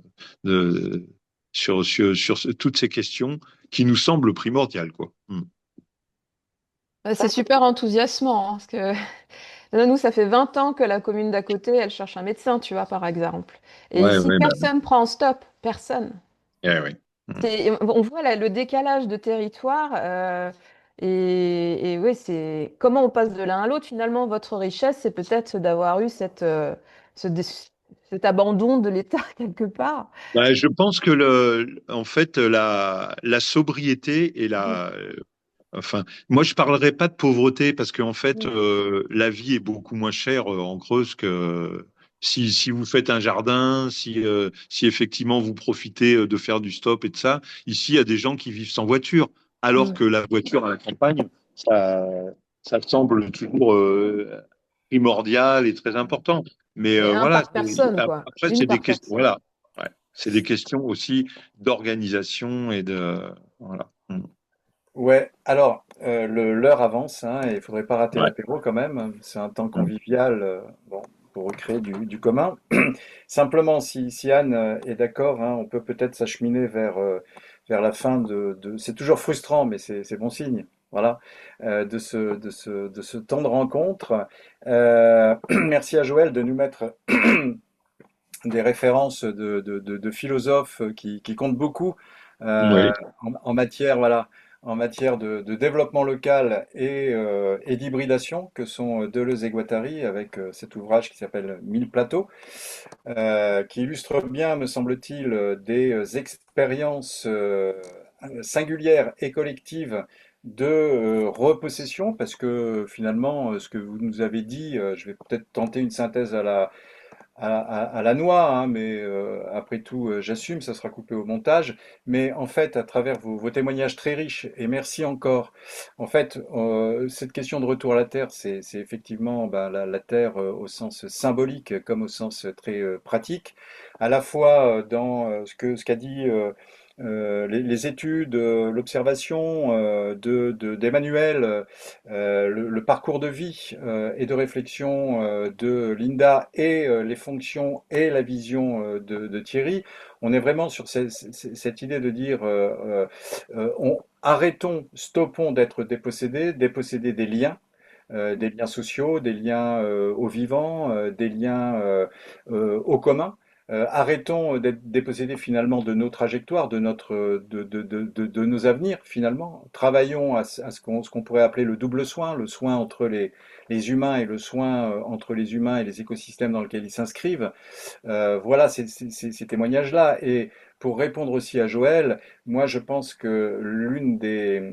sur toutes ces questions qui nous semblent primordiales, quoi. Mm. Ouais, c'est super enthousiasmant, hein, parce que nous, ça fait 20 ans que la commune d'à côté, elle cherche un médecin, tu vois, par exemple. Et Ouais, ici, ouais, bah, personne prend en stop, personne. ouais, ouais. Mm. On voit là, le décalage de territoire. Et oui, c'est comment on passe de l'un à l'autre. Finalement, votre richesse, c'est peut-être d'avoir eu ce dé- cet abandon de l'État quelque part. Bah, je pense que en fait, la sobriété et Mm, enfin, moi, je parlerai pas de pauvreté parce qu'en fait, mm. la vie est beaucoup moins chère en Creuse que si vous faites un jardin, si effectivement vous profitez de faire du stop et de ça. Ici, il y a des gens qui vivent sans voiture, alors Mm. que la voiture à la campagne, ça, ça semble toujours primordial et très important. Mais Et un voilà, par personne, quoi. après, Une c'est des par questions, personne. voilà, ouais, c'est des questions aussi d'organisation et voilà. Mm. Ouais, alors l'heure avance hein, et il faudrait pas rater Ouais. l'apéro quand même. C'est un temps Mm. convivial bon, pour recréer du commun. Simplement, si Anne est d'accord, hein, on peut peut-être s'acheminer vers la fin C'est toujours frustrant, mais c'est bon signe. Voilà, de ce temps de rencontre. Merci à Joël de nous mettre des références de philosophes qui comptent beaucoup Oui. en matière, voilà, en matière de développement local et d'hybridation, que sont Deleuze et Guattari, avec cet ouvrage qui s'appelle Mille plateaux, qui illustre bien, me semble-t-il, des expériences singulières et collectives de repossession, parce que finalement, ce que vous nous avez dit, je vais peut-être tenter une synthèse à la noix, hein, mais après tout, j'assume, ça sera coupé au montage. Mais en fait, à travers vos témoignages très riches, et merci encore, en fait, cette question de retour à la Terre, c'est effectivement ben, la Terre au sens symbolique comme au sens très pratique, à la fois dans ce qu'a dit les études, l'observation d'Emmanuel, le parcours de vie et de réflexion de Linda et les fonctions et la vision de Thierry, on est vraiment sur cette idée de dire arrêtons, stoppons d'être dépossédés, dépossédés des liens sociaux, des liens au vivant, des liens au commun. Arrêtons d'être dépossédés finalement de nos trajectoires, de nos avenirs finalement. Travaillons à ce qu'on pourrait appeler le soin, le soin entre les humains et le soin entre les humains et les écosystèmes dans lesquels ils s'inscrivent. Voilà ces témoignages-là. Et pour répondre aussi à Joël, moi je pense que l'un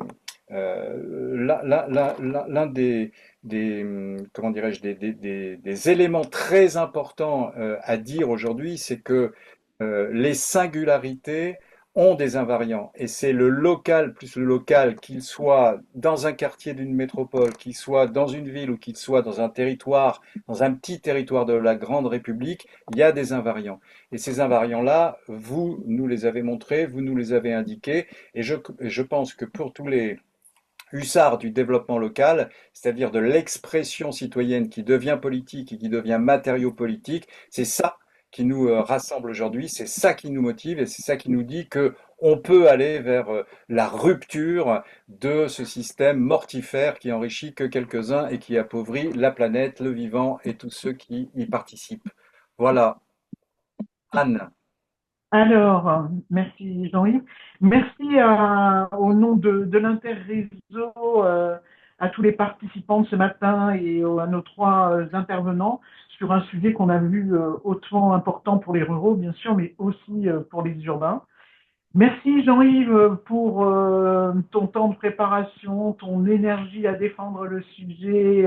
comment dirais-je, des éléments très importants à dire aujourd'hui, c'est que les singularités ont des invariants. Et c'est le local plus le local, qu'il soit dans un quartier d'une métropole, qu'il soit dans une ville ou qu'il soit dans un territoire, dans un petit territoire de la Grande République, il y a des invariants. Et ces invariants-là, vous nous les avez montrés, vous nous les avez indiqués, et je pense que pour tous les hussards du développement local, c'est-à-dire de l'expression citoyenne qui devient politique et qui devient matériau politique, c'est ça qui nous rassemble aujourd'hui, c'est ça qui nous motive et c'est ça qui nous dit que on peut aller vers la rupture de ce système mortifère qui enrichit que quelques-uns et qui appauvrit la planète, le vivant et tous ceux qui y participent. Voilà, Anne. Alors, merci Jean-Yves. Merci au nom de l'Interréseau, à tous les participants de ce matin et à nos trois intervenants sur un sujet qu'on a vu hautement important pour les ruraux, bien sûr, mais aussi pour les urbains. Merci Jean-Yves pour ton temps de préparation, ton énergie à défendre le sujet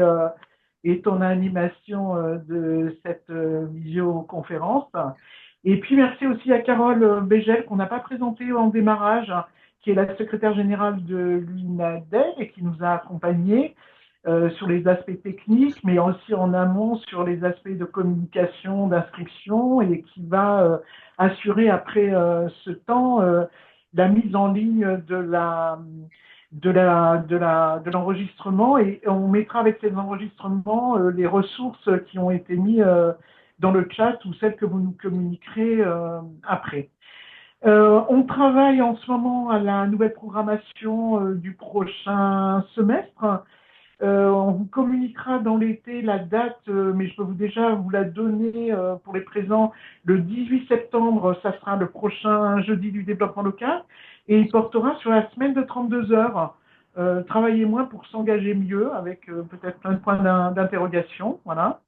et ton animation de cette visioconférence. Et puis merci aussi à Carole Bégel qu'on n'a pas présentée en démarrage, qui est la secrétaire générale de l'UNADEL et qui nous a accompagnés sur les aspects techniques, mais aussi en amont sur les aspects de communication, d'inscription, et qui va assurer après ce temps la mise en ligne de l'enregistrement, et on mettra avec ces enregistrements les ressources qui ont été mises dans le chat ou celles que vous nous communiquerez après. On travaille en ce moment à la nouvelle programmation du prochain semestre. On vous communiquera dans l'été la date, mais je peux déjà vous la donner pour les présents. Le 18 septembre, ça sera le prochain jeudi du développement local et il portera sur la semaine de 32 heures. Travailler moins pour s'engager mieux, avec peut-être plein de points d'interrogation. Voilà.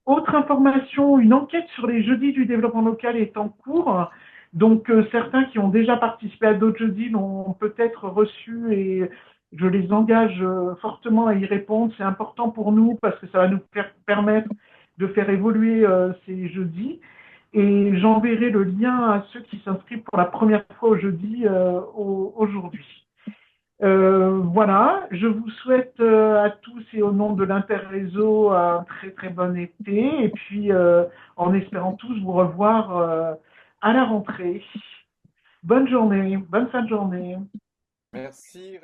Autre information, une enquête sur les jeudis du développement local est en cours. Donc, certains qui ont déjà participé à d'autres jeudis l'ont peut-être reçu et je les engage fortement à y répondre. C'est important pour nous parce que ça va nous permettre de faire évoluer ces jeudis. Et j'enverrai le lien à ceux qui s'inscrivent pour la première fois au jeudi aujourd'hui. Voilà, je vous souhaite à tous et au nom de l'Interréseau un très très bon été et puis en espérant tous vous revoir à la rentrée. Bonne journée, bonne fin de journée. Merci.